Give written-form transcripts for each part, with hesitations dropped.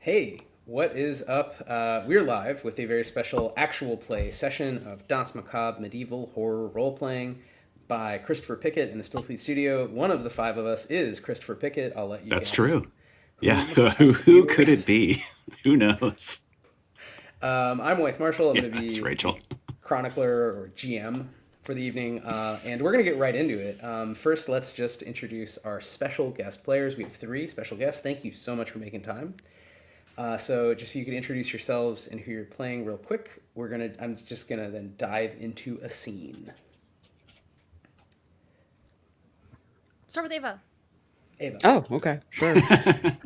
Hey, what is up? We're live with a very special actual play session of Danse Macabre medieval horror role playing by Christopher Pickett in the Stillfleet Studio. One of the five of us is Christopher Pickett. I'll let you That's guess true. Yeah, whom who you could it arrest. be? Who knows? I'm Wythe Marshall. I'm Yeah, going to it's be Rachel. chronicler or GM for the evening, and we're going to get right into it. First, let's just introduce our special guest players. We have three special guests. Thank you so much for making time. So just if you could introduce yourselves and who you're playing real quick, I'm just gonna then dive into a scene. Start with Ava. Ava. Oh, okay, sure. Pikachu,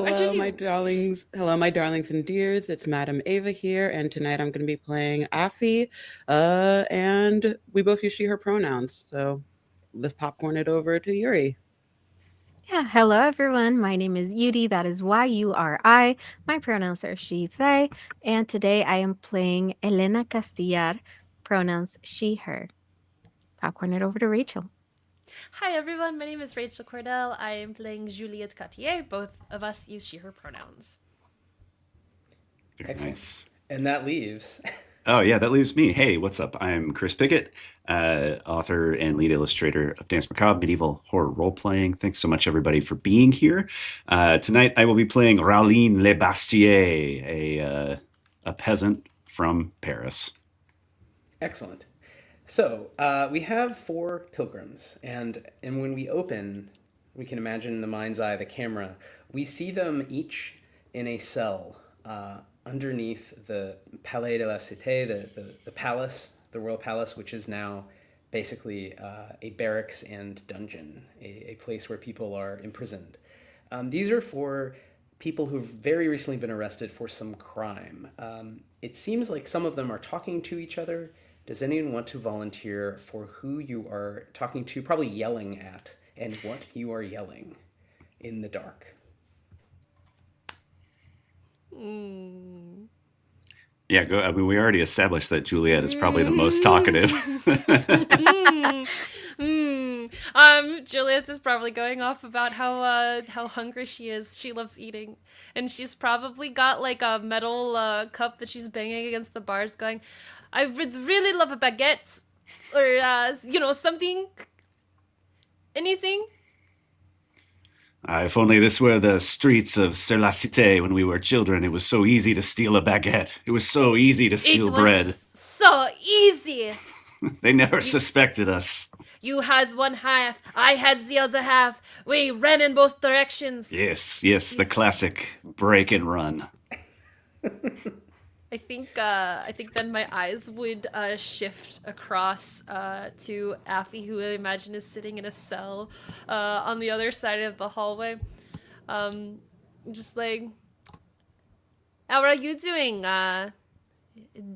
I choose Hello, my you. darlings. Hello, my darlings and dears. It's Madam Ava here, and tonight I'm going to be playing Affy. And we both use she/her pronouns. So let's popcorn it over to Yuri. Yeah, hello everyone. My name is Yuri. That is Yuri. My pronouns are she, they, and today I am playing Elena Castillar, pronouns she, her. Popcorn it over to Rachel. Hi everyone, my name is Rachel Cordell. I am playing Juliette Cartier. Both of us use she, her pronouns. Very Excellent. nice. And that leaves. Oh, yeah, that leaves me. Hey, what's up? I'm Chris Pickett, author and lead illustrator of Danse Macabre medieval horror role playing. Thanks so much, everybody, for being here. Tonight, I will be playing Rauline Le Bastier, a peasant from Paris. Excellent. So we have four pilgrims, and when we open, we can imagine in the mind's eye the camera. We see them each in a cell underneath the Palais de la Cité, the palace, the royal palace, which is now basically a barracks and dungeon, a place where people are imprisoned. These are for people who've very recently been arrested for some crime. It seems like some of them are talking to each other. Does anyone want to volunteer for who you are talking to, probably yelling at, and what you are yelling in the dark? Yeah, go. I mean, we already established that Juliet is probably the most talkative. Juliette is probably going off about how hungry she is. She loves eating, and she's probably got like a metal cup that she's banging against the bars, going, "I would really love a baguette, or something, anything." If only this were the streets of Sur la Cité when we were children, it was so easy to steal a baguette. It was so easy to steal It was bread. so easy. They never suspected us. You had one half, I had the other half. We ran in both directions. Yes, the classic break and run. I think then my eyes would shift across to Affy, who I imagine is sitting in a cell on the other side of the hallway. Just like, how are you doing,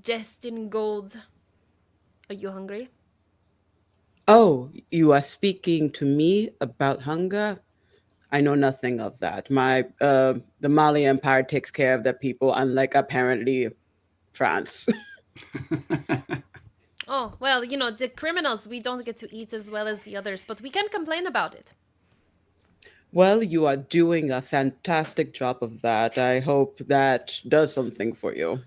Justin Gold? Are you hungry? Oh, you are speaking to me about hunger? I know nothing of that. The Mali Empire takes care of their people, unlike apparently France. Oh, well, the criminals, we don't get to eat as well as the others, but we can complain about it. Well, you are doing a fantastic job of that. I hope that does something for you.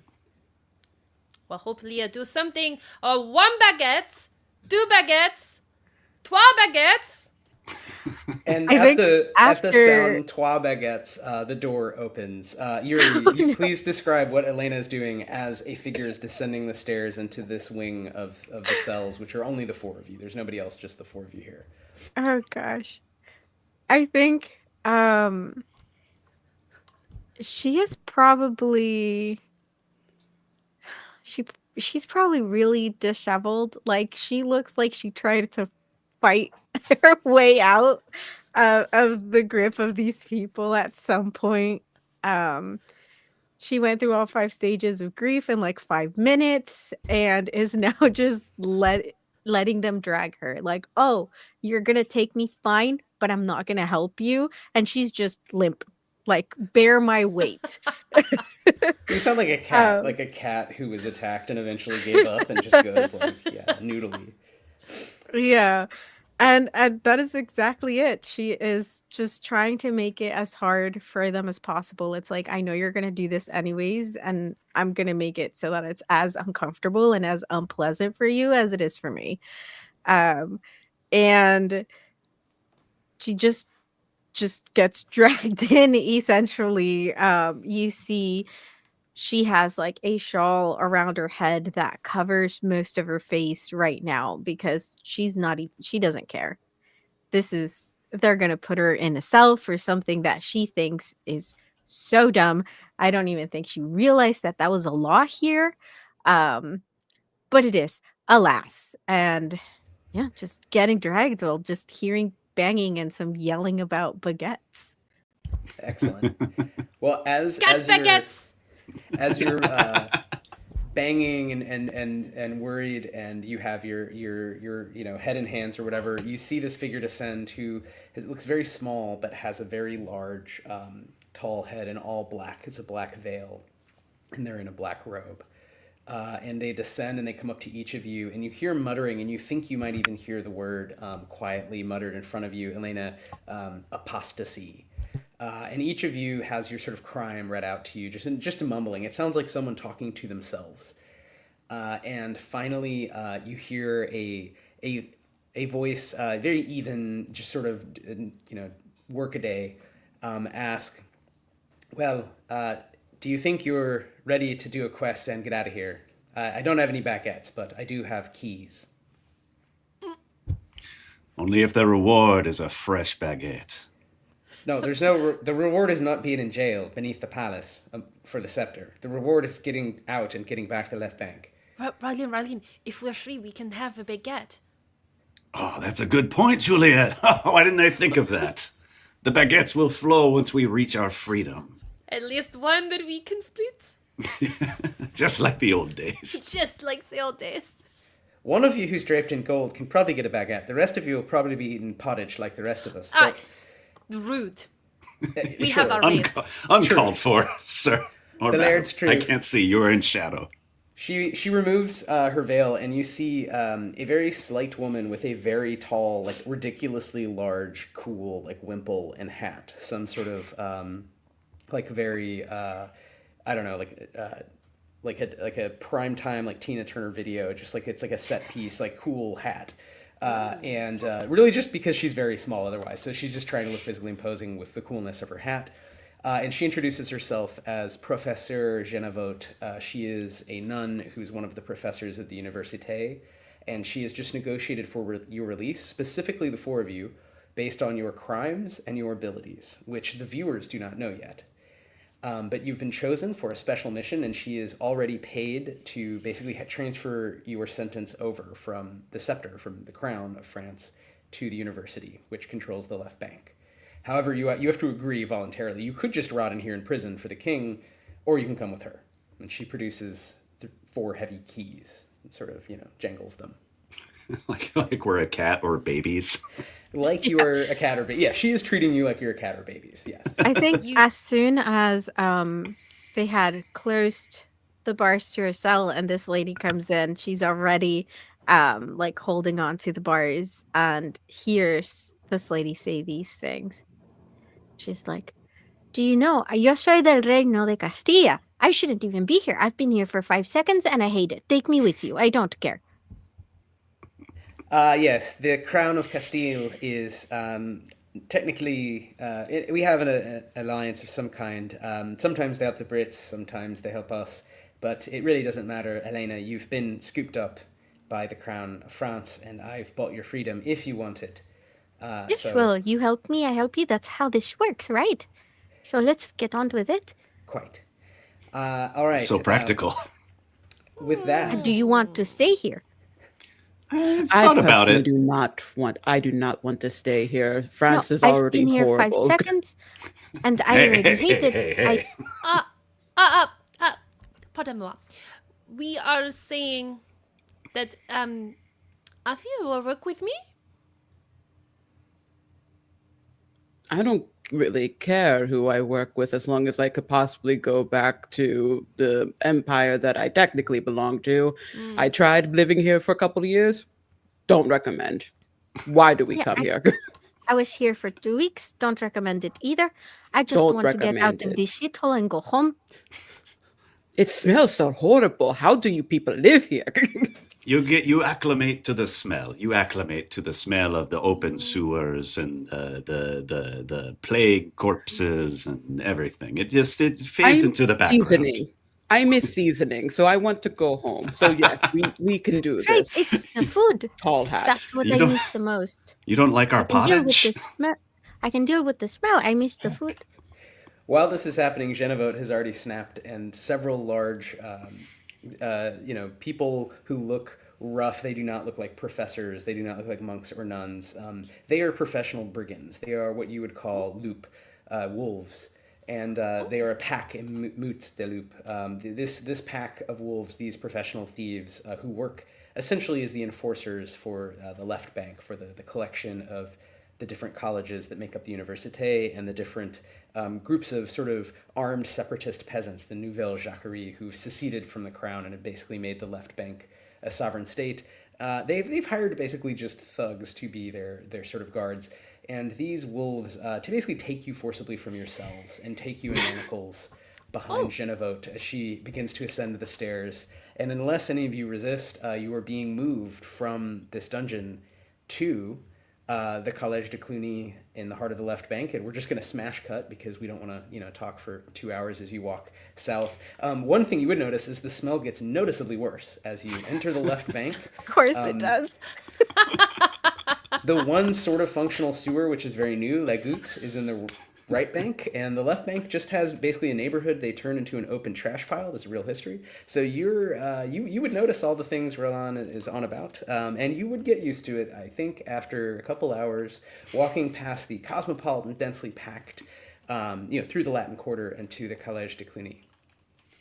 Well, hopefully I do something. One baguette, two baguettes, trois baguettes. And I at think the after- sound trois baguettes, the door opens. Yuri, please describe what Elena is doing as a figure is descending the stairs into this wing of the cells, which are only the four of you. There's nobody else, just the four of you here. Oh gosh. I think she is probably she's probably really disheveled. Like she looks like she tried to fight her way out of the grip of these people at some point. She went through all 5 stages of grief in like 5 minutes and is now just letting them drag her. Like, oh, you're gonna take me, fine, but I'm not gonna help you. And she's just limp. Like, bear my weight. You sound like a cat who was attacked and eventually gave up and just goes like, yeah, noodly. Yeah. And that is exactly it. She is just trying to make it as hard for them as possible. It's like, I know you're going to do this anyways, and I'm going to make it so that it's as uncomfortable and as unpleasant for you as it is for me. Um, and she just gets dragged in essentially. You see she has like a shawl around her head that covers most of her face right now because she's not even, she doesn't care. They're going to put her in a cell for something that she thinks is so dumb. I don't even think she realized that that was a law here. But it is, alas. And yeah, just getting dragged while just hearing banging and some yelling about baguettes. Excellent. Well, Guts as you're banging and worried, and you have your head in hands or whatever, you see this figure descend who looks very small but has a very large, tall head and all black. It's a black veil, and they're in a black robe. And they descend and they come up to each of you, and you hear muttering, and you think you might even hear the word quietly muttered in front of you, Elena, apostasy. And each of you has your sort of crime read out to you, just a mumbling. It sounds like someone talking to themselves. And finally, you hear a voice, very even, just sort of, workaday, ask, well, do you think you're ready to do a quest and get out of here? I don't have any baguettes, but I do have keys. Only if the reward is a fresh baguette. No, there's no. The reward is not being in jail beneath the palace for the scepter. The reward is getting out and getting back to the left bank. Rylin, if we're free, we can have a baguette. Oh, that's a good point, Juliet. Oh, why didn't I think of that? The baguettes will flow once we reach our freedom. At least one that we can split. Just like the old days. Just like the old days. One of you who's draped in gold can probably get a baguette. The rest of you will probably be eating pottage like the rest of us. But, rude. We sure. have our ways. Uncalled for, sir. Or The Laird's madam. I truth. can't see. You are in shadow. She removes her veil, and you see a very slight woman with a very tall, like ridiculously large, cool, like wimple and hat. Some sort of like very I don't know, like a primetime like Tina Turner video. Just like it's like a set piece, like cool hat. And really just because she's very small otherwise. So she's just trying to look physically imposing with the coolness of her hat. And she introduces herself as Professor Genevote. She is a nun who's one of the professors at the Université, and she has just negotiated for your release, specifically the four of you, based on your crimes and your abilities, which the viewers do not know yet. But you've been chosen for a special mission, and she is already paid to basically transfer your sentence over from the scepter, from the crown of France, to the University, which controls the left bank. However, you have to agree voluntarily. You could just rot in here in prison for the king, or you can come with her. And she produces 4 heavy keys and sort of, jangles them. like we're a cat or babies. Like you are a cat or baby. Yeah, she is treating you like you're a cat or babies, yes. I think as soon as they had closed the bars to her cell and this lady comes in, she's already like holding on to the bars and hears this lady say these things. She's like, do you know, yo soy del Reino de Castilla. I shouldn't even be here. I've been here for 5 seconds and I hate it. Take me with you. I don't care. Yes, the Crown of Castile is technically, we have an alliance of some kind. Sometimes they help the Brits, sometimes they help us, but it really doesn't matter. Elena, you've been scooped up by the Crown of France, and I've bought your freedom if you want it. Yes, well, you help me, I help you. That's how this works, right? So let's get on with it. Quite. All right. So practical. With that, Do you want to stay here? I've thought about it. I do not want to stay here. France is I've already been here horrible. 5 seconds, and I already hate it. Hey. Pardon-moi. We are saying that Afi will work with me. I don't really care who I work with as long as I could possibly go back to the empire that I technically belong to. I tried living here for a couple of years. Don't recommend. Why do we Yeah, come here? I was here for 2 weeks. Don't recommend it either. I just Don't want to get out recommend of it. this shithole and go home. It smells so horrible. How do you people live here? You acclimate to the smell. You acclimate to the smell of the open sewers and the plague corpses and everything. It fades I'm into the background. seasoning. I miss seasoning, so I want to go home. So yes, we can do Right, this. it's the food. Tall hat. That's what You I don't- miss the most. You don't like our I can deal with pottage? the smell. I can deal with the smell. I miss the food. While this is happening, Genevote has already snapped, and several large, people who look rough. They do not look like professors. They do not look like monks or nuns. They are professional brigands. They are what you would call loup, wolves, and they are a pack in Mout de Loup. This pack of wolves, these professional thieves who work essentially as the enforcers for the left bank, for the collection of the different colleges that make up the Université and the different groups of sort of armed separatist peasants, the Nouvelle Jacquerie, who've seceded from the crown and have basically made the left bank a sovereign state. They've hired basically just thugs to be their sort of guards. And these wolves to basically take you forcibly from your cells and take you in manacles behind Genevote as she begins to ascend the stairs. And unless any of you resist, you are being moved from this dungeon to the Collège de Cluny in the heart of the left bank, and we're just going to smash cut because we don't want to, talk for 2 hours as you walk south. One thing you would notice is the smell gets noticeably worse as you enter the left bank. Of course it does. The one sort of functional sewer, which is very new, La Goutte, is in the right bank, and the left bank just has basically a neighborhood they turn into an open trash pile. There's a real history. So you would notice all the things Roland is on about, and you would get used to it, I think, after a couple hours walking past the cosmopolitan, densely packed, through the Latin Quarter and to the Collège de Cluny.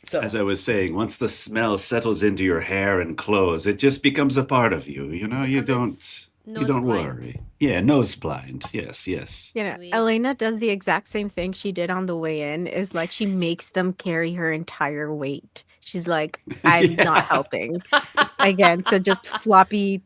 So, As I was saying, once the smell settles into your hair and clothes, it just becomes a part of you. You Becomes don't nose-blind. worry. Yeah, nose blind. Yes. Sweet. Elena does the exact same thing she did on the way in. Is like she makes them carry her entire weight. She's like, I'm not helping. Again, so just floppy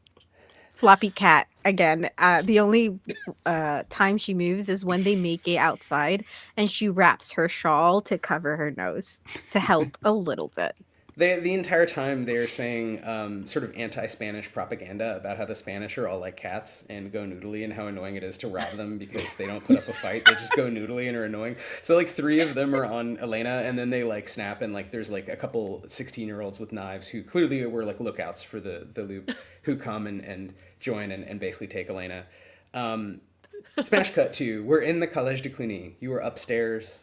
cat again. The only time she moves is when they make it outside, and she wraps her shawl to cover her nose to help a little bit. the entire time they're saying sort of anti-Spanish propaganda about how the Spanish are all like cats and go noodly and how annoying it is to rob them because they don't put up a fight. They just go noodly and are annoying. So like 3 of them are on Elena, and then they like snap, and like there's like a couple 16-year-olds with knives who clearly were like lookouts for the loop who come and join and basically take Elena. Smash cut to, we're in the Collège de Cluny. You were upstairs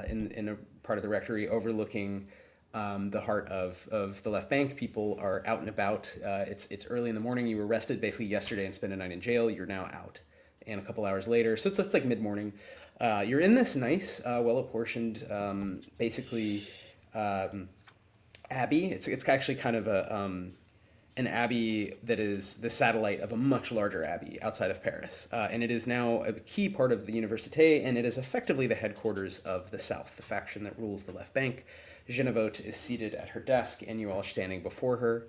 in a part of the rectory overlooking the heart of the left bank. People are out and about. It's early in the morning. You were arrested basically yesterday and spent a night in jail. You're now out. And a couple hours later, so it's like mid-morning, you're in this nice, well-apportioned, basically abbey. It's actually kind of an abbey that is the satellite of a much larger abbey outside of Paris. And it is now a key part of the Université, and it is effectively the headquarters of the South, the faction that rules the left bank. Genevote is seated at her desk, and you all are standing before her,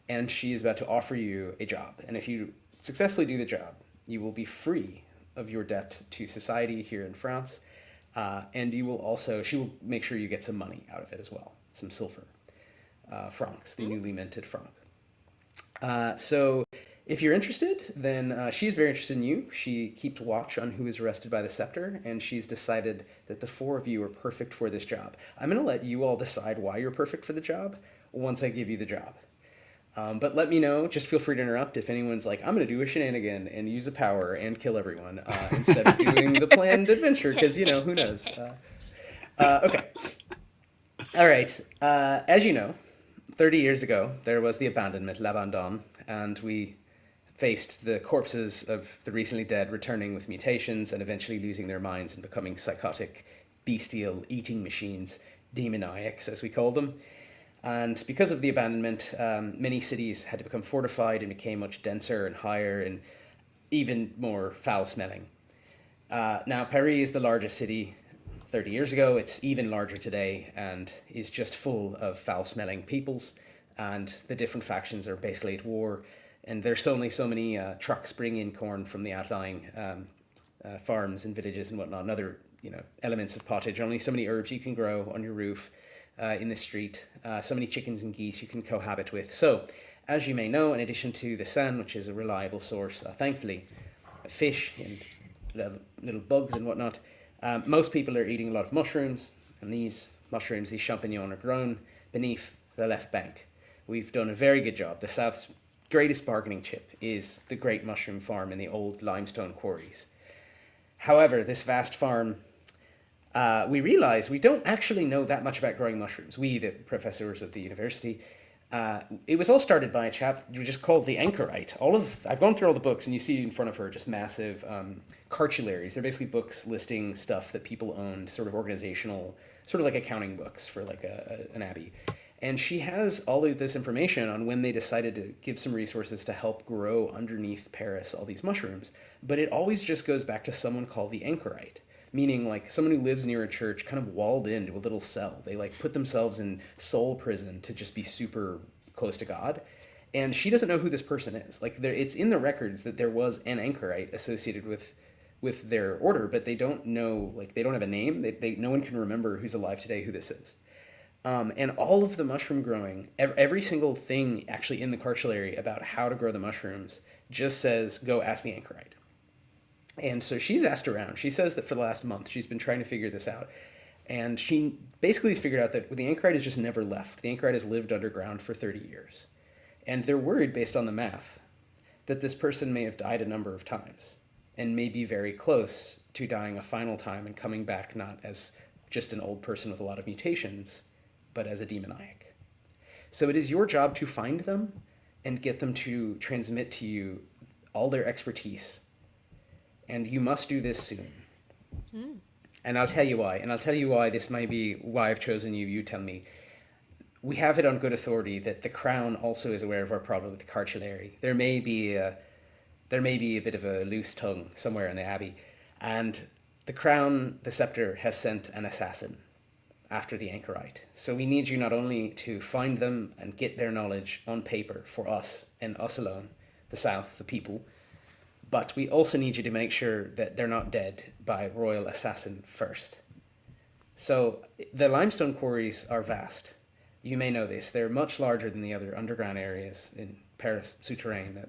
and she is about to offer you a job. And if you successfully do the job, you will be free of your debt to society here in France, and she will make sure you get some money out of it as well, some silver, francs, the newly minted franc. So if you're interested, then she's very interested in you. She keeps watch on who is arrested by the scepter, and she's decided that the 4 of you are perfect for this job. I'm going to let you all decide why you're perfect for the job once I give you the job. But let me know. Just feel free to interrupt if anyone's like, I'm going to do a shenanigan and use a power and kill everyone instead of doing the planned adventure, because, who knows. Okay. All right. As you know, 30 years ago, there was the abandonment, l'abandon, and we faced the corpses of the recently dead returning with mutations and eventually losing their minds and becoming psychotic, bestial, eating machines, demoniacs, as we call them. And because of the abandonment, many cities had to become fortified and became much denser and higher and even more foul-smelling. Now, Paris is the largest city 30 years ago. It's even larger today and is just full of foul-smelling peoples, and the different factions are basically at war. and there's only so many trucks bringing in corn from the outlying farms and villages and whatnot, and other elements of pottage. Only so many herbs you can grow on your roof, in the street. So many chickens and geese you can cohabit with. So, as you may know, in addition to the sun, which is a reliable source, thankfully, of fish and little bugs and whatnot, most people are eating a lot of mushrooms, and these mushrooms, these champignons, are grown beneath the left bank. We've done a very good job. The South's greatest bargaining chip is the great mushroom farm in the old limestone quarries. However, this vast farm, we realize we don't actually know that much about growing mushrooms. We, the professors at the university, it was all started by a chap you just called the Anchorite. I've gone through all the books, and you see in front of her just massive cartularies. They're basically books listing stuff that people owned, sort of organizational, sort of like accounting books for like an abbey. And she has all of this information on when they decided to give some resources to help grow underneath Paris all these mushrooms. But it always just goes back to someone called the Anchorite, meaning like someone who lives near a church, kind of walled into a little cell. They like put themselves in soul prison to just be super close to God. And she doesn't know who this person is. Like it's in the records that there was an Anchorite associated with their order, but they don't know, like they don't have a name. No one can remember who's alive today who this is. And all of the mushroom growing, every single thing actually in the cartulary about how to grow the mushrooms just says, go ask the Anchorite. And so she's asked around. She says that for the last month, she's been trying to figure this out. And she basically has figured out that the Anchorite has just never left. The Anchorite has lived underground for 30 years. And they're worried, based on the math, that this person may have died a number of times and may be very close to dying a final time and coming back not as just an old person with a lot of mutations, but as a demoniac. So it is your job to find them and get them to transmit to you all their expertise. And you must do this soon. And I'll tell you why. And I'll tell you why this might be why I've chosen you. You tell me. We have it on good authority that the Crown also is aware of our problem with the cartulary. There may be a bit of a loose tongue somewhere in the Abbey. And the Crown, the Scepter, has sent an assassin after the Anchorite. So we need you not only to find them and get their knowledge on paper for us and us alone, the South, the people, but we also need you to make sure that they're not dead by royal assassin first. So the limestone quarries are vast. You may know this. They're much larger than the other underground areas in Paris souterrain,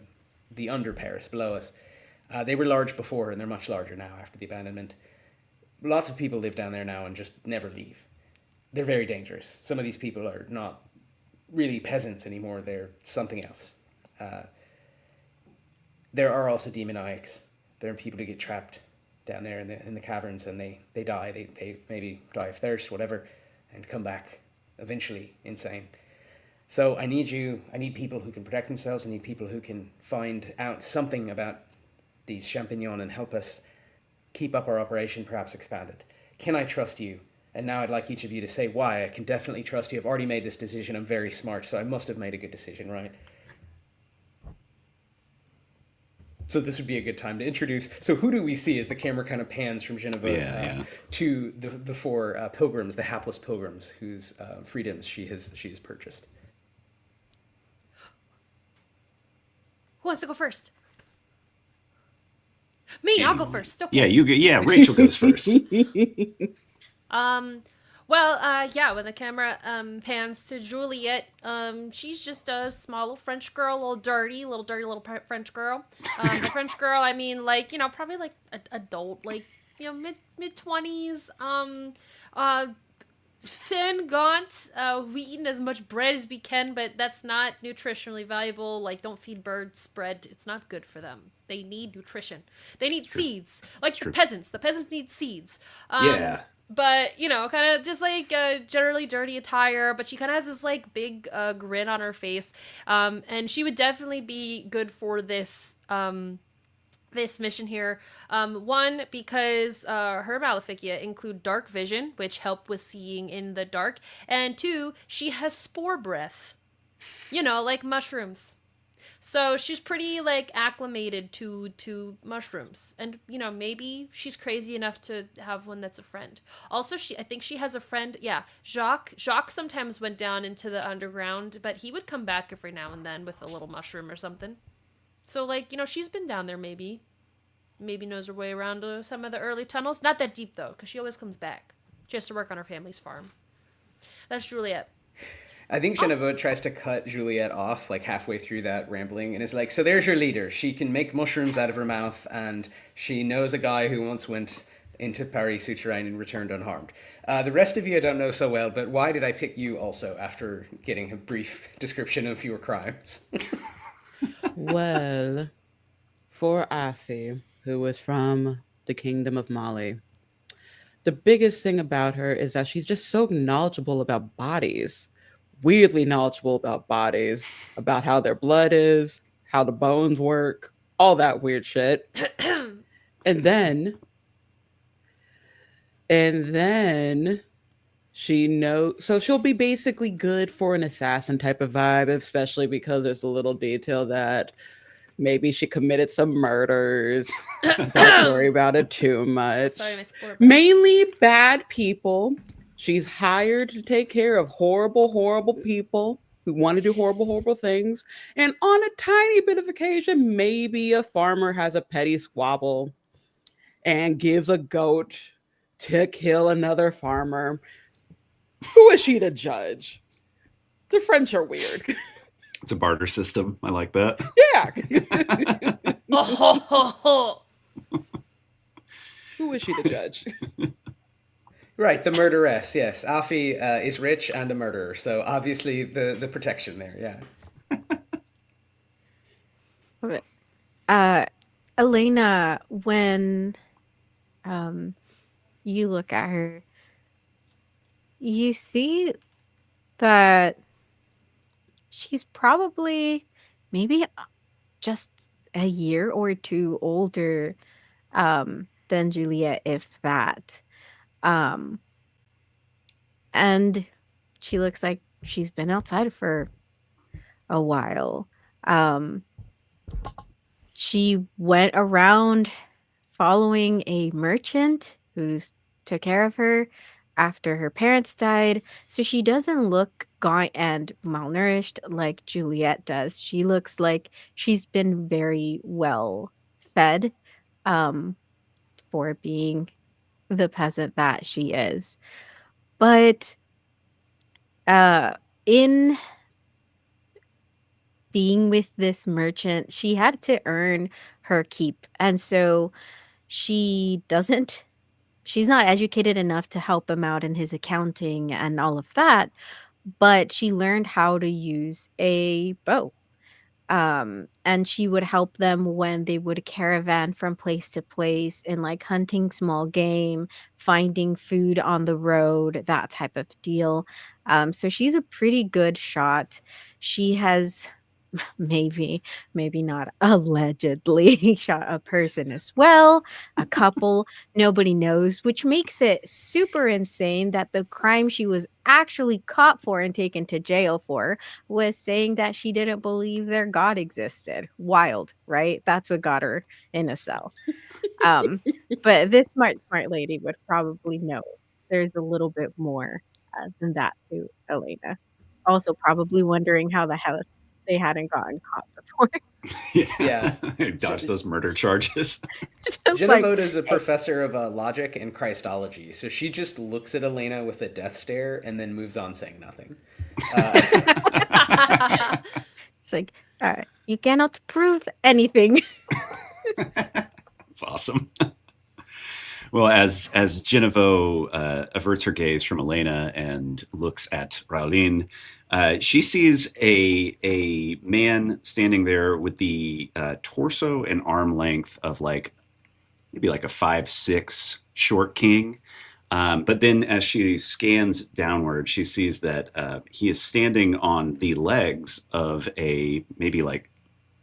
the under Paris below us. They were large before, and they're much larger now after the abandonment. Lots of people live down there now and just never leave. They're very dangerous. Some of these people are not really peasants anymore. They're something else. There are also demoniacs. There are people who get trapped down there in the caverns, and they die. They maybe die of thirst, whatever, and come back eventually insane. So I need people who can protect themselves. I need people who can find out something about these champignons and help us keep up our operation, perhaps expand it. Can I trust you? And now I'd like each of you to say why. I can definitely trust you. I've already made this decision. I'm very smart, so I must have made a good decision, right? So this would be a good time to introduce. So who do we see as the camera kind of pans from Genevieve to the four pilgrims, the hapless pilgrims whose freedoms she has purchased? Who wants to go first? Me, I'll go first. Okay. Yeah, Rachel goes first. When the camera pans to Juliet, she's just a small little French girl, a little dirty little French girl. The French girl, I mean, like, probably like adult, like, mid-20s, thin, gaunt, we eat as much bread as we can, but that's not nutritionally valuable. Like, don't feed birds bread. It's not good for them. They need nutrition. They need seeds. Like the peasants. The peasants need seeds. But, kind of just like generally dirty attire, but she kind of has this like big grin on her face. And she would definitely be good for this this mission here. One, because her maleficia include dark vision, which help with seeing in the dark. And two, she has spore breath, like mushrooms. So she's pretty like acclimated to mushrooms, and maybe she's crazy enough to have one that's a friend. Also, I think she has a friend. Yeah, Jacques. Jacques sometimes went down into the underground, but he would come back every now and then with a little mushroom or something. So, like, she's been down there maybe. Maybe knows her way around to some of the early tunnels. Not that deep, though, because she always comes back. She has to work on her family's farm. That's Juliet. I think Genevieve tries to cut Juliet off like halfway through that rambling and is like, so there's your leader. She can make mushrooms out of her mouth and she knows a guy who once went into Paris Souterrain and returned unharmed. The rest of you I don't know so well, but why did I pick you also after getting a brief description of your crimes? Well, for Afi, who is from the Kingdom of Mali, the biggest thing about her is that she's just so knowledgeable about bodies. Weirdly knowledgeable about bodies, about how their blood is, how the bones work, all that weird shit. And then she knows, so she'll be basically good for an assassin type of vibe, especially because there's a little detail that maybe she committed some murders. Don't worry about it too much. Sorry, my sport. Mainly bad people. She's hired to take care of horrible, horrible people who want to do horrible, horrible things. And on a tiny bit of occasion, maybe a farmer has a petty squabble and gives a goat to kill another farmer. Who is she to judge? The French are weird. It's a barter system. I like that. Yeah. Oh. Who is she to judge? Right, the murderess, yes. Afi is rich and a murderer, so obviously the protection there, yeah. Elena, when you look at her, you see that she's probably maybe just a year or two older than Juliet, if that. And she looks like she's been outside for a while. She went around following a merchant who took care of her after her parents died. So she doesn't look gaunt and malnourished like Juliet does. She looks like she's been very well fed for being the peasant that she is. But in being with this merchant, she had to earn her keep. And so she's not educated enough to help him out in his accounting and all of that, but she learned how to use a bow. And she would help them when they would caravan from place to place in like hunting small game, finding food on the road, that type of deal. So she's a pretty good shot. She has maybe not allegedly shot a person as well, a couple, nobody knows, which makes it super insane that the crime she was actually caught for and taken to jail for was saying that she didn't believe their god existed. Wild, right? That's what got her in a cell. But this smart lady would probably know there's a little bit more than that to Elena. Also probably wondering how the hell they hadn't gotten caught before. Yeah. Dodge those murder charges. Genevieve is a professor of logic and Christology, so she just looks at Elena with a death stare and then moves on saying nothing. It's like, you cannot prove anything. That's awesome. Well, as Genevieve averts her gaze from Elena and looks at Raulin, she sees a man standing there with the torso and arm length of maybe a 5'6" short king. But then as she scans downward, she sees that he is standing on the legs of a maybe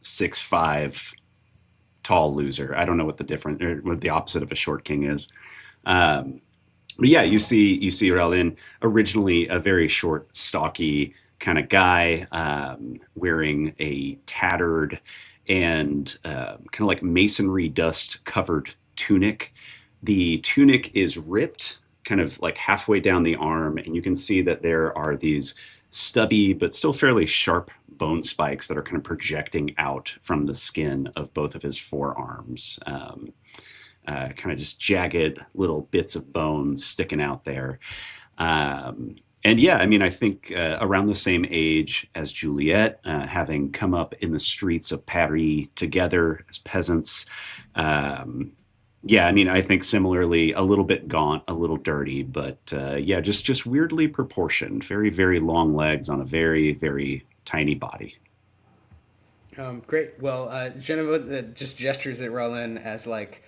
6'5" tall loser. I don't know what what the opposite of a short king is. But yeah, you see Raulin, originally a very short, stocky kind of guy, wearing a tattered and kind of masonry dust covered tunic. The tunic is ripped kind of halfway down the arm, and you can see that there are these stubby but still fairly sharp bone spikes that are kind of projecting out from the skin of both of his forearms. Kind of just jagged little bits of bone sticking out there. And yeah, I mean, I think around the same age as Juliet, having come up in the streets of Paris together as peasants. Yeah, I mean, I think similarly, a little bit gaunt, a little dirty, but yeah, just weirdly proportioned. Very, very long legs on a very, very tiny body. Great. Well, Jennifer just gestures at Roland as like,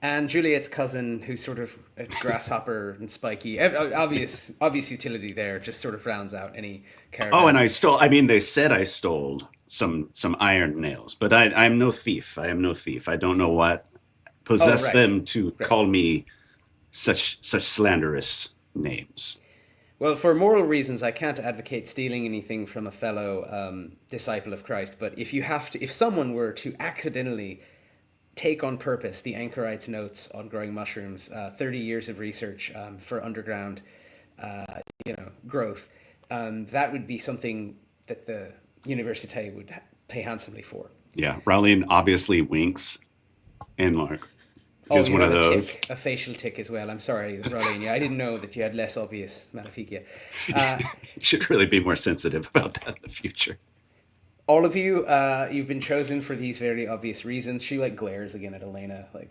and Juliet's cousin, who's sort of a grasshopper and spiky. Obvious utility there. Just sort of rounds out any caravan. Oh, and I stole. I mean, they said I stole some iron nails, but I'm no thief. I am no thief. I don't know what possessed them to call me such slanderous names. Well, for moral reasons, I can't advocate stealing anything from a fellow disciple of Christ. But if someone were to accidentally take on purpose the Anchorite's notes on growing mushrooms, 30 years of research for underground, growth, that would be something that the Université would pay handsomely for. Yeah, Rowling obviously winks and like gives one of those. A facial tick as well. I'm sorry, Rowling. I didn't know that you had less obvious maleficia. Should really be more sensitive about that in the future. All of you, you've been chosen for these very obvious reasons. She like glares again at Elena, like,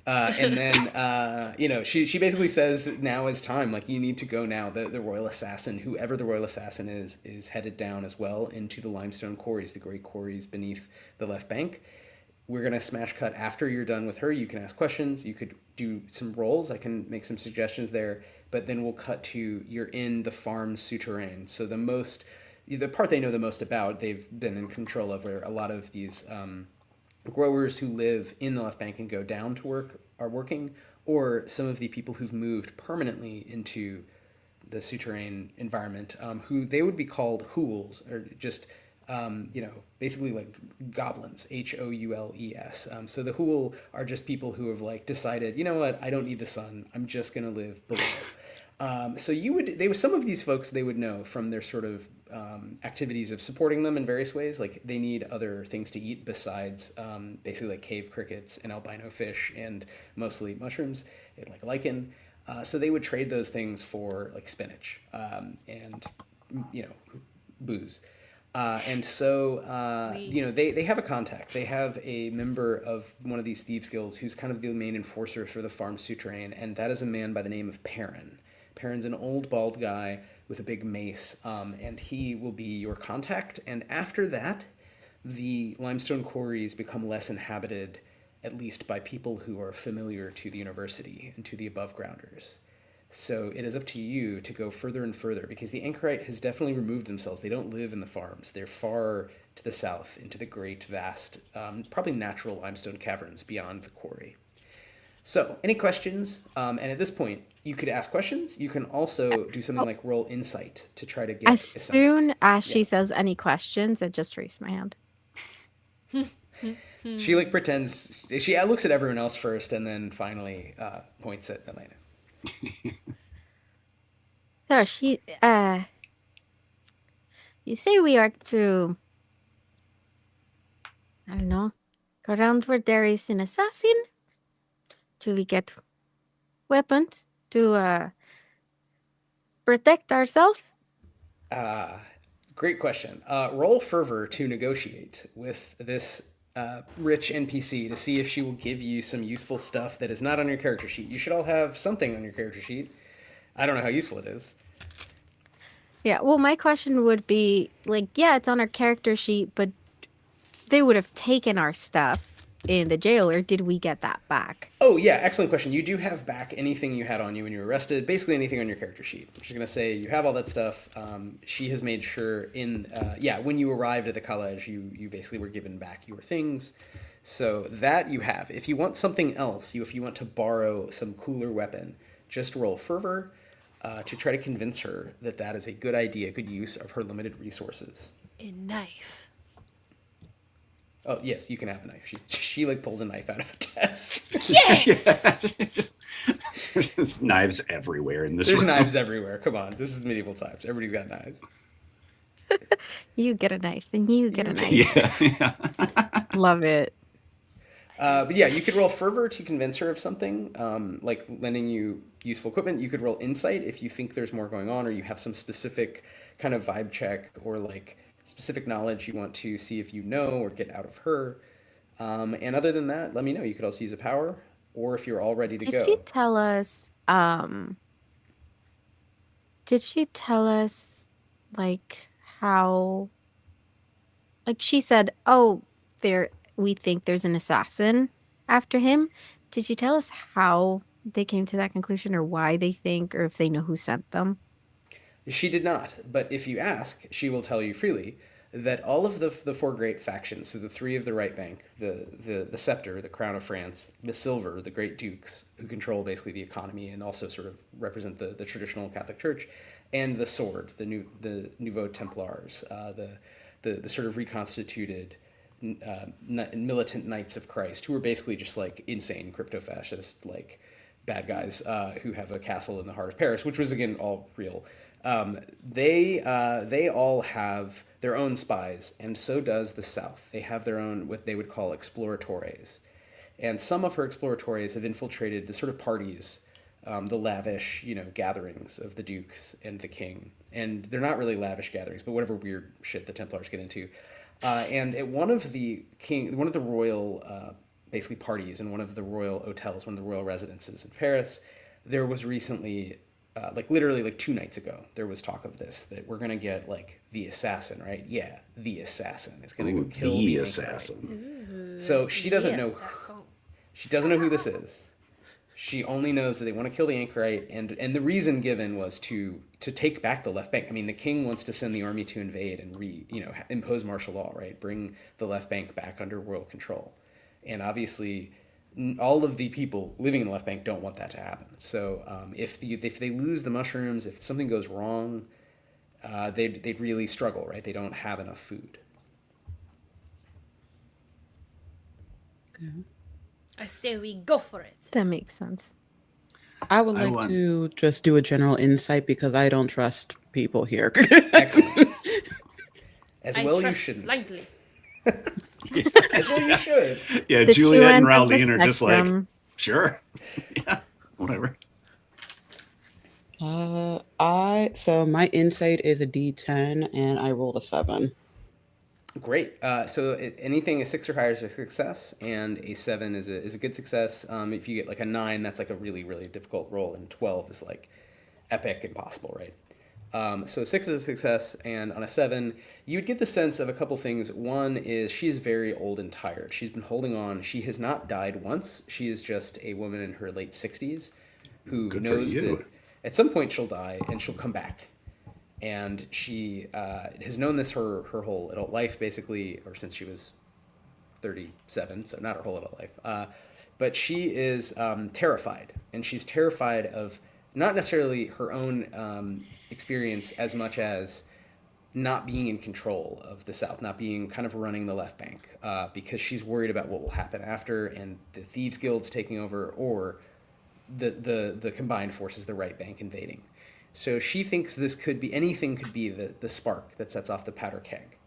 and then she basically says, "Now is time. Like, you need to go now." The royal assassin, whoever the royal assassin is headed down as well into the limestone quarries, the great quarries beneath the left bank. We're gonna smash cut after you're done with her. You can ask questions. You could do some rolls. I can make some suggestions there, but then we'll cut to you're in the farm souterrain. So the part they know the most about, they've been in control of, where a lot of these growers who live in the left bank and go down to work are working, or some of the people who've moved permanently into the souterrain environment, who they would be called hools, or just basically like goblins, Houles. So the hool are just people who have like decided, you know what, I don't need the sun, I'm just gonna live below. So some of these folks they would know from their sort of activities of supporting them in various ways. Like they need other things to eat besides basically like cave crickets and albino fish and mostly mushrooms and like lichen. So they would trade those things for like spinach and booze. They have a contact. They have a member of one of these thieves guilds who's kind of the main enforcer for the farm souterrain, and that is a man by the name of Perrin. Perrin's an old bald guy with a big mace, and he will be your contact. And after that, the limestone quarries become less inhabited, at least by people who are familiar to the university and to the above grounders. So it is up to you to go further and further, because the Anchorite has definitely removed themselves. They don't live in the farms. They're far to the south into the great, vast, probably natural limestone caverns beyond the quarry. So any questions? And at this point, you could ask questions. You can also do something like roll insight to try to get as soon as she says any questions, I just raise my hand. She like pretends, she looks at everyone else first and then finally points at Elena. So you say we are to, I don't know, go around where there is an assassin? Do we get weapons to protect ourselves? Great question. Roll fervor to negotiate with this rich NPC to see if she will give you some useful stuff that is not on your character sheet. You should all have something on your character sheet. I don't know how useful it is. Yeah, well, my question would be, like, yeah, it's on our character sheet, but they would have taken our stuff in the jail, or did we get that back? Oh, yeah, excellent question. You do have back anything you had on you when you were arrested, basically anything on your character sheet. I'm just going to say you have all that stuff. She has made sure when you arrived at the college, you basically were given back your things. So that you have. If you want something else, if you want to borrow some cooler weapon, just roll fervor to try to convince her that that is a good idea, good use of her limited resources. A knife. Oh, yes, you can have a knife. She like pulls a knife out of a desk. Yes! There's knives everywhere in this room. There's knives everywhere. Come on, this is medieval times. Everybody's got knives. You get a knife, and you get a knife. Yeah. Love it. But yeah, you could roll fervor to convince her of something, like lending you useful equipment. You could roll insight if you think there's more going on, or you have some specific kind of vibe check or like specific knowledge you want to see if you know or get out of her. And other than that, let me know. You could also use a power, or if you're all ready to Did go. she tell us? Did she tell us, like, how? Like she said, "Oh, we think there's an assassin after him." Did she tell us how they came to that conclusion, or why they think, or if they know who sent them? She did not, but if you ask, she will tell you freely that all of the four great factions, so the three of the right bank, the scepter, the crown of France, the silver, the great dukes, who control basically the economy and also sort of represent the traditional Catholic Church, and the sword, the Nouveau Templars, the sort of reconstituted militant Knights of Christ, who are basically just like insane crypto fascist like bad guys who have a castle in the heart of Paris, which was again all real. They all have their own spies, and so does the South. They have their own what they would call exploratores, and some of her exploratores have infiltrated the sort of parties, the lavish gatherings of the dukes and the king. And they're not really lavish gatherings, but whatever weird shit the Templars get into. And at one of the royal basically parties in one of the royal hotels, one of the royal residences in Paris, there was recently, like literally like 2 nights ago, there was talk of this, that we're gonna get like the assassin, right? Yeah, the assassin is gonna go kill The Anchorite. assassin. So she doesn't know. Assassin. She doesn't know who this is. She only knows that they want to kill the Anchorite, and the reason given was to take back the left bank. I mean, the king wants to send the army to invade and impose martial law, right? Bring the left bank back under royal control, and obviously, all of the people living in the left bank don't want that to happen. So if they lose the mushrooms, if something goes wrong, they'd really struggle, right? They don't have enough food. I say we go for it. That makes sense. I would I like want- to just do a general insight because I don't trust people here. Excellent. As I well you trust shouldn't. blindly. As well you should. Yeah, The two Juliet and ends of the Rowlene are just like, spectrum. sure. Yeah, whatever. So my insight is a D10 and I rolled a 7. Great. Anything a 6 or higher is a success, and a 7 is a good success. If you get like a 9, that's like a really, really difficult roll, and 12 is like epic impossible, right? So 6 is a success, and on a 7, you would get the sense of a couple things. One is she is very old and tired. She's been holding on. She has not died once. She is just a woman in her late 60s who Good for knows you. that at some point she'll die and she'll come back. And she has known this her whole adult life, basically, or since she was 37, so not her whole adult life. But she is terrified, and she's terrified of not necessarily her own experience as much as not being in control of the South, not being kind of running the left bank, because she's worried about what will happen after, and the Thieves Guild's taking over, or the combined forces, the right bank invading. So she thinks anything could be the spark that sets off the powder keg.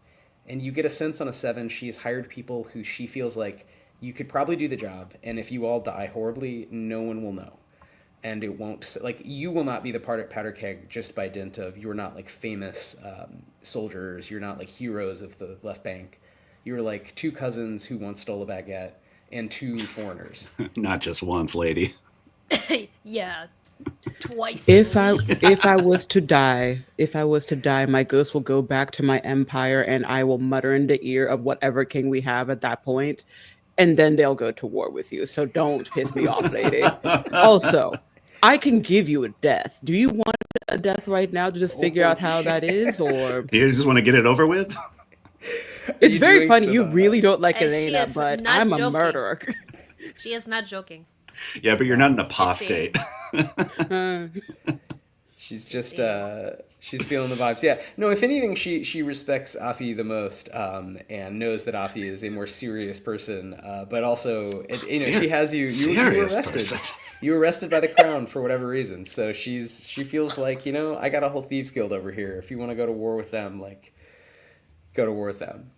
And you get a sense on a 7, she has hired people who she feels like you could probably do the job, and if you all die horribly, no one will know. And it won't, like, you will not be the part at powder keg just by dint of, you're not like famous soldiers, you're not like heroes of the left bank. You're like 2 cousins who once stole a baguette and 2 foreigners. Not just once, lady. Yeah, twice. If at I least. if I was to die, my ghost will go back to my empire and I will mutter in the ear of whatever king we have at that point, and then they'll go to war with you. So don't piss me off, lady. Also, I can give you a death. Do you want a death right now to just figure out how that is, or Do you just want to get it over with? it's you very doing funny. so You bad? really don't like And she Elena, is but not I'm a joking. murderer. She is not joking. Yeah, but you're not an Just apostate. She's just she's feeling the vibes. Yeah. No, if anything, she respects Afi the most, and knows that Afi is a more serious person. But also, she has you. You were Serious arrested. person. You were arrested by the crown for whatever reason. So she feels like, I got a whole thieves guild over here. If you want to go to war with them, like, go to war with them.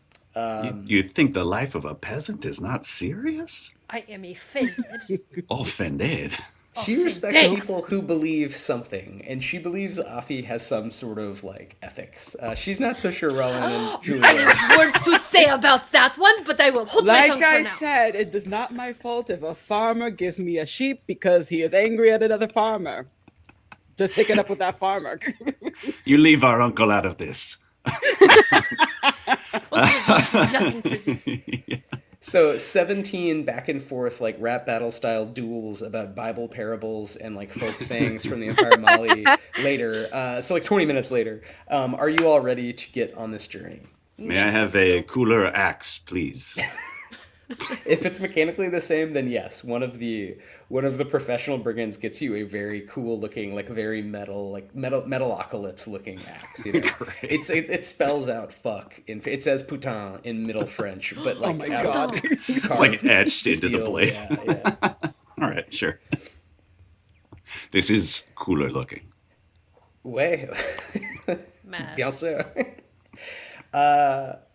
You think the life of a peasant is not serious? I am offended. Offended. She respects Offended. people who believe something, and she believes Afi has some sort of like ethics. She's not so sure Rowan and I Julia. have words to say about that one, but I will hold my Like tongue I for now. said, it is not my fault if a farmer gives me a sheep because he is angry at another farmer. Just take it up with that farmer. You leave our uncle out of this. Nothing for this. So 17 back and forth like rap battle style duels about Bible parables and like folk sayings from the Empire of Mali later. So like 20 minutes later, are you all ready to get on this journey? May I have a cooler axe, please? If it's mechanically the same, then yes. One of the professional brigands gets you a very cool looking, like very metalocalypse looking axe. You know? Great. It spells out fuck. It says putain in Middle French, but like my out- God. It's like etched into the steel, blade. Yeah. All right, sure. This is cooler looking. Ouais. Mad. Bien sûr.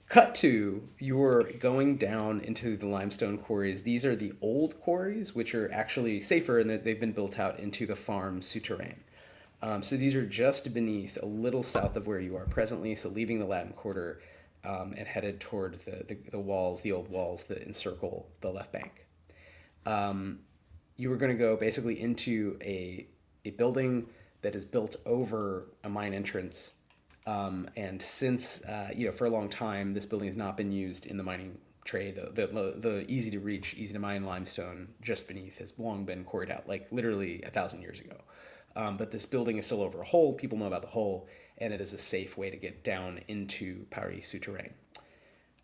Cut to, you're going down into the limestone quarries. These are the old quarries, which are actually safer in that they've been built out into the farm souterrain. So these are just beneath, a little south of where you are presently, so leaving the Latin Quarter and headed toward the walls, the old walls that encircle the left bank. You were going to go basically into a building that is built over a mine entrance. And since, for a long time, this building has not been used in the mining trade. The easy to reach, easy to mine limestone just beneath has long been quarried out, like literally 1,000 years ago. But this building is still over a hole. People know about the hole, and it is a safe way to get down into Paris Souterrain.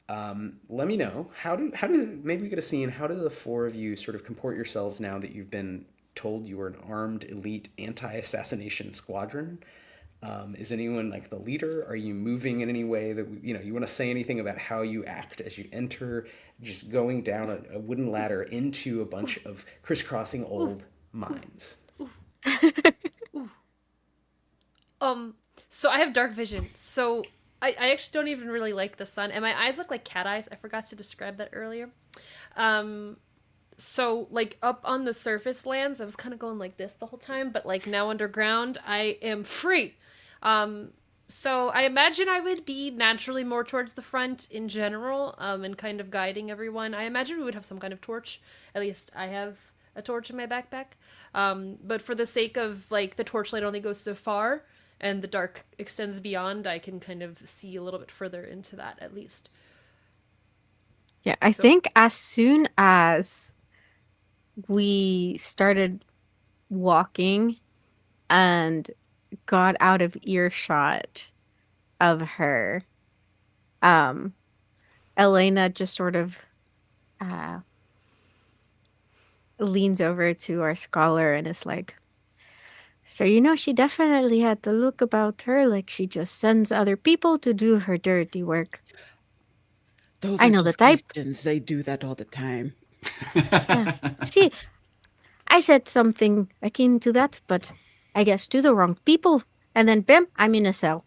Let me know, how do maybe we get a scene, how do the four of you sort of comport yourselves now that you've been told you are an armed elite anti-assassination squadron? Is anyone like the leader? Are you moving in any way that, you want to say anything about how you act as you enter, just going down a wooden ladder into a bunch of crisscrossing old mines? So I have dark vision. So I actually don't even really like the sun, and my eyes look like cat eyes. I forgot to describe that earlier. So like up on the surface lands, I was kind of going like this the whole time, but like now underground, I am free. So I imagine I would be naturally more towards the front in general, and kind of guiding everyone. I imagine we would have some kind of torch. At least I have a torch in my backpack. But for the sake of like the torchlight only goes so far and the dark extends beyond, I can kind of see a little bit further into that at least. Yeah, I think as soon as we started walking and got out of earshot of her, Elena just sort of leans over to our scholar and is like, so she definitely had the look about her like she just sends other people to do her dirty work. Those I are know the just type. Christians. They do that all the time. Yeah. See, I said something akin to that, but I guess to the wrong people. And then, bam, I'm in a cell.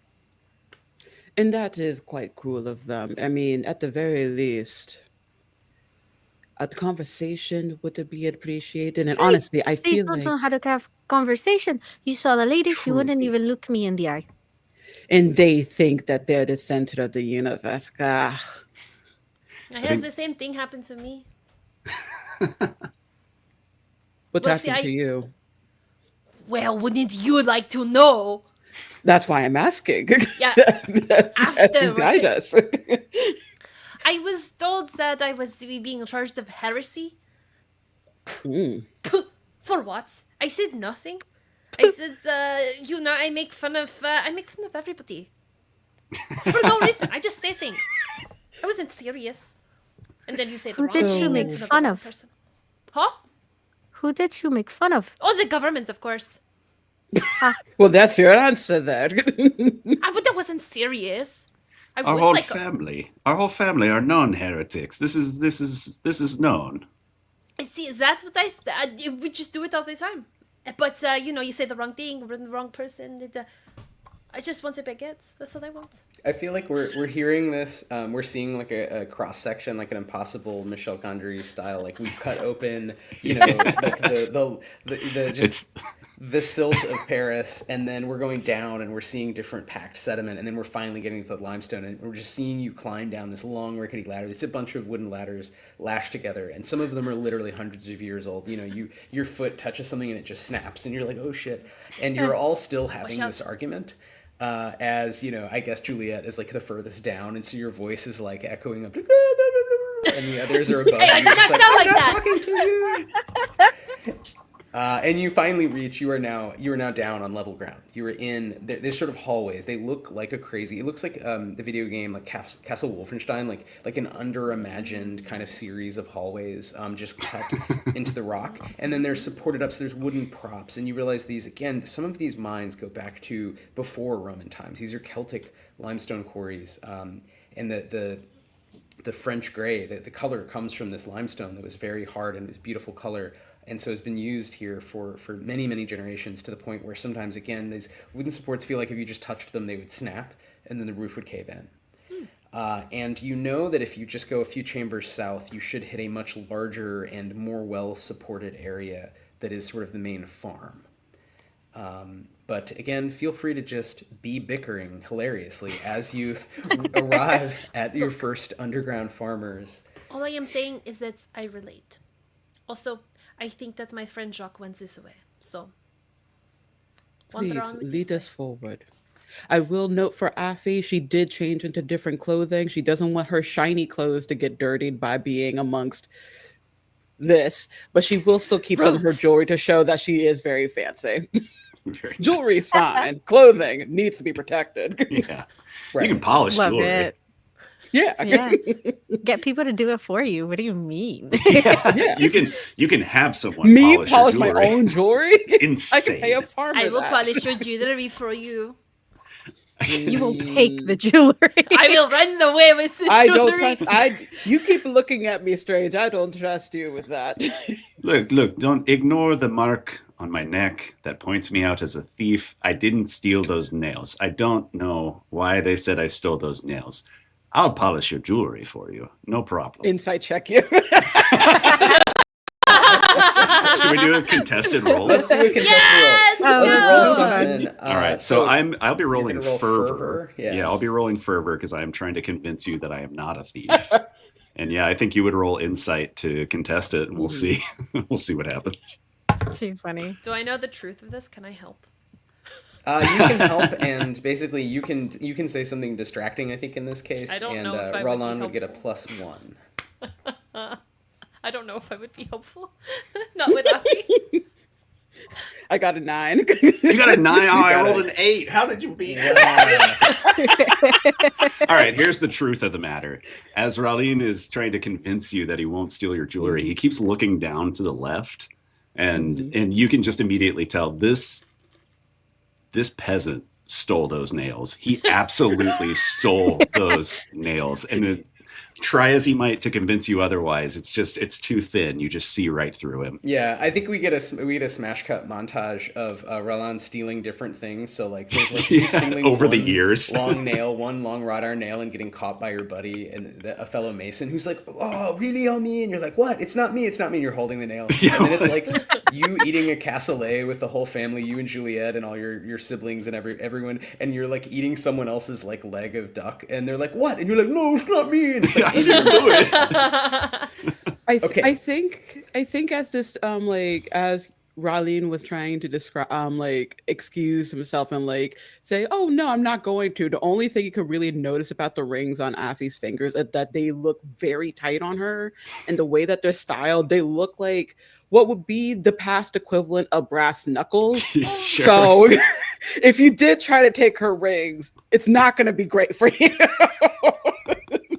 And that is quite cruel of them. I mean, at the very least, a conversation would be appreciated. And Right. honestly, I They feel don't like, know how to have conversation. You saw the lady, she wouldn't Truly. even look me in the eye. and they think that they're the center of the universe. Ah, Has the same thing happened to me? what Well, see, happened to you? Well, wouldn't you like to know? That's why I'm asking. Yeah, That's to guide us. I was told that I was being charged of heresy. Mm. For what? I said nothing. I said, I make fun of everybody. For no reason. I just say things. I wasn't serious. And then you say the Who wrong did thing, you make make the fun wrong of? person. Huh? Who did you make fun of? Oh, the government, of course. Well, that's your answer there. But that wasn't serious. I Our was whole like, family are non-heretics. This is known. see, that's what we just do it all the time. But you say the wrong thing, or the wrong person. I just want a baguette. That's all I want. I feel like we're hearing this. We're seeing like a cross section, like an Impossible Michel Gondry style. Like we've cut open, like the just It's the silt of Paris, and then we're going down, and we're seeing different packed sediment, and then we're finally getting to the limestone, and we're just seeing you climb down this long rickety ladder. It's a bunch of wooden ladders lashed together, and some of them are literally hundreds of years old. Your foot touches something and it just snaps, and you're like, oh shit, and you're all still having out. this argument. As I guess Juliet is like the furthest down, and so your voice is like echoing up, and the others are above. Hey, I you. did It's not like, sound "I'm like not that." talking to you. And you finally reach. You are now down on level ground. You are in. There's sort of hallways. They look like a crazy. It looks like the video game like Castle Wolfenstein, like an under-imagined kind of series of hallways, just cut into the rock. And then they're supported up. So there's wooden props, and you realize these again. Some of these mines go back to before Roman times. These are Celtic limestone quarries, and the French gray. The color comes from this limestone that was very hard and this beautiful color. And so it's been used here for many, many generations, to the point where sometimes, again, these wooden supports feel like if you just touched them, they would snap, and then the roof would cave in. And you know that if you just go a few chambers south, you should hit a much larger and more well-supported area that is sort of the main farm. But again, feel free to just be bickering hilariously as you arrive at your first underground farmers. All I am saying is that I relate. Also, I think that my friend Jacques went this way. So, wander Please on with lead this us forward. I will note for Afi, she did change into different clothing. She doesn't want her shiny clothes to get dirtied by being amongst this, but she will still keep some of her Gross. jewelry to show that she is very fancy. very Jewelry's fine. Clothing needs to be protected. nice. Yeah. Right. You can polish Love jewelry. it. Yeah. Yeah. Get people to do it for you. What do you mean? Yeah. Yeah. You can have someone Me polish, polish your my jewelry. own jewelry? I Insane. can pay a farmer I will that. polish your jewelry for you. You will take the jewelry. I will run away with the I jewelry. don't trust. You keep looking at me strange. I don't trust you with that. Look, don't ignore the mark on my neck that points me out as a thief. I didn't steal those nails. I don't know why they said I stole those nails. I'll polish your jewelry for you. No problem. Insight check you. Should we do a contested roll? Let's do a contested Yes! roll. Oh, Let's no. roll something. All right, so I'll be rolling gonna roll fervor. fervor? Yeah. I'll be rolling fervor because I am trying to convince you that I am not a thief. And yeah, I think you would roll insight to contest it, and we'll see. We'll see what happens. It's too funny. Do I know the truth of this? Can I help? You can help, and basically you can say something distracting. I think in this case, I don't and know if I would be Roland would get a helpful. +1. I don't know if I would be helpful. Not with Afi. I got a 9. You got a 9. Oh, I got rolled it. an 8. How did you beat me? Wow. All right, here's the truth of the matter. As Raleen is trying to convince you that he won't steal your jewelry, he keeps looking down to the left, and you can just immediately tell this peasant stole those nails. He absolutely stole those nails. And try as he might to convince you otherwise, it's too thin. You just see right through him. Yeah, I think we get a smash cut montage of Roland stealing different things. So like there's like you stealing over the one years. long nail, one long wrought iron nail, and getting caught by your buddy and a fellow mason who's like, "Oh, really on me?" And you're like, "What? It's not me. It's not me." And you're holding the nail, Yeah. and then it's like you eating a cassoulet with the whole family, you and Juliet and all your siblings and everyone, and you're like eating someone else's like leg of duck, and they're like, "What?" And you're like, "No, it's not me." And it's like, I didn't do it. Okay. I think as this as Raleen was trying to describe excuse himself and like say, "Oh no, I'm not going to." The only thing you could really notice about the rings on Afi's fingers is that they look very tight on her, and the way that they're styled, they look like what would be the past equivalent of brass knuckles. Sure. So if you did try to take her rings, it's not going to be great for you.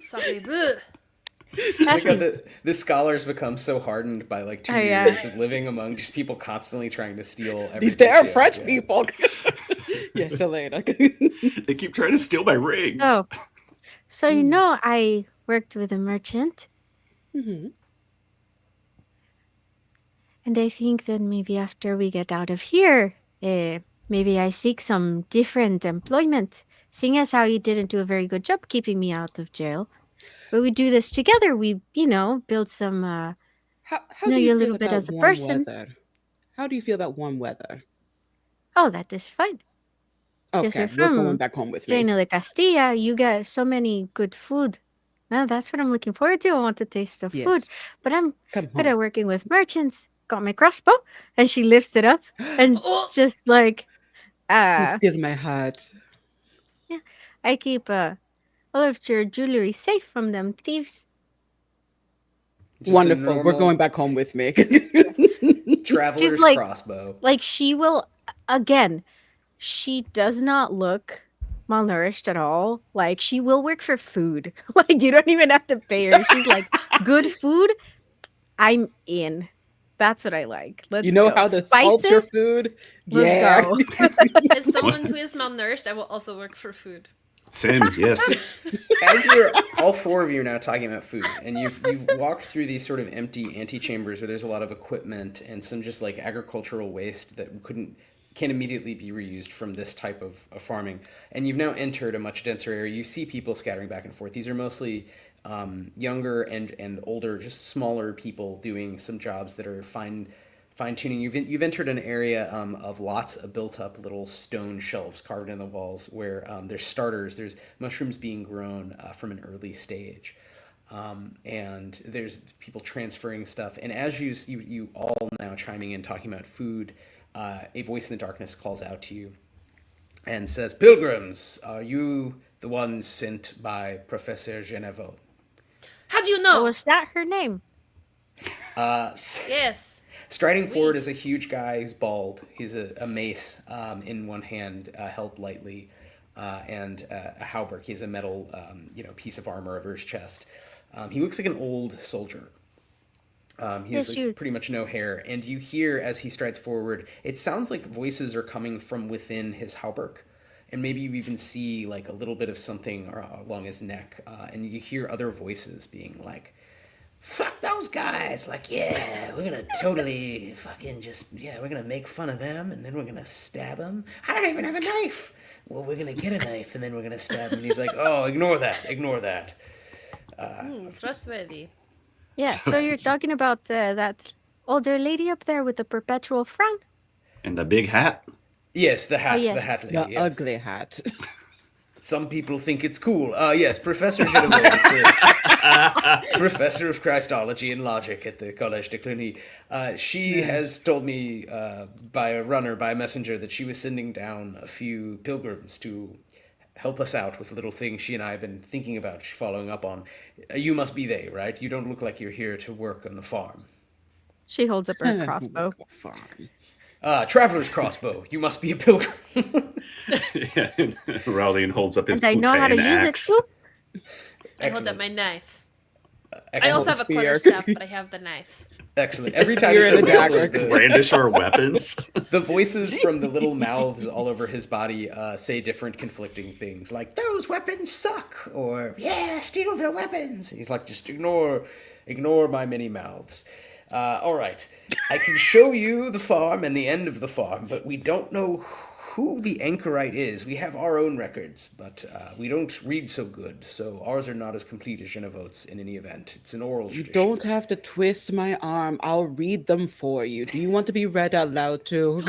Sorry, bleh. Like how the scholars become so hardened by like 2 Oh, yeah. years of living among just people constantly trying to steal everything. They're she has, French yeah. people. Yes, Elena. They keep trying to steal my rings. So you know, I worked with a merchant, Mhm. and I think that maybe after we get out of here, maybe I seek some different employment, seeing as how you didn't do a very good job keeping me out of jail. But we do this together. We, build some, How know do you you a feel little bit about as a warm person. weather? How do you feel about warm weather? Oh, that is fine. Because Okay, you're you're going from back home with me. Reino de Castilla. You get so many good food. Well, that's what I'm looking forward to. I want to taste the food. Yes, But I'm come good at home. working with merchants. Got my crossbow. And she lifts it up and Oh! just like, You steal my heart. yeah, I keep all of your jewelry safe from them thieves. Just a Wonderful. We're normal going back home with me. traveler's She's like, crossbow. she will, again, she does not look malnourished at all. Like, she will work for food. Like, you don't even have to pay her. She's like, good food, I'm in. That's what I like. Let's You know go. how to salt your Spices, food? let's Yeah. go. As someone who is malnourished, I will also work for food. Same, yes. As you're all four of you are now talking about food, and you've walked through these sort of empty antechambers where there's a lot of equipment and some just like agricultural waste that can't immediately be reused from this type of farming. And you've now entered a much denser area. You see people scattering back and forth. These are mostly younger and older, just smaller people doing some jobs that are fine tuning. You've entered an area of lots of built up little stone shelves carved in the walls where there's starters. There's mushrooms being grown from an early stage. And there's people transferring stuff. And as you all now chiming in talking about food, a voice in the darkness calls out to you and says, "Pilgrims, are you the ones sent by Professor Genevo?" How do you Oh, know? was that her name? Yes. Striding forward is a huge guy who's bald. He's a mace in one hand, held lightly, and a hauberk. He has a metal, piece of armor over his chest. He looks like an old soldier. He has pretty much no hair, and you hear as he strides forward. It sounds like voices are coming from within his hauberk, and maybe you even see like a little bit of something along his neck, and you hear other voices being like, "Fuck those guys!" Like, yeah, we're gonna totally fucking we're gonna make fun of them, and then we're gonna stab them. I don't even have a knife. Well, we're gonna get a knife, and then we're gonna stab him. And he's like, "Oh, ignore that." Trustworthy. Yeah, so you're talking about that older lady up there with the perpetual frown? And the big hat. Yes, the hat, yes. the hat lady. The Yes. ugly hat. Some people think it's cool. Yes, Professor Genevo is the professor of Christology and logic at the Collège de Cluny. She has told me by a messenger, that she was sending down a few pilgrims to help us out with a little thing she and I have been thinking about following up on. You must be they, right? You don't look like you're here to work on the farm. She holds up her crossbow. Traveler's crossbow. You must be a pilgrim. Yeah, Rowling holds up his And I know how to use it axe. too. I hold up my knife. I Excellent. also have a Spear. quarterstaff, but I have the knife. Excellent. Every time you Spear say and a voices, dagger. Brandish our weapons. the voices from the little mouths all over his body say different conflicting things, like, "Those weapons suck," or "Yeah, steal their weapons." He's like, "Just ignore my many mouths." All right, I can show you the farm and the end of the farm, but we don't know who the Anchorite is. We have our own records, but we don't read so good, so ours are not as complete as Genevote's in any event. It's an oral You tradition. don't have to twist my arm. I'll read them for you. Do you want to be read out loud too?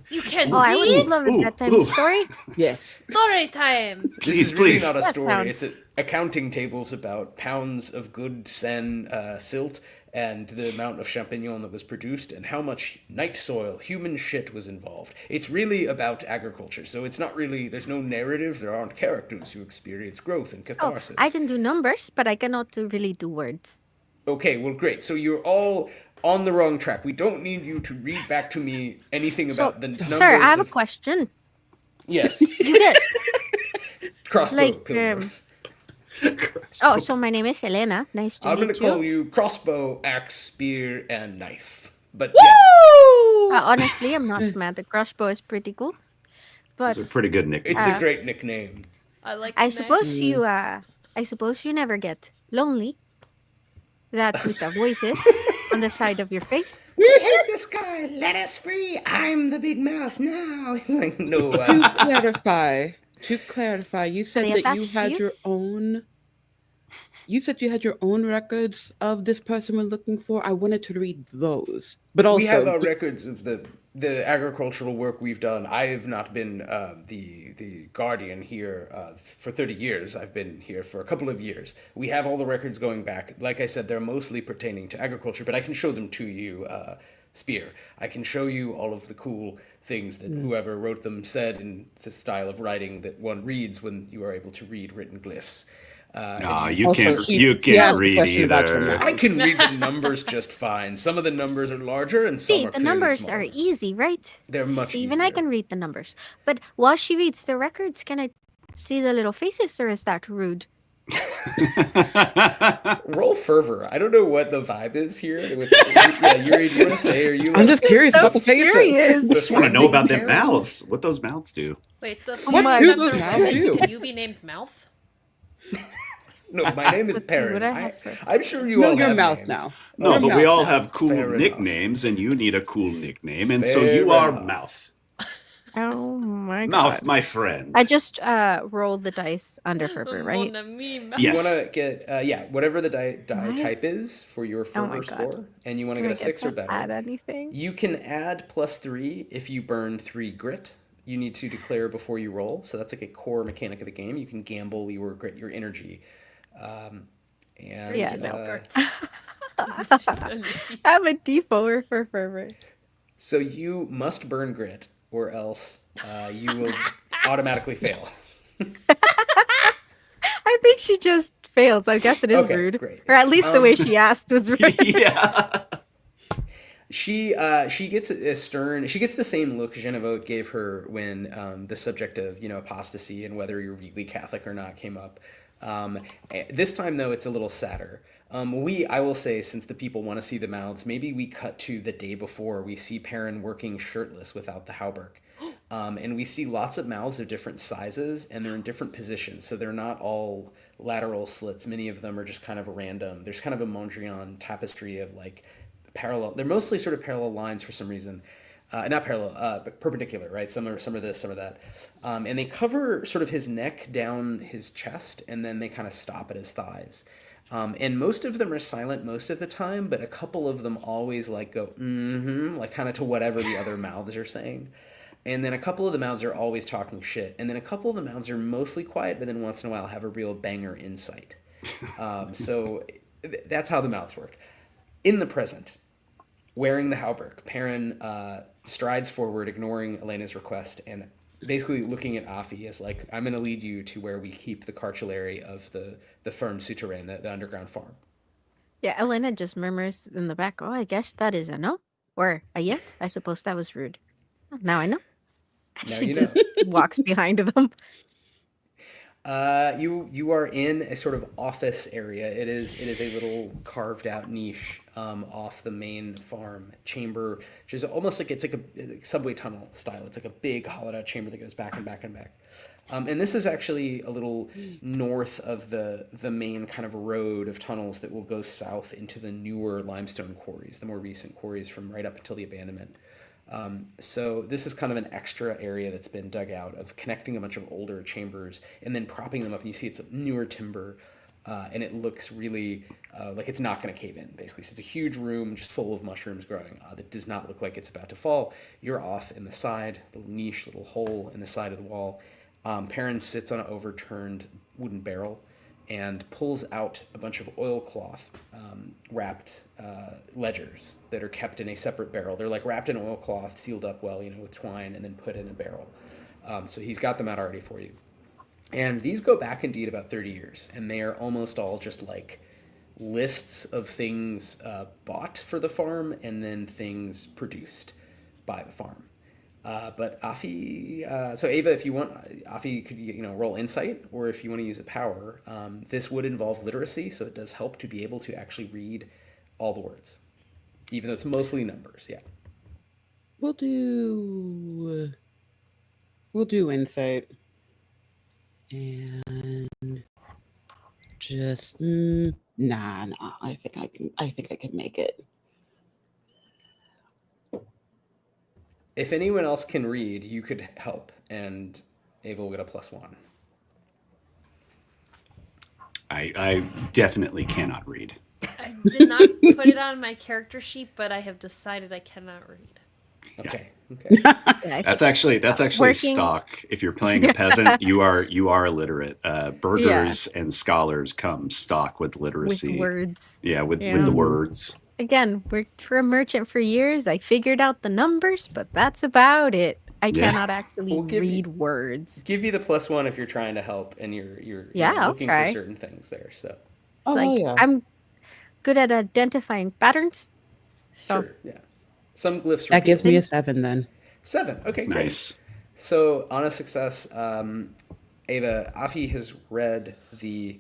You can Oh, I would read? love a bedtime story. Yes. Story time. This is really not a That story. sounds- It's accounting tables about pounds of good Seine silt and the amount of champignon that was produced and how much night soil, human shit was involved. It's really about agriculture. So it's not really, there's no narrative. There aren't characters who experience growth and Oh, catharsis. I can do numbers, but I cannot really do words. Okay, well, great. So you're all on the wrong track. We don't need you to read back to me anything about the numbers. Sir, I have a of- question. Yes. You get Crossbow like, pilgrim. oh, so my name is Elena. Nice to I'm meet going to call you. you crossbow, axe, spear, and knife. But Honestly, I'm not mad. The crossbow is pretty cool. But Those are pretty good yes, nicknames. it's a great nickname. I like I the knife. suppose you never get lonely. That with the voices. on the side of your face. We hate this guy. Let us free. I'm the big mouth now. He's like, no. To clarify, you said they that you attached to had you? your own. You said you had your own records of this person we're looking for. I wanted to read those, but also We have our records of the agricultural work we've done. I have not been the guardian here for 30 years. I've been here for a couple of years. We have all the records going back. Like I said, they're mostly pertaining to agriculture, but I can show them to you, Spear. I can show you all of the cool things that whoever wrote them said in the style of writing that one reads when you are able to read written glyphs. You Also, can't. she- You she can't asked a read question about your either. mouth. I can read the numbers just fine. Some of the numbers are larger and some See, are the clearly numbers smaller. are easy, right? They're much See, even I easier. can read the numbers. But while she reads the records, can I see the little faces, or is that rude? Roll fervor. I don't know what the vibe is here. Yeah, Yuri, do you want to say? Are you? I'm just curious So about the faces. curious. I just want to know about their Befriending mouths. What those mouths do. Wait, it's the What fact do that those they're mouths women. do? Can you be named Mouth? No, my name is Let's see what Perrin. I have for- I'm sure you No, all your have mouth names. now. No, Your but we mouth all now. have cool Fair enough. nicknames, and you need a cool nickname, and so Fair you are enough. Mouth. Oh my Mouth, god. my friend. I just rolled the dice under fervor, right? Mon ami, Mouth. You Yes. want to get whatever the die Right. type is for your Oh my fervor God. score, and you want to Can get I a 6 or to better. add anything? You can add +3 if you burn 3 grit. You need to declare before you roll, so that's like a core mechanic of the game. You can gamble your grit, your energy. And Yeah, no. It's I have a D4 for fervor. so you must burn grit, or else you will automatically fail. I think she just fails. I guess it is Okay, rude. great. Or at least the way she asked was rude. Yeah. She gets a stern. She gets the same look Genevote gave her when the subject of apostasy and whether you're really Catholic or not came up. This time though, it's a little sadder. I will say, since the people want to see the mouths, maybe we cut to the day before. We see Perrin working shirtless without the hauberk. And we see lots of mouths of different sizes, and they're in different positions. So they're not all lateral slits. Many of them are just kind of random. There's kind of a Mondrian tapestry of like parallel. They're mostly sort of parallel lines for some reason. Not parallel, but perpendicular, right? Some are this, some of that. And they cover sort of his neck down his chest, and then they kind of stop at his thighs. And most of them are silent most of the time, but a couple of them always like go, like kind of to whatever the other mouths are saying. And then a couple of the mouths are always talking shit. And then a couple of the mouths are mostly quiet, but then once in a while have a real banger insight. So that's how the mouths work. In the present, wearing the hauberk, Perrin strides forward, ignoring Elena's request, and basically looking at Afi as like, I'm going to lead you to where we keep the cartulary of the firm souterrain, the underground farm. Yeah, Elena just murmurs in the back, oh, I guess that is a no. Or a yes. I suppose that was rude. Now I know. Now She you know. just walks behind them. You are in a sort of office area. It is a little carved out niche off the main farm chamber, which is almost like it's like a subway tunnel style. It's like a big hollowed out chamber that goes back and back and back. And this is actually a little north of the main kind of road of tunnels that will go south into the newer limestone quarries, the more recent quarries from right up until the abandonment. So this is kind of an extra area that's been dug out of connecting a bunch of older chambers and then propping them up. And you see it's newer timber, and it looks really like it's not going to cave in, basically. So it's a huge room just full of mushrooms growing that does not look like it's about to fall. You're off in the side, little niche, little hole in the side of the wall. Perrin sits on an overturned wooden barrel and pulls out a bunch of oilcloth wrapped ledgers that are kept in a separate barrel. They're like wrapped in oilcloth, sealed up well, with twine, and then put in a barrel. So he's got them out already for you. And these go back indeed about 30 years, and they are almost all just like lists of things bought for the farm and then things produced by the farm. But Afi, so Ava, if you want, Afi could roll insight, or if you want to use a power, this would involve literacy, so it does help to be able to actually read all the words, even though it's mostly numbers. Yeah. We'll do insight, and just nah. I think I can make it. If anyone else can read, you could help, and Ava will get a +1. I definitely cannot read. I did not put it on my character sheet, but I have decided I cannot read. Okay. Okay. Yeah, I That's think actually working- stock. If you're playing a peasant, you are illiterate. Burghers and scholars come stock with literacy. with words. Yeah, with Yeah. the words. Again, worked for a merchant for years. I figured out the numbers, but that's about it. I Yeah. cannot actually We'll give you- read words. Give you the +1 if you're trying to help and you're Yeah, I'll looking try. for certain things there. So It's Oh, like yeah. I'm good at identifying patterns. So sure, yeah. Some glyphs. That gives repeat. me a 7 then. 7. Okay, great. Nice. So on a success, Ava, Afi has read the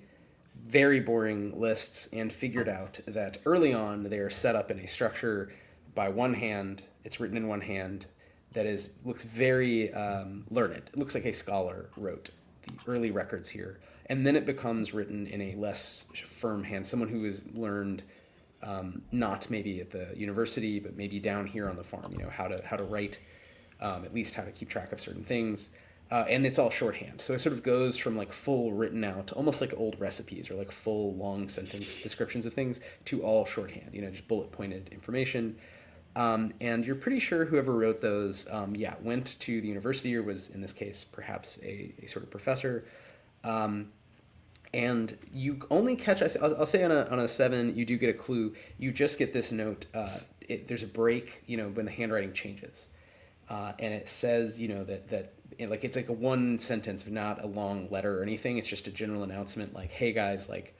very boring lists and figured out that early on they are set up in a structure by one hand. It's written in one hand. That looks very learned. It looks like a scholar wrote the early records here, and then it becomes written in a less firm hand. Someone who has learned not maybe at the university, but maybe down here on the farm. How to write, at least how to keep track of certain things. And it's all shorthand. So it sort of goes from like full written out, almost like old recipes or like full long sentence descriptions of things to all shorthand, just bullet pointed information. And you're pretty sure whoever wrote those, went to the university or was, in this case, perhaps a sort of professor. And you only catch, I'll say on a 7, you do get a clue. You just get this note. There's a break, when the handwriting changes. And it says, that it's like a one sentence, not a long letter or anything. It's just a general announcement like, hey guys, like,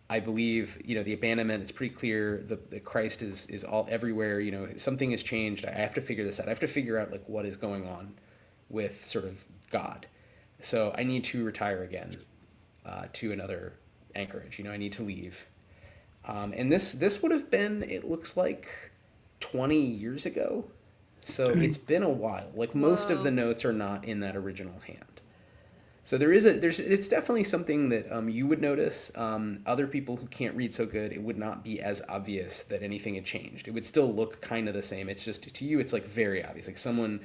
I believe, the abandonment, it's pretty clear the Christ is all everywhere, something has changed. I have to figure this out. I have to figure out like what is going on with sort of God. So I need to retire again to another anchorage. I need to leave. And this would have been, it looks like 20 years ago. So it's been a while. Like most of the notes are not in that original hand. So it's definitely something that you would notice. Other people who can't read so good, it would not be as obvious that anything had changed. It would still look kind of the same. It's just, to you, it's like very obvious. Like someone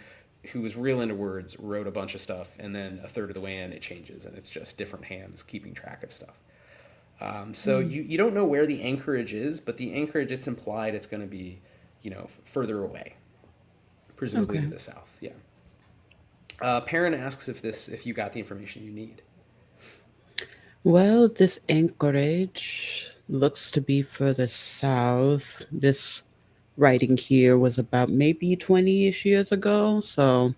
who was real into words wrote a bunch of stuff, and then a third of the way in, it changes, and it's just different hands keeping track of stuff. So you don't know where the anchorage is, but the anchorage, it's implied it's going to be, further away, presumably to the south. Yeah. Perrin asks if you got the information you need. Well, this anchorage looks to be further south. This writing here was about maybe 20-ish years ago, so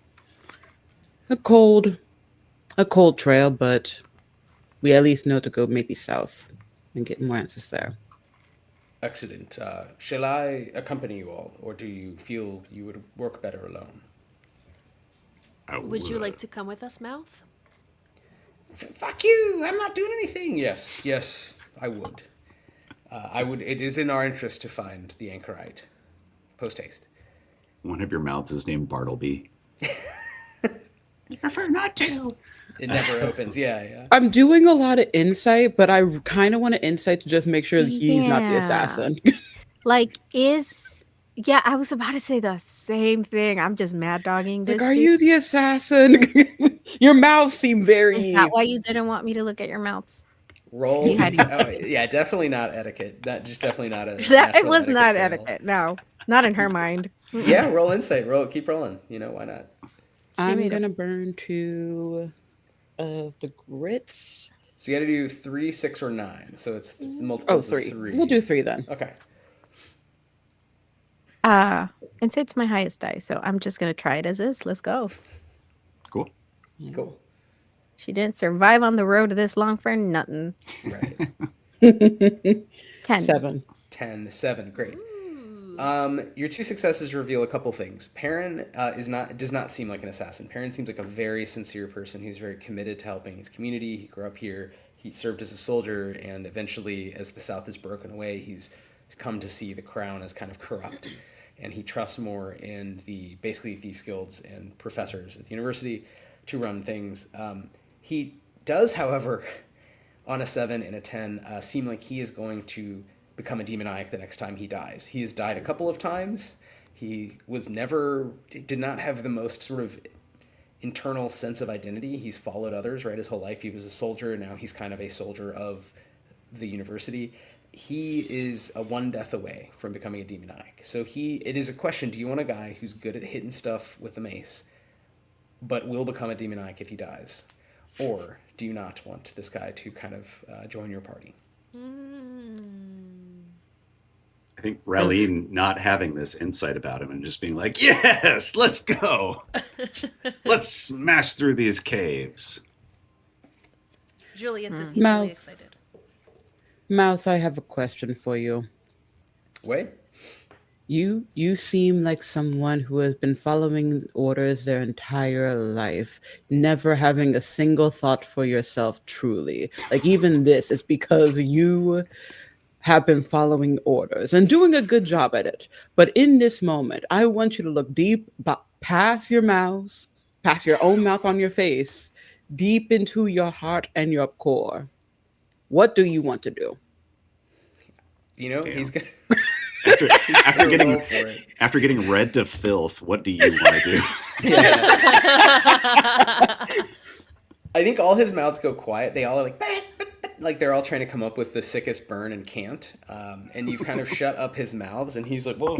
a cold trail, but we at least know to go maybe south and get more answers there. Excellent. Shall I accompany you all, or do you feel you would work better alone? Would you like to come with us, Mouth? Fuck you! I'm not doing anything. Yes, I would. I would. It is in our interest to find the Anchorite. Post haste. One of your mouths is named Bartleby. I prefer not to. It never opens. Yeah. I'm doing a lot of insight, but I kind of want to insight to just make sure that he's not the Yeah. assassin. Yeah, I was about to say the same thing. I'm just mad dogging this. Like, are dude. you the assassin? Your mouths seem very. Is that why you didn't want me to look at your mouths? Roll. Yeah. Yeah, definitely not etiquette. Definitely not a. That it natural was not fail. etiquette. No, not in her mind. Yeah, roll insight. Keep rolling. Why not? I'm made a- gonna burn to the grits. So you got to do 3, 6, or 9. So it's multiples Oh, 3. of 3. We'll do 3 then. Okay. Insight's my highest die, so I'm just gonna try it as is. Let's go. Cool. Cool. She didn't survive on the road this long for nothing. Right. 10. 7. 10, 7. Great. Your 2 successes reveal a couple things. Perrin does not seem like an assassin. Perrin seems like a very sincere person who's very committed to helping his community. He grew up here. He served as a soldier, and eventually, as the South has broken away, he's come to see the crown as kind of corrupt, and he trusts more in the basically thieves guilds and professors at the university to run things. He does, however, on a 7 and a 10, seem like he is going to become a demoniac the next time he dies. He has died a couple of times, He did not have the most sort of internal sense of identity. He's followed others, right, his whole life. He was a soldier, now he's kind of a soldier of the university. He is one death away from becoming a demoniac. So it is a question, do you want a guy who's good at hitting stuff with the mace, but will become a demoniac if he dies? Or do you not want this guy to kind of join your party? I think Raleen not having this insight about him and just being like, yes, let's go. Let's smash through these caves. Juliet is Mouth. equally excited. Mouth, I have a question for you. Wait. You seem like someone who has been following orders their entire life, never having a single thought for yourself truly. Like, even this is because you have been following orders and doing a good job at it. But in this moment, I want you to look deep past your mouths, past your own mouth on your face, deep into your heart and your core. What do you want to do? You know, Damn. he's gonna After getting red to filth, what do you want to do? Yeah. I think all his mouths go quiet. They all are like they're all trying to come up with the sickest burn and can't. And you've kind of shut up his mouths, and he's like, whoa.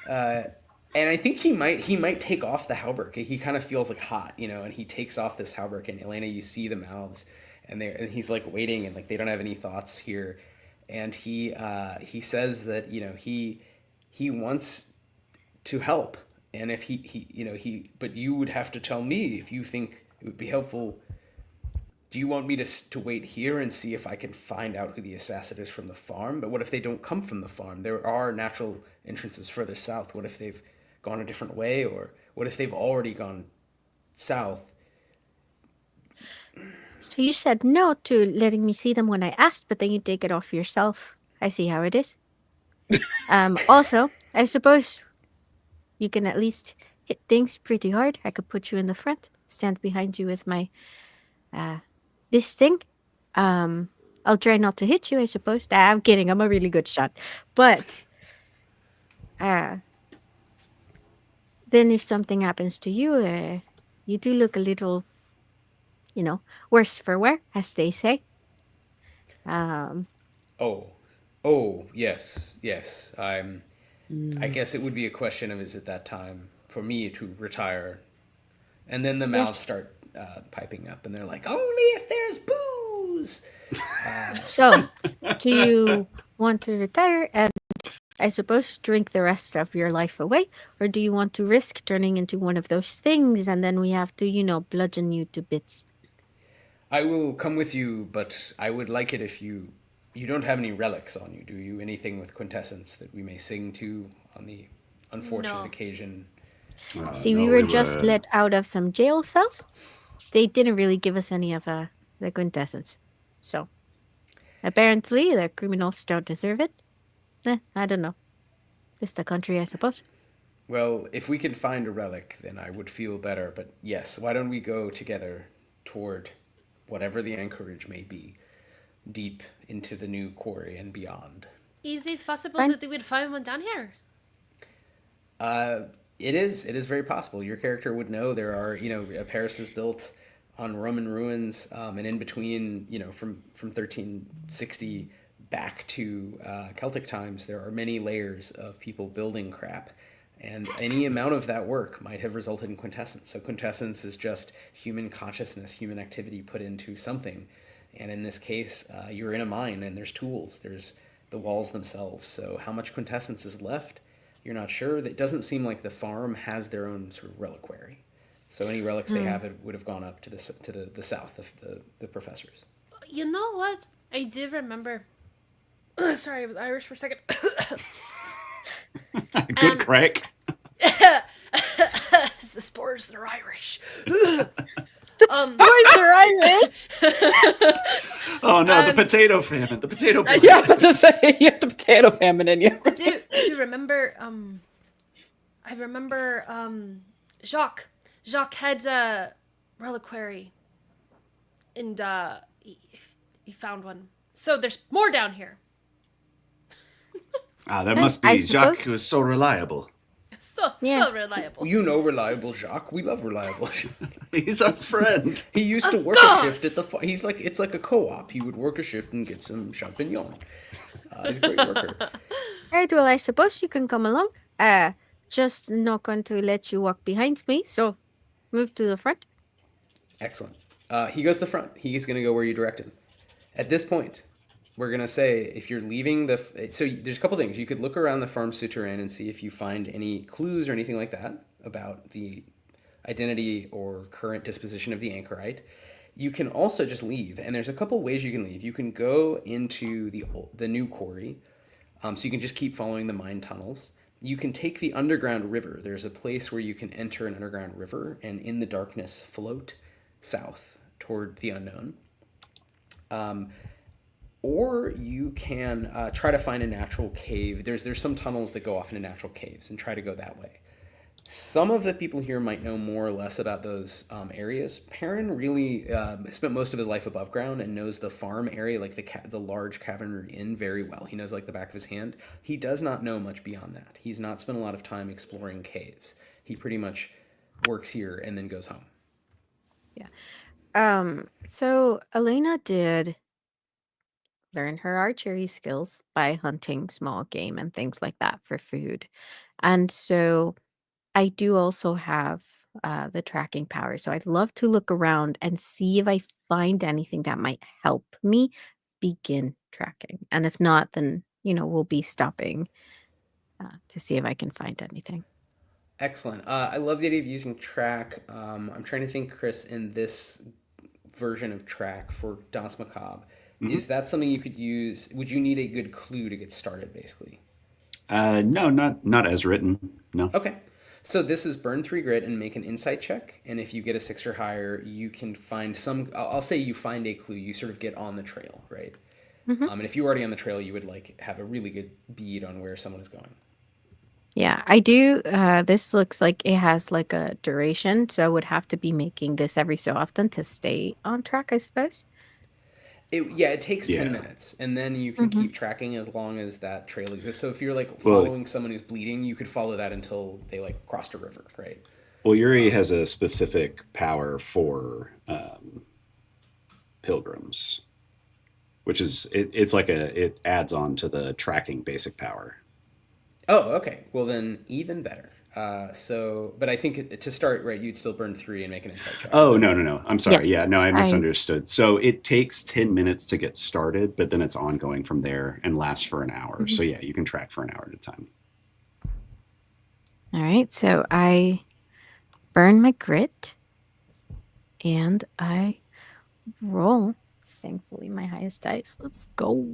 And I think he might take off the hauberk. He kind of feels like hot, you know, and he takes off this hauberk, and Elena, you see the mouths, and he's like waiting, and like they don't have any thoughts here. And he says that, you know, he wants to help, and if but you would have to tell me if you think it would be helpful. Do you want me to wait here and see if I can find out who the assassin is from the farm? But what if they don't come from the farm? There are natural entrances further south. What if they've gone a different way, or what if they've already gone south? So you said no to letting me see them when I asked, but then you take it off yourself. I see how it is. Also, I suppose you can at least hit things pretty hard. I could put you in the front, stand behind you with my this thing. I'll try not to hit you, I suppose. I'm kidding. I'm a really good shot. But then if something happens to you, you do look a little, you know, worse for wear, as they say. Oh, yes. I guess it would be a question of, is it that time for me to retire? And then the mouths start piping up, and they're like, only if there's booze. So, do you want to retire and, I suppose, drink the rest of your life away? Or do you want to risk turning into one of those things, and then we have to, you know, bludgeon you to bits? I will come with you, but I would like it if you don't have any relics on you, do you? Anything with quintessence that we may sing to on the unfortunate occasion? See, we were just let out of some jail cells. They didn't really give us any of the quintessence. So, apparently, the criminals don't deserve it. I don't know. Just the country, I suppose. Well, if we can find a relic, then I would feel better. But yes, why don't we go together toward whatever the anchorage may be, deep into the new quarry and beyond. Is it possible that they would find one down here? It is very possible. Your character would know there are, you know, Paris is built on Roman ruins, and in between, you know, from 1360 back to Celtic times, there are many layers of people building crap. And any amount of that work might have resulted in quintessence. So quintessence is just human consciousness, human activity put into something. And in this case, you're in a mine, and there's tools. There's the walls themselves. So how much quintessence is left, you're not sure. It doesn't seem like the farm has their own sort of reliquary. So any relics they have would have gone up to the south of the professors. You know what? I did remember. Sorry, I was Irish for a second. Good crack. It's the spores that are Irish. Spores are Irish. Oh no, the potato famine. The potato famine. Yeah, but to say you have the potato famine in you. Do you remember? I remember. Jacques. Jacques had a reliquary, and he found one. So there's more down here. That must be Jacques, who is so reliable. Yeah. So reliable. You know Reliable Jacques. We love Reliable Jacques. He's our friend. He used to work a shift at the. He's like it's like a co-op. He would work a shift and get some champignon. He's a great worker. All right, well, I suppose you can come along. Just not going to let you walk behind me, so move to the front. Excellent. He goes to the front. He's going to go where you direct him. At this point, we're going to say if you're leaving the... So there's a couple things. You could look around the farm souterrain and see if you find any clues or anything like that about the identity or current disposition of the Anchorite. You can also just leave, and there's a couple ways you can leave. You can go into the new quarry, so you can just keep following the mine tunnels. You can take the underground river. There's a place where you can enter an underground river and in the darkness float south toward the unknown. Or you can try to find a natural cave. There's some tunnels that go off into natural caves and try to go that way. Some of the people here might know more or less about those areas. Perrin really spent most of his life above ground and knows the farm area, like the large cavern inn, very well. He knows like the back of his hand. He does not know much beyond that. He's not spent a lot of time exploring caves. He pretty much works here and then goes home. Yeah. So Elena did learn her archery skills by hunting small game and things like that for food. And so I do also have the tracking power. So I'd love to look around and see if I find anything that might help me begin tracking. And if not, then, we'll be stopping to see if I can find anything. Excellent. I love the idea of using track. I'm trying to think, Chris, in this version of track for Danse Macabre, is that something you could use? Would you need a good clue to get started, basically? No, not as written. No. Okay. So this is burn 3 grit and make an insight check. And if you get a 6 or higher, you can find I'll say you find a clue. You sort of get on the trail, right? And if you were already on the trail, you would have a really good bead on where someone is going. Yeah, I do. This looks like it has like a duration. So I would have to be making this every so often to stay on track, I suppose. It takes 10 minutes, and then you can keep tracking as long as that trail exists. So if you're following someone who's bleeding, you could follow that until they crossed a river, right? Well, Yuri has a specific power for pilgrims, which is it adds on to the tracking basic power. Oh, okay. Well, then even better. But I think to start, right, you'd still burn 3 and make an insight check. Oh, no. I'm sorry. Yes. Yeah, no, I misunderstood. So it takes 10 minutes to get started, but then it's ongoing from there and lasts for an hour. So yeah, you can track for an hour at a time. All right. So I burn my grit and I roll. Thankfully, my highest dice. Let's go.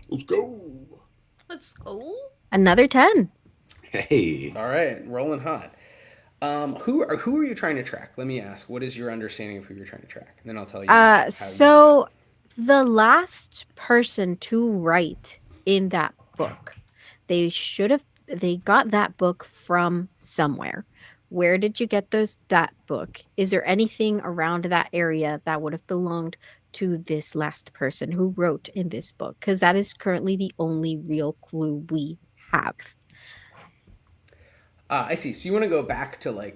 Let's go. Another 10. Hey. All right, rolling hot. Who are you trying to track? Let me ask. What is your understanding of who you're trying to track? And then I'll tell you. So the last person to write in that book, they got that book from somewhere. Where did you get that book? Is there anything around that area that would have belonged to this last person who wrote in this book? Because that is currently the only real clue we have. I see. So you want to go back to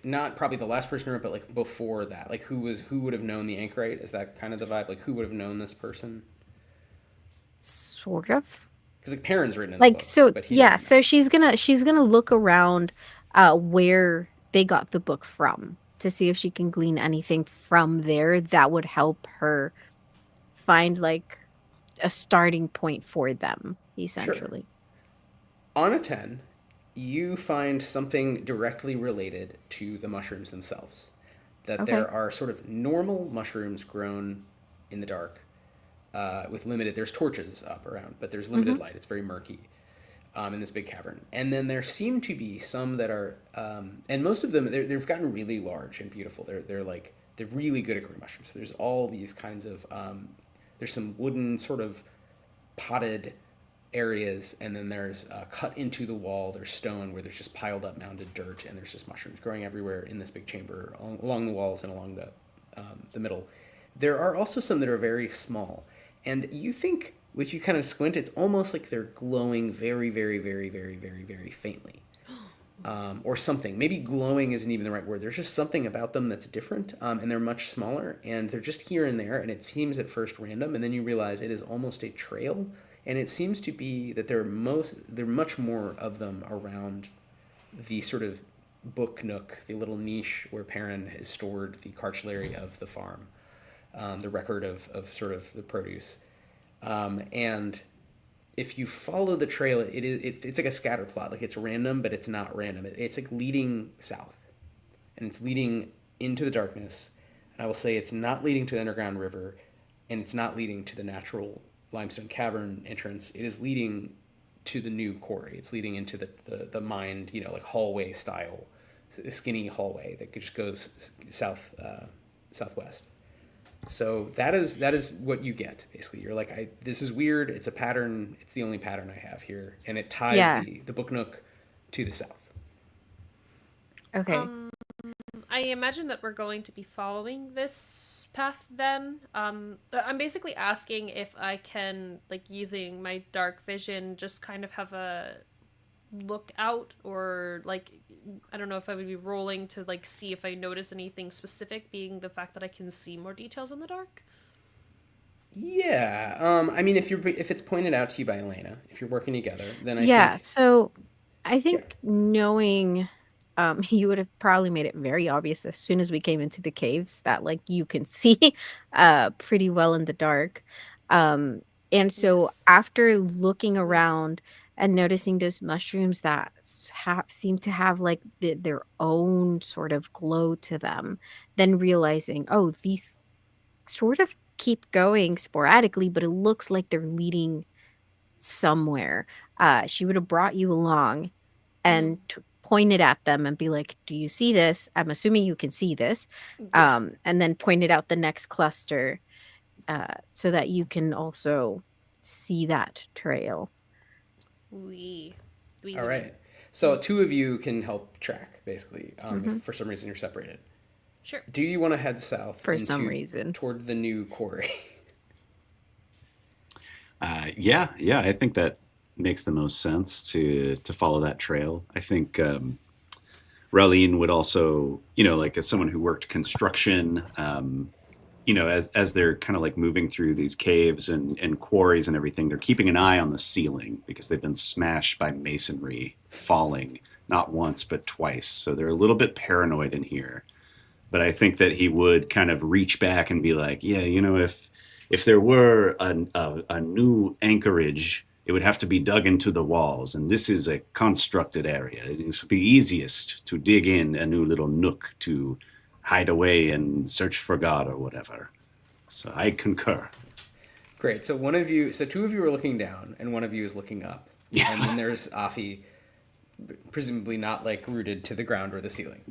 not probably the last person, but before that, who would have known the Anchorite? Is that kind of the vibe? Who would have known this person? Sort of. Because Perrin's written in the book, so but yeah. So she's gonna look around where they got the book from to see if she can glean anything from there that would help her find a starting point for them, essentially. Sure. On a 10. You find something directly related to the mushrooms themselves. That there are sort of normal mushrooms grown in the dark with there's torches up around, but there's limited light. It's very murky in this big cavern. And then there seem to be some that are, and most of them, they've gotten really large and beautiful. They're really good at growing mushrooms. So there's all these kinds of, there's some wooden sort of potted areas, and then there's cut into the wall, there's stone where there's just piled up mounded dirt, and there's just mushrooms growing everywhere in this big chamber along the walls and along the middle. There are also some that are very small, and you think, if you kind of squint, it's almost like they're glowing very, very, very, very, very, very faintly. or something. Maybe glowing isn't even the right word. There's just something about them that's different, and they're much smaller, and they're just here and there, and it seems at first random, and then you realize it is almost a trail, and it seems to be that there are much more of them around the sort of book nook, the little niche where Perrin has stored the cartulary of the farm, the record of sort of the produce. And if you follow the trail, it's like a scatter plot. Like it's random, but it's not random. It's like leading south, and it's leading into the darkness. And I will say it's not leading to the underground river, and it's not leading to the natural limestone cavern entrance. It is leading to the new quarry. It's leading into the mined, like hallway style, a skinny hallway that just goes southwest. So that is what you get basically. You're like, this is weird. It's a pattern. It's the only pattern I have here, and it ties the book nook to the south. Okay. I imagine that we're going to be following this path then. I'm basically asking if I can, like, using my dark vision, just kind of have a look out, or like, I don't know if I would be rolling to like see if I notice anything specific, being the fact that I can see more details in the dark. Yeah. I mean, if it's pointed out to you by Elena, if you're working together, then I think So I think knowing you would have probably made it very obvious as soon as we came into the caves that like you can see pretty well in the dark. And so Yes. after looking around and noticing those mushrooms that seem to have like their own sort of glow to them, then realizing, oh, these sort of keep going sporadically, but it looks like they're leading somewhere. She would have brought you along and pointed at them and be like, do you see this? I'm assuming you can see this. Yeah. And then pointed out the next cluster so that you can also see that trail. We all right. So two of you can help track basically. If for some reason you're separated. Sure. Do you want to head south For some reason. toward the new quarry? Yeah, I think that makes the most sense to follow that trail. I think Raleen would also, like as someone who worked construction, as they're kind of like moving through these caves and quarries and everything, they're keeping an eye on the ceiling because they've been smashed by masonry falling not once but twice. So they're a little bit paranoid in here. But I think that he would kind of reach back and be like, yeah, if there were a new anchorage, it would have to be dug into the walls, and this is a constructed area. It would be easiest to dig in a new little nook to hide away and search for God or whatever. So I concur. Great. So two of you are looking down, and one of you is looking up. Yeah. And then there's Afi, presumably not like rooted to the ground or the ceiling.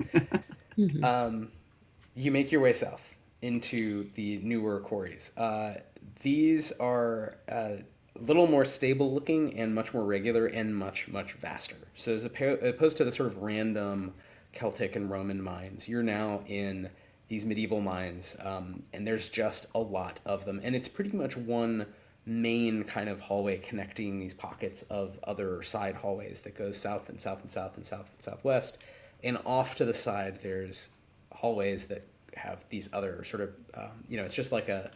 You make your way south into the newer quarries. These are a little more stable looking and much more regular and much, much vaster. So as opposed to the sort of random Celtic and Roman mines, you're now in these medieval mines, and there's just a lot of them. And it's pretty much one main kind of hallway connecting these pockets of other side hallways that goes south and south and south and south and southwest. And off to the side, there's hallways that have these other sort of, it's just like a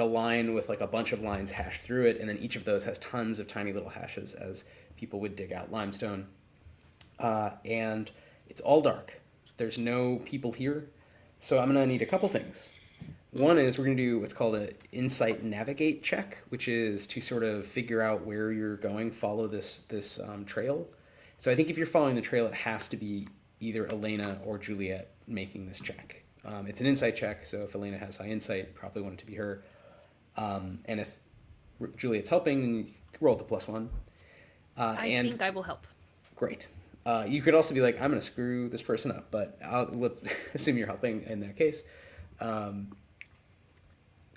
line with like a bunch of lines hashed through it, and then each of those has tons of tiny little hashes as people would dig out limestone. And it's all dark. There's no people here, so I'm gonna need a couple things. One is we're gonna do what's called an insight navigate check, which is to sort of figure out where you're going, follow this trail. So I think if you're following the trail, it has to be either Elena or Juliet making this check. It's an insight check, so if Elena has high insight, probably want it to be her. And if Juliet's helping, then you roll the +1. I think I will help. Great. You could also be like, I'm going to screw this person up, but let's assume you're helping in that case.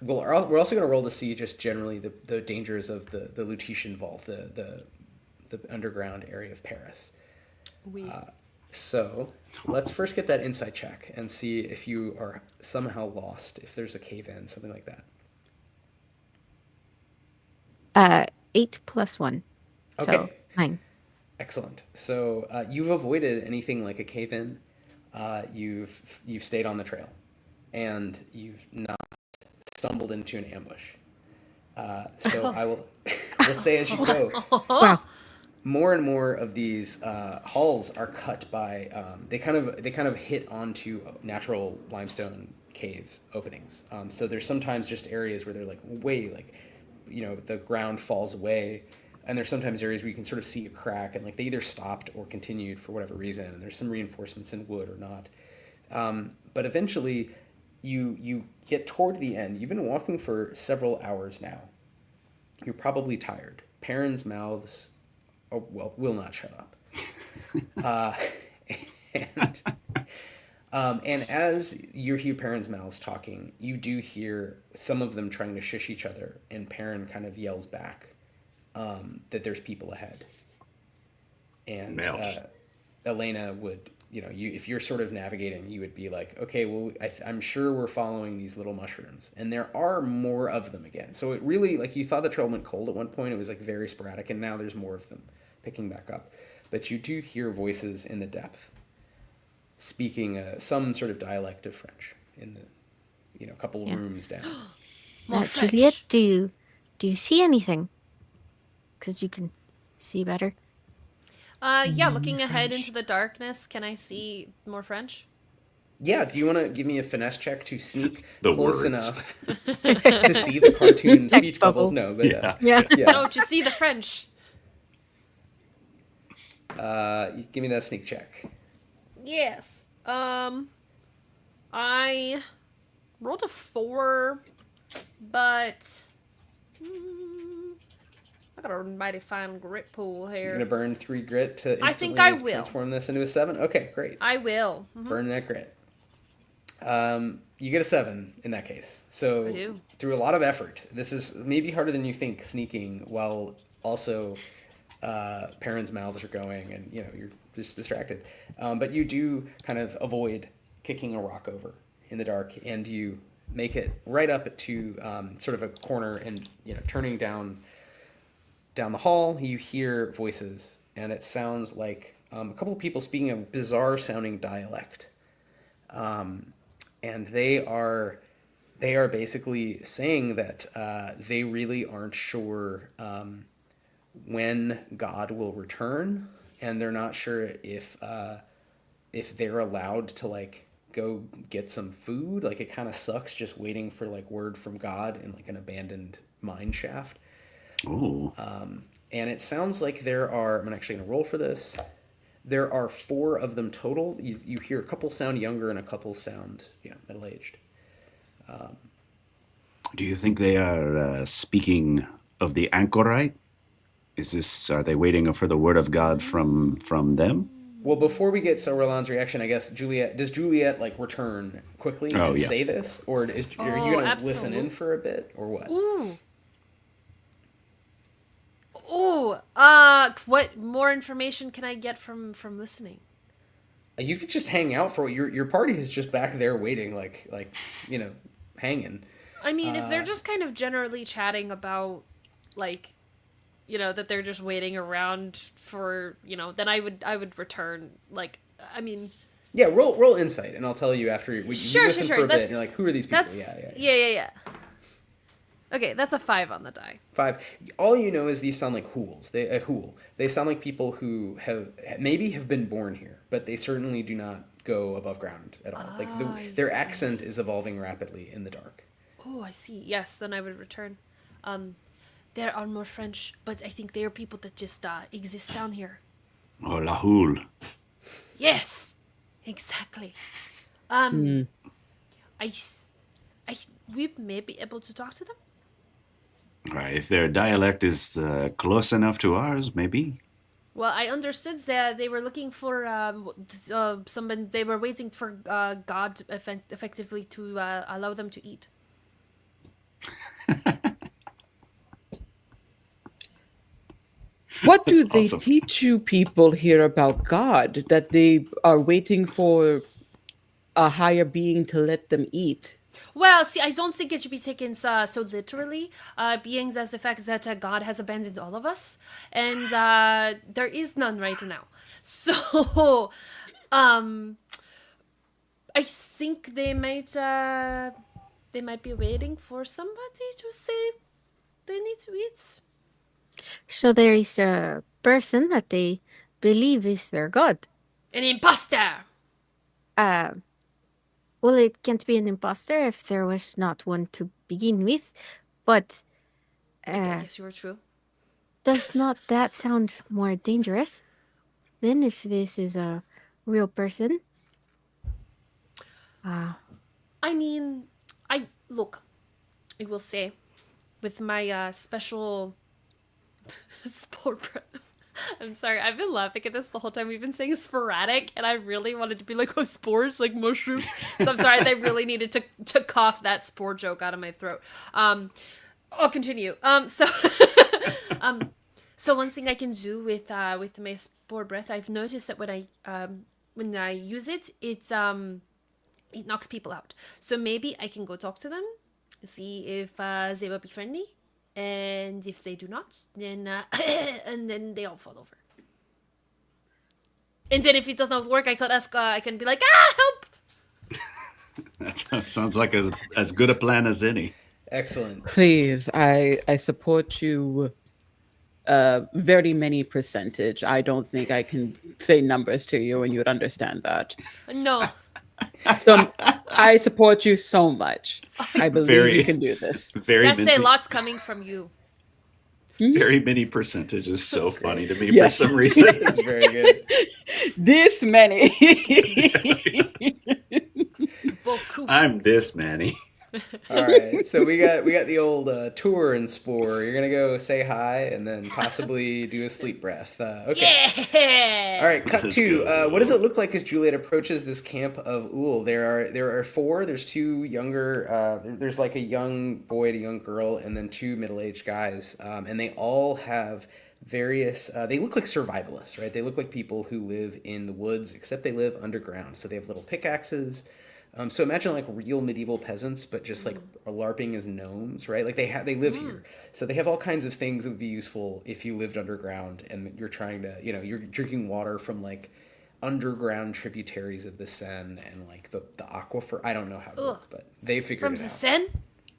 We're also going to roll to see just generally the dangers of the Lutetian Vault, the underground area of Paris. So let's first get that insight check and see if you are somehow lost, if there's a cave-in, something like that. 8 + 1. Okay. So 9. Excellent. So you've avoided anything like a cave-in. You've stayed on the trail, and you've not stumbled into an ambush. So I will say as you go, Wow. more and more of these halls are cut by they kind of hit onto natural limestone cave openings. So there's sometimes just areas where they're like way like, the ground falls away, and there's sometimes areas where you can sort of see a crack, and like they either stopped or continued for whatever reason, and there's some reinforcements in wood or not. But eventually you get toward the end. You've been walking for several hours now. You're probably tired. Parents' mouths will not shut up. and and as you hear parents' mouths talking, you do hear some of them trying to shush each other, and Perrin kind of yells back that there's people ahead. And Elena would, if you're sort of navigating, you would be like, okay, well, I'm sure we're following these little mushrooms, and there are more of them again. So it really, like, you thought the trail went cold at one point. It was like very sporadic, and now there's more of them picking back up. But you do hear voices in the depth speaking some sort of dialect of French in the, a couple rooms down. More French. Juliet, do you see anything? Because you can see better. Yeah, looking ahead into the darkness, can I see more French? Yeah, do you want to give me a finesse check to sneak The close words. enough to see the cartoon speech bubbles? bubble. No, but Yeah. No, to see the French. Give me that sneak check. Yes. I rolled a 4, but I got a mighty fine grit pool You're here. gonna burn 3 grit to I think instantly I will. transform this into a 7. Okay, great. I will. Burn that grit. You get a 7 in that case. So I do. through a lot of effort, this is maybe harder than you think, sneaking while also parents' mouths are going, and you're just distracted. But you do kind of avoid kicking a rock over in the dark, and you make it right up to sort of a corner, and turning down the hall, you hear voices, and it sounds like a couple of people speaking a bizarre sounding dialect. And they are basically saying that they really aren't sure when God will return, and they're not sure if they're allowed to like go get some food. Like, it kind of sucks just waiting for like word from God in like an abandoned mine shaft. Ooh. And it sounds like there are, I'm actually going to roll for this. There are 4 of them total. You hear a couple sound younger and a couple sound middle-aged. Do you think they are speaking of the Anchorite? Are they waiting for the word of God from them? Well, before we get Roland's reaction, I guess does Juliet like return quickly and say this? Or are you going to listen in for a bit, or what? What more information can I get from listening? You could just hang out for your party is just back there waiting, like hanging. I mean, if they're just kind of generally chatting about, like, that they're just waiting around for, then I would return. Like, I mean, yeah, roll insight, and I'll tell you after you listen for a bit. And you're like, who are these people? Yeah. Okay, that's a 5 on the die. 5. All you know is these sound like hools. They sound like people who maybe have been born here, but they certainly do not go above ground at all. Their accent is evolving rapidly in the dark. Oh, I see. Yes, then I would return. There are more French, but I think they are people that just exist down here. Oh, la houle. Yes, exactly. We may be able to talk to them. Right, if their dialect is close enough to ours, maybe. Well, I understood that they were looking for someone. They were waiting for God effectively to allow them to eat. What do That's they awesome. teach you people here about God? That they are waiting for a higher being to let them eat? Well, see, I don't think it should be taken so literally, being as the fact that God has abandoned all of us, and there is none right now. So, um, I think they might be waiting for somebody to say they need to eat. So there is a person that they believe is their god. An imposter. Uh, well, it can't be an imposter if there was not one to begin with. But I guess you were true. does not that sound more dangerous than if this is a real person? I mean, I will say, with my special sport breath. I'm sorry, I've been laughing at this the whole time. We've been saying sporadic, and I really wanted to be like, oh, spores, like mushrooms. So I'm sorry, they really needed to cough that spore joke out of my throat. I'll continue. So one thing I can do with my spore breath, I've noticed that when I use it, it knocks people out. So maybe I can go talk to them, see if they will be friendly. And if they do not, then and then they all fall over. And then if it does not work, I can be like, help! That sounds like as good a plan as any. Excellent. Please, I support you very many percentage. I don't think I can say numbers to you and you would understand that. No. So I support you so much. I believe you can do this. That's a lot's coming from you. Very many percentage is so funny to me Yes. for some reason. It's very good. This many. I'm this Manny. All right, so we got the old tour and spore. You're gonna go say hi and then possibly do a sleep breath. Okay. Yeah. All right, cut Let's to go. what does it look like as Juliet approaches this camp of Ool? There are four. There's two younger. There's like a young boy and a young girl, and then two middle-aged guys, and they all have various. They look like survivalists, right? They look like people who live in the woods, except they live underground. So they have little pickaxes. So imagine like real medieval peasants, but just like LARPing as gnomes, right? Like they live here, so they have all kinds of things that would be useful if you lived underground and you're trying to, you're drinking water from like underground tributaries of the Seine and like the aquifer. I don't know how to work, but they figured From it the out. Seine?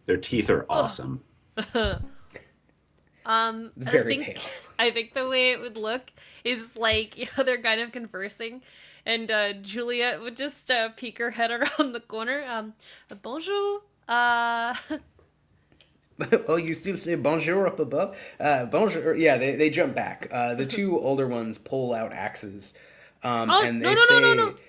Their teeth are awesome. Very pale. I think the way it would look is like, they're kind of conversing, and Juliet would just peek her head around the corner. Bonjour. Oh, you still say bonjour up above? Bonjour. Yeah, they jump back. The two older ones pull out axes. And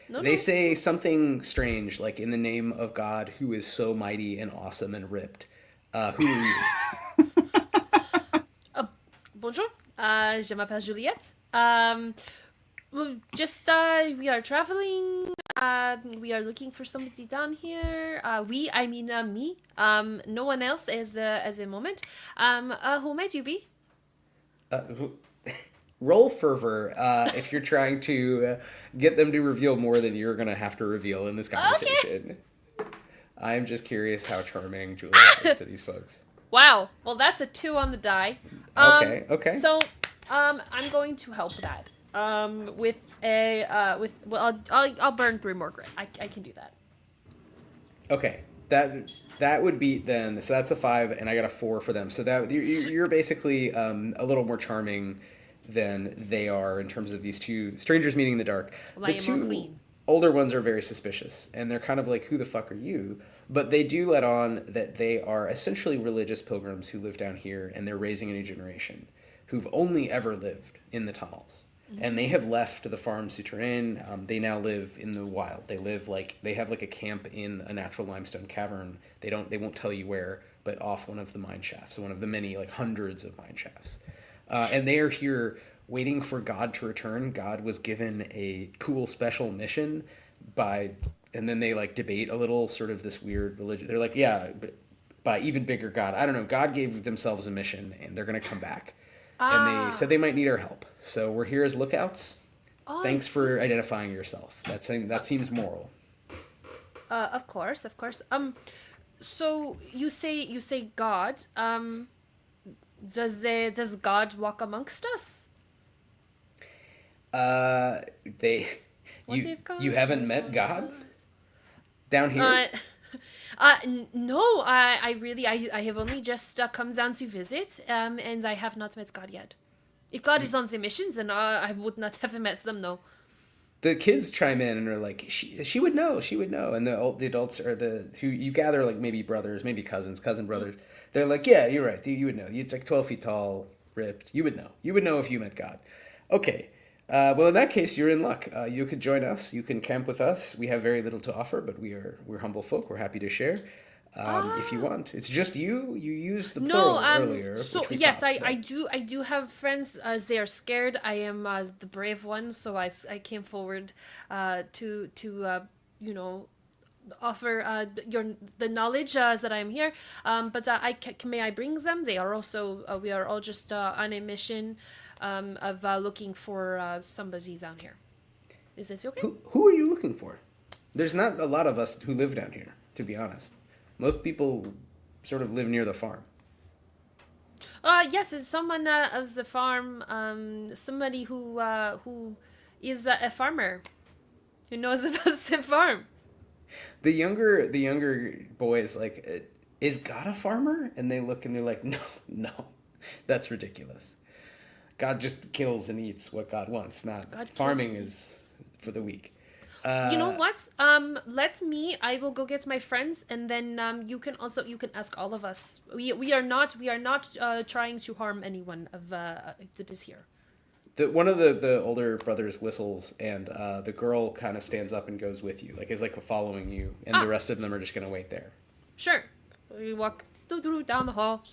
they say something strange, like in the name of God, who is so mighty and awesome and ripped. Who are you? Bonjour. Je m'appelle Juliette. We are traveling. We are looking for somebody down here. I mean me. No one else as a moment. Who might you be? Roll fervor if you're trying to get them to reveal more than you're going to have to reveal in this conversation. Okay. I'm just curious how charming Julia is to these folks. Wow. Well, that's a 2 on the die. Okay. So, I'm going to help that. I'll burn 3 more grit. I can do that. Okay. That would beat then. So that's a 5, and I got a 4 for them. So that you're basically a little more charming than they are in terms of these two strangers meeting in the dark. Well, the I am two more clean. older ones are very suspicious, and they're kind of like, who the fuck are you? But they do let on that they are essentially religious pilgrims who live down here, and they're raising a new generation who've only ever lived in the tunnels. Mm-hmm. And they have left the farm souterrain. They now live in the wild. They have like a camp in a natural limestone cavern. They won't tell you where, but off one of the mine shafts, one of the many, like hundreds of mine shafts. And they are here waiting for God to return. God was given a cool special mission and then they like debate a little, sort of this weird religion. They're like, yeah, but by even bigger God. I don't know. God gave themselves a mission and they're going to come back. And they said they might need our help. So we're here as lookouts. Thanks for identifying yourself. That seems moral. Of course. So you say God. Does God walk amongst us? They, What if God you haven't was met one God of us? down here? No, I really, I have only just come down to visit, and I have not met God yet. If God is on the missions, then I would not have met them, no. The kids chime in and are like, she would know, and the adults are who you gather, like maybe brothers, maybe cousin brothers. They're like, yeah, you're right, you would know. You're like 12 feet tall, ripped. You would know if you met God. Okay. Well, in that case, you're in luck. You could join us. You can camp with us. We have very little to offer, but we're humble folk. We're happy to share. If you want, it's just you. You used the plural earlier. So which we yes, caught, I do have friends. They are scared. I am the brave one, so I came forward, to you know, offer the knowledge that I'm here. But may I bring them? They are also we are all just on a mission, of looking for somebody down here. Is this okay? Who are you looking for? There's not a lot of us who live down here, to be honest. Most people sort of live near the farm. Yes, it's someone of the farm. Somebody who is a farmer, who knows about the farm. The younger boy is like, is God a farmer? And they look and they're like, no, that's ridiculous. God just kills and eats what God wants. Farming is for the weak. You know what? I will go get my friends, and then you can ask all of us. We are not trying to harm anyone of that is here. One of the older brothers whistles, and the girl kind of stands up and goes with you, like is like following you, and the rest of them are just gonna wait there. Sure. We walk down the hall.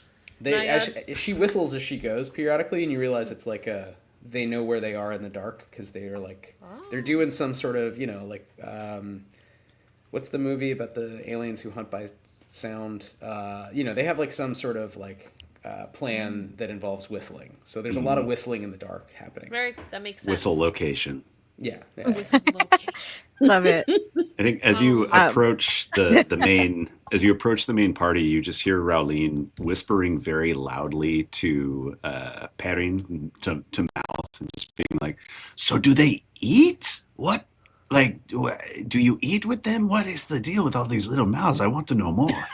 She whistles as she goes periodically, and you realize it's like they know where they are in the dark because they are like they're doing some sort of what's the movie about the aliens who hunt by sound? They have like some sort of like plan that involves whistling. So there's a lot of whistling in the dark happening. That makes sense. Whistle location. Yeah. Whistle location. Love it. I think as you approach the main party, you just hear Raulene whispering very loudly to Perrin, to Mouth, and just being like, "So do they eat? What? Like, do you eat with them? What is the deal with all these little mouths? I want to know more."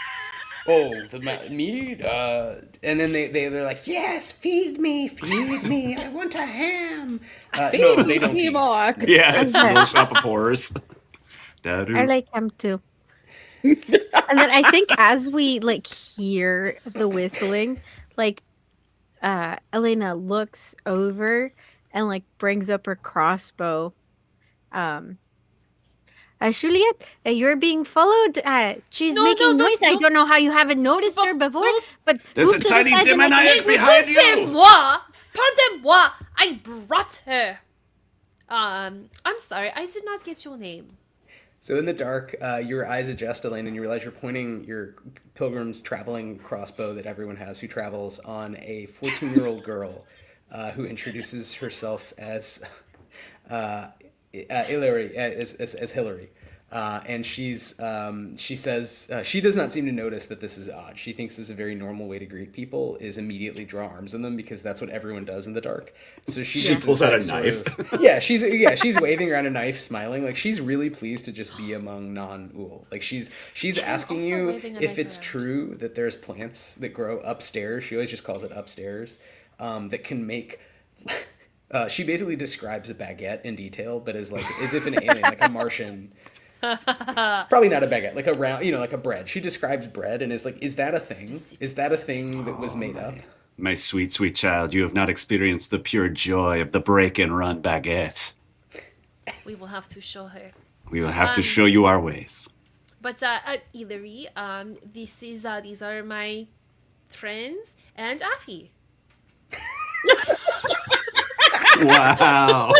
Oh, the meat? And then they're like, yes, feed me, I want a ham. No, they don't eat. Yeah, it's a little shop of horrors. I like him too. And then I think as we like hear the whistling, like Elena looks over and like brings up her crossbow. Juliet, you're being followed. She's making noise. I don't know how you haven't noticed her before, but there's a tiny demoniac behind you. Pardon-moi, I brought her. I'm sorry, I did not get your name. So in the dark, your eyes adjust, Elaine, and you realize you're pointing your Pilgrim's traveling crossbow that everyone has who travels on a 14-year-old girl who introduces herself as Hillary, as Hillary. And she says she does not seem to notice that this is odd. She thinks this is a very normal way to greet people, is immediately draw arms on them because that's what everyone does in the dark. So she pulls out a knife. She's waving around a knife, smiling like she's really pleased to just be among non-Uhl. Like she's asking you if it's true that there's plants that grow upstairs. She always just calls it upstairs, that can make. She basically describes a baguette in detail, but as if an alien, like a Martian. Probably not a baguette, like a round, like a bread. She describes bread and is like, is that a thing? Is that a thing that was made up? My sweet, sweet child, you have not experienced the pure joy of the break and run baguette. We will have to show her. We will have to show you our ways. But Hillary, these are my friends and Afi. Wow.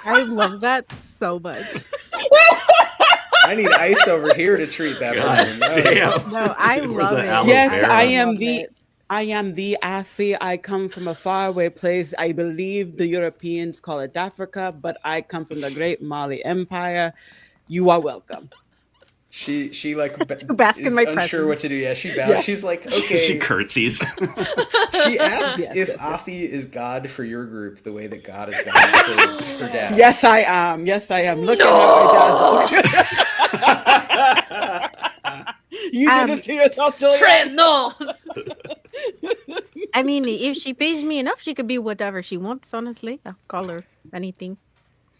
I love that so much. I need ice over here to treat that person. No, I love it. Yes, I am the Afi. I come from a faraway place. I believe the Europeans call it Africa, but I come from the great Mali Empire. You are welcome. She like To bask in is my unsure what presence. to do. Yeah, she bows. Yes. She's like, She okay. curtsies. She asks Yes, if yes, yes. Afi is God for your group, the way that God is God for her dad. Yes, I am. Yes, I am. Look at how I dazzle. You did this to yourself, Juliet. Trent, no. I mean, if she pays me enough, she could be whatever she wants. Honestly, I'll call her anything.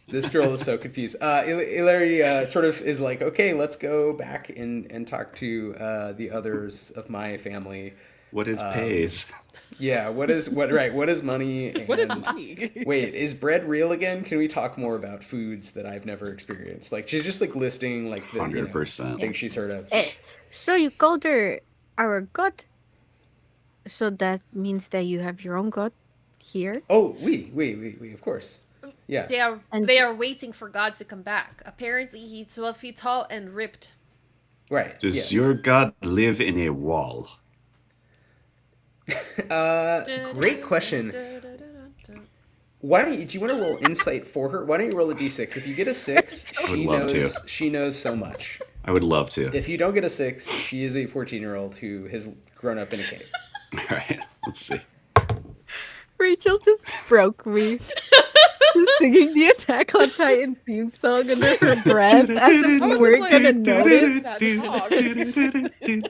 This girl is so confused. Ilari sort of is like, okay, let's go back and talk to the others of my family. What is pays? Yeah, what is money? And, What is money? Wait, is bread real again? Can we talk more about foods that I've never experienced? Like she's just like listing like the 100%. things she's heard of. So you called her our god. So that means that you have your own god here. Oh, we, of course. Yeah. They are waiting for God to come back. Apparently, he's 12 feet tall and ripped. Right. Does yeah. your god live in a wall? Great question. Why don't you? Do you want to roll insight for her? Why don't you roll a d6? If you get a 6, I would love to. She knows so much. I would love to. If you don't get a 6, she is a 14-year-old who has grown up in a cave. All right, let's see. Rachel just broke me. Just singing the Attack on Titan theme song under her breath as if we weren't gonna notice.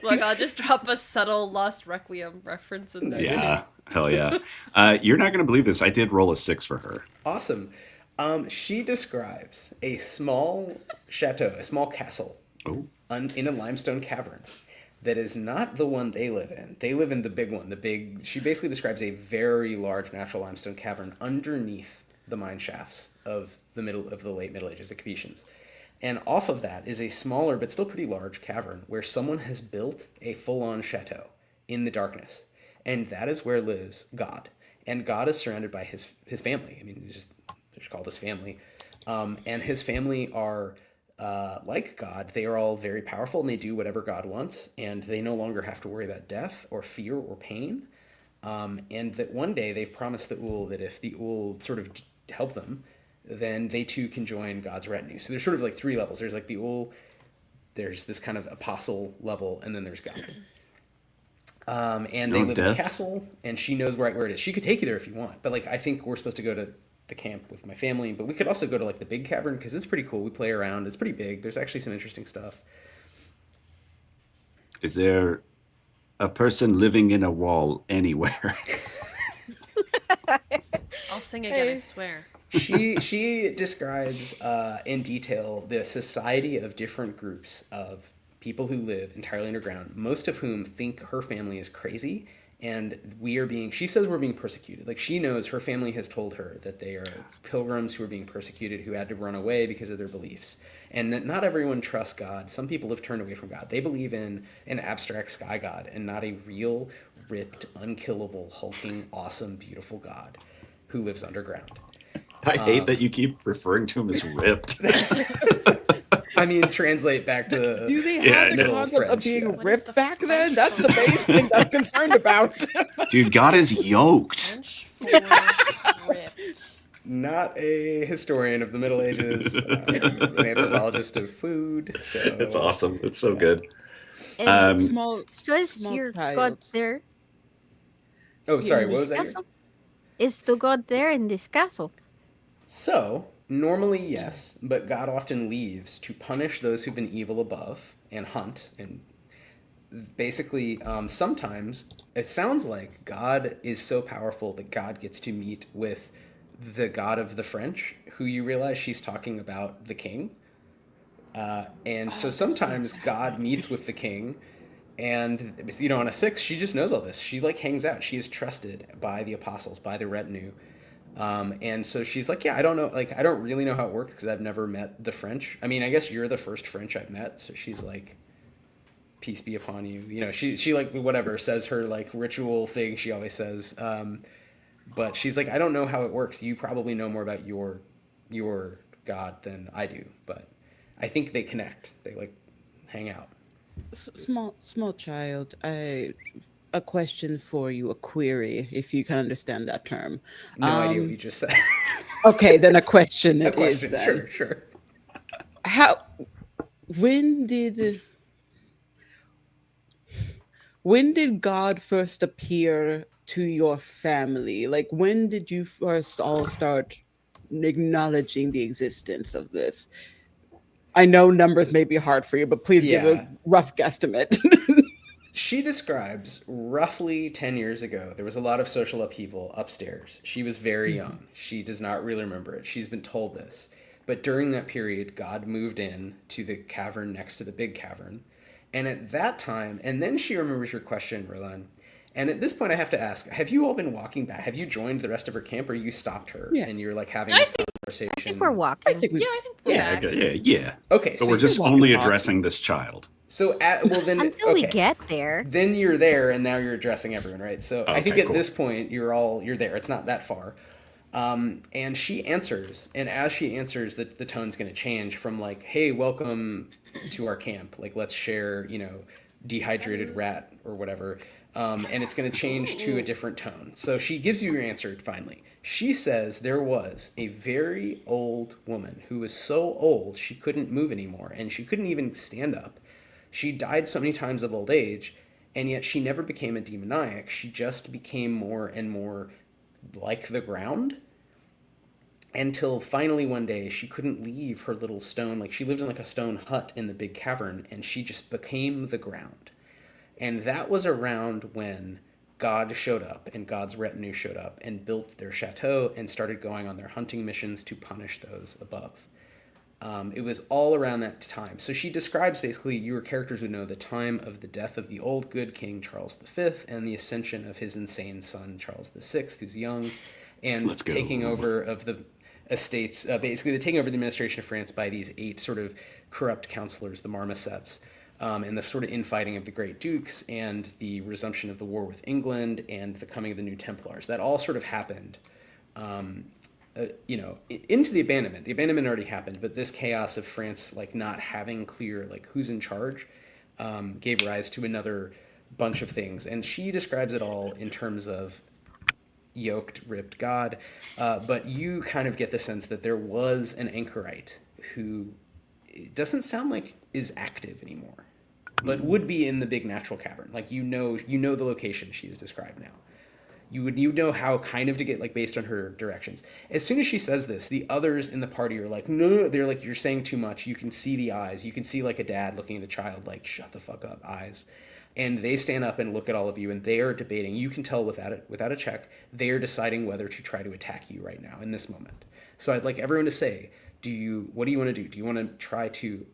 Look, I'll just drop a subtle Lost Requiem reference in there. Yeah, hell yeah. You're not going to believe this. I did roll a 6 for her. Awesome. She describes a small chateau, a small castle Oh, in a limestone cavern that is not the one they live in. They live in the big one. She basically describes a very large natural limestone cavern underneath the mine shafts of the late Middle Ages, the Capetians. And off of that is a smaller but still pretty large cavern where someone has built a full-on chateau in the darkness. And that is where lives God. And God is surrounded by his family. I mean, they're called his family. And his family are like God. They are all very powerful and they do whatever God wants. And they no longer have to worry about death or fear or pain. And that one day they've promised the Ool that if the Ool sort of help them, then they too can join God's retinue. So there's sort of like 3 levels. There's like the Ool, there's this kind of apostle level, and then there's God. And they live in a castle, and she knows right where it is. She could take you there if you want, but like I think we're supposed to go to the camp with my family, but we could also go to like the big cavern because it's pretty cool. We play around. It's pretty big. There's actually some interesting stuff. is there a person living in a wall anywhere? I'll sing again, I swear. She describes in detail the society of different groups of people who live entirely underground, most of whom think her family is crazy, and she says we're being persecuted. Like she knows her family has told her that they are pilgrims who are being persecuted, who had to run away because of their beliefs. And that not everyone trusts God. Some people have turned away from God. They believe in an abstract sky god and not a real, ripped, unkillable, hulking, awesome, beautiful God who lives underground. I hate that you keep referring to him as ripped. I mean, translate back to Do they have the Middle concept of French, being yeah. What is ripped the back then? French That's the for- main thing I'm concerned about. Dude, God is yoked. French for ripped. not a historian of the Middle Ages, an anthropologist of food. So It's awesome. It's so good. And Small. so is small your child. god there? Oh, sorry. in What this was that? castle? Is the god there in this castle? So, normally, yes, but God often leaves to punish those who've been evil above and hunt. And basically, sometimes it sounds like God is so powerful that God gets to meet with the God of the French, who you realize she's talking about the king. And so sometimes God meets with the king. And, on a 6, she just knows all this. She, hangs out. She is trusted by the apostles, by the retinue. And so she's like, yeah, I don't know. I don't really know how it works because I've never met the French. I mean, I guess you're the first French I've met. So she's like, peace be upon you. She whatever, says her, ritual thing she always says. But she's like, I don't know how it works. You probably know more about your God than I do. But I think they connect. They, hang out. Small child. A question for you, a query, if you can understand that term. No idea what you just said. Okay, then a question. A question, is then. sure. when did when did God first appear to your family? Like, when did you first all start acknowledging the existence of this? I know numbers may be hard for you, but please give a Yeah. rough guesstimate. She describes roughly 10 years ago, there was a lot of social upheaval upstairs. She was very young. She does not really remember it. She's been told this. But during that period, God moved in to the cavern next to the big cavern. And at that time, and then she remembers your question, Roland. And at this point, I have to ask, have you all been walking back? Have you joined the rest of her camp, or you stopped her Yeah. and you're like having I this think- conversation? I think we're I walking. think we. Yeah, I think we're Yeah, back. Okay, yeah. Okay, But so we're just walking only off. addressing this child. well then Until we okay. get there. Then you're there, and now you're addressing everyone, right? So I think Okay, at cool. this point you're there. It's not that far. And she answers, and as she answers, the tone's going to change from like, "Hey, welcome to our camp. Like, let's share, dehydrated rat or whatever." And it's going to change to a different tone. So she gives you your answer finally. She says there was a very old woman who was so old she couldn't move anymore, and she couldn't even stand up. She died so many times of old age, and yet she never became a demoniac. She just became more and more like the ground, until finally one day she couldn't leave her little stone, like she lived in like a stone hut in the big cavern, and she just became the ground. And that was around when God showed up and God's retinue showed up and built their chateau and started going on their hunting missions to punish those above. It was all around that time. So she describes, basically, your characters would know the time of the death of the old good King Charles V and the ascension of his insane son Charles VI, who's young, and Let's go. taking over of the estates, basically the taking over the administration of France by these 8 sort of corrupt counselors, the marmosets, and the sort of infighting of the Great Dukes and the resumption of the war with England and the coming of the New Templars. That all sort of happened into the abandonment. The abandonment already happened, but this chaos of France, like not having clear, like who's in charge, gave rise to another bunch of things. And she describes it all in terms of yoked, ripped God. But you kind of get the sense that there was an Anchorite who it doesn't sound like is active anymore, but would be in the big natural cavern. Like you know the location she is described now. You know how kind of to get, like, based on her directions. As soon as she says this, the others in the party are like, no, they're like, you're saying too much. You can see the eyes. You can see like a dad looking at a child, like, shut the fuck up, eyes. And they stand up and look at all of you, and they are debating. You can tell without a check, they are deciding whether to try to attack you right now in this moment. So I'd like everyone to say, what do you want to do? Do you want to try to,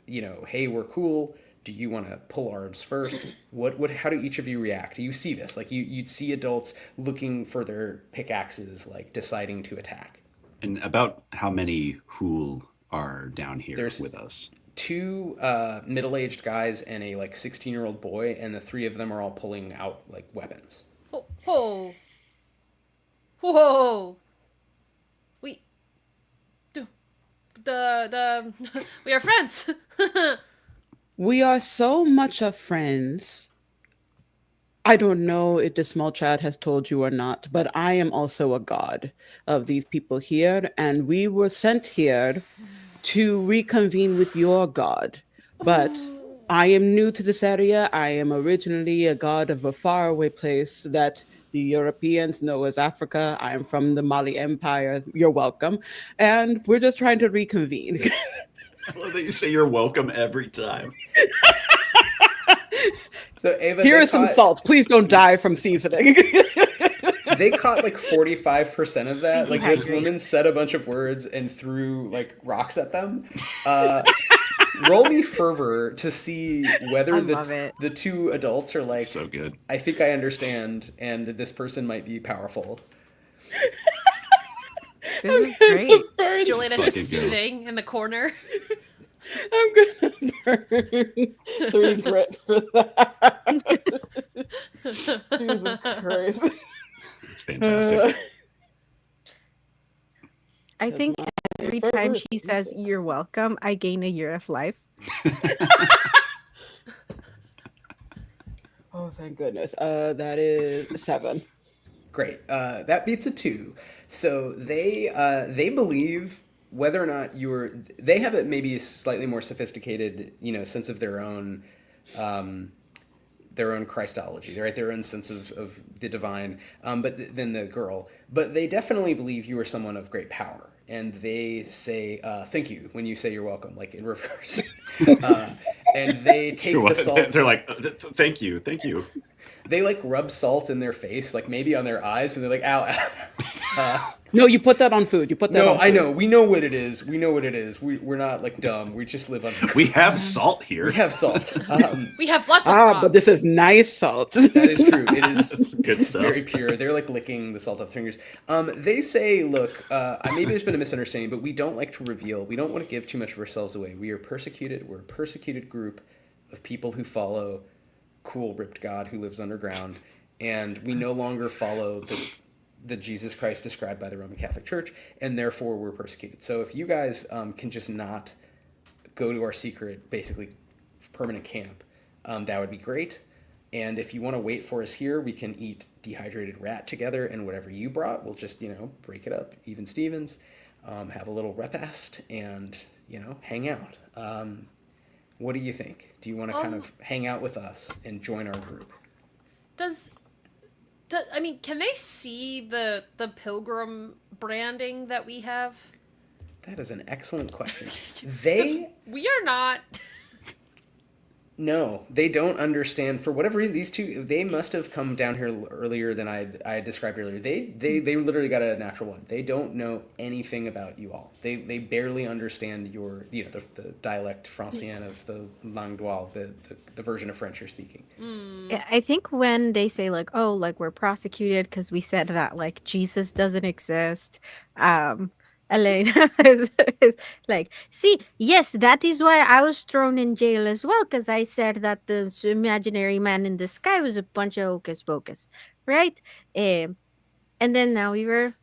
hey, we're cool? Do you want to pull arms first? How do each of you react? You see this, like you'd see adults looking for their pickaxes, like deciding to attack. And about how many Hool are down here There's- with us? 2 middle-aged guys and a like 16-year-old boy, and the 3 of them are all pulling out like weapons. Whoa. Whoa. We. The. We are friends. We are so much of friends. I don't know if the small child has told you or not, but I am also a god of these people here, and we were sent here to reconvene with your god. But I am new to this area. I am originally a god of a faraway place that the Europeans know as Africa. I am from the Mali Empire. You're welcome. And we're just trying to reconvene. I love that you say you're welcome every time. So Ava, Here they is some caught- salt. Please don't die from seasoning. They caught like 45% of that. Like this Dehydrate. woman said a bunch of words and threw like rocks at them. Roll me fervor to see whether I love it. the 2 adults are like, So good. I think I understand, and this person might be powerful. This is great. Juliana's Fucking just go. soothing in the corner. I'm gonna burn 3 grit for that. Jesus Christ. It's fantastic. I think every time she says "you're welcome," I gain a year of life. Oh, thank goodness. That is 7. Great. That beats a 2. So they believe whether or not they have maybe a slightly more sophisticated, sense of their own Christology, right? Their own sense of the divine, than the girl. But they definitely believe you are someone of great power. And they say, thank you, when you say you're welcome, like in reverse. And they take the salt. They're like, thank you. They like rub salt in their face, like maybe on their eyes, and they're like, ow. No, you put that on food. You put that on food. I know. We know what it is. We're not like dumb. We just live on. We have salt here. We have salt. We have lots of frogs. But this is nice salt. That is true. It is That's good stuff. very pure. They're like licking the salt off their fingers. They say, look, maybe there's been a misunderstanding, but we don't like to reveal. We don't want to give too much of ourselves away. We are persecuted. We're a persecuted group of people who follow cool ripped God who lives underground, and we no longer follow the Jesus Christ described by the Roman Catholic Church, and therefore we're persecuted. So if you guys can just not go to our secret, basically permanent camp, that would be great. And if you want to wait for us here, we can eat dehydrated rat together, and whatever you brought, we'll just break it up, even Stevens, have a little repast, and hang out. What do you think? Do you want to kind of hang out with us and join our group? Can they see the pilgrim branding that we have? That is an excellent question. We are not. No, they don't understand. For whatever reason, these two, they must have come down here earlier than I described earlier. They literally got a natural one. They don't know anything about you all. They barely understand the dialect Francien of the langue d'oil, the version of French you're speaking. Yeah, I think when they say like, oh, like we're prosecuted because we said that like Jesus doesn't exist, Elena is like, see, yes, that is why I was thrown in jail as well, because I said that the imaginary man in the sky was a bunch of hocus pocus, right? And then now we were,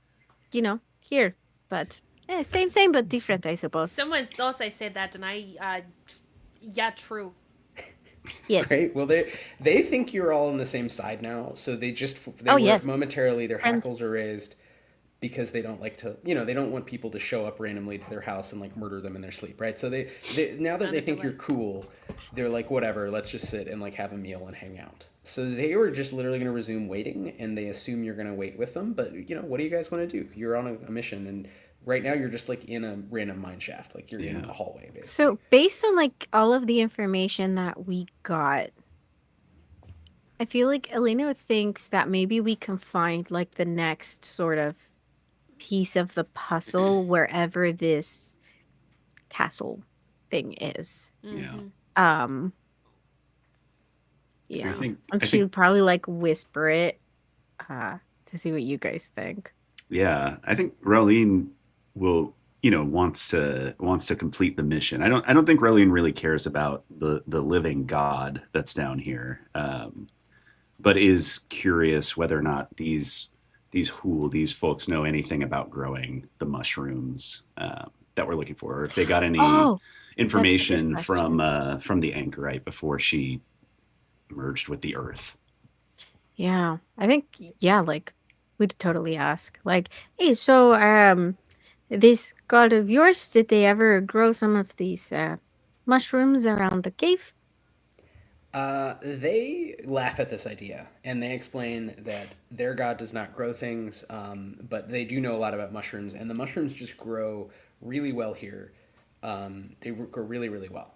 here, but same but different, I suppose. Someone else I said that, and yeah, true. Yes. Great. Well, they think you're all on the same side now, so they yes. momentarily their hackles are raised. Because they don't like to, they don't want people to show up randomly to their house and like murder them in their sleep, right? So they now that they think you're cool, they're like, whatever, let's just sit and like have a meal and hang out. So they were just literally going to resume waiting, and they assume you're going to wait with them. But what do you guys want to do? You're on a mission, and right now you're just like in a random mine shaft, like you're in a hallway, basically. So based on like all of the information that we got, I feel like Elena thinks that maybe we can find like the next sort of piece of the puzzle wherever this castle thing is. Mm-hmm. Yeah. And she would probably like whisper it to see what you guys think. Yeah, I think Rolene will, wants to complete the mission. I don't think Rolene really cares about the living God that's down here, but is curious whether or not these folks know anything about growing the mushrooms that we're looking for, or if they got any information from the Anchorite before she merged with the earth. Yeah, I think like we'd totally ask, like, hey, so this god of yours, did they ever grow some of these mushrooms around the cave? They laugh at this idea, and they explain that their god does not grow things, but they do know a lot about mushrooms, and the mushrooms just grow really well here. They grow really, really well.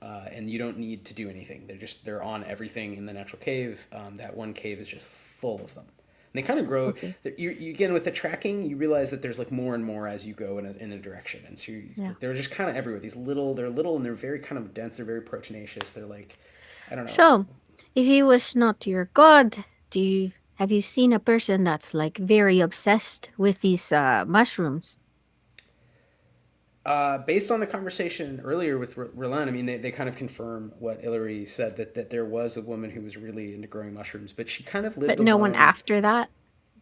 And you don't need to do anything. They're on everything in the natural cave. That one cave is just full of them. And they kind of grow. Okay. You again, with the tracking, you realize that there's like more and more as you go in a direction. And so they're just kind of everywhere. They're little and they're very kind of dense. They're very proteinaceous. They're like, I don't know. So, if he was not your god, have you seen a person that's like very obsessed with these mushrooms? Based on the conversation earlier with Roland, I mean, they kind of confirm what Hillary said, that there was a woman who was really into growing mushrooms, but she kind of lived But no one after that?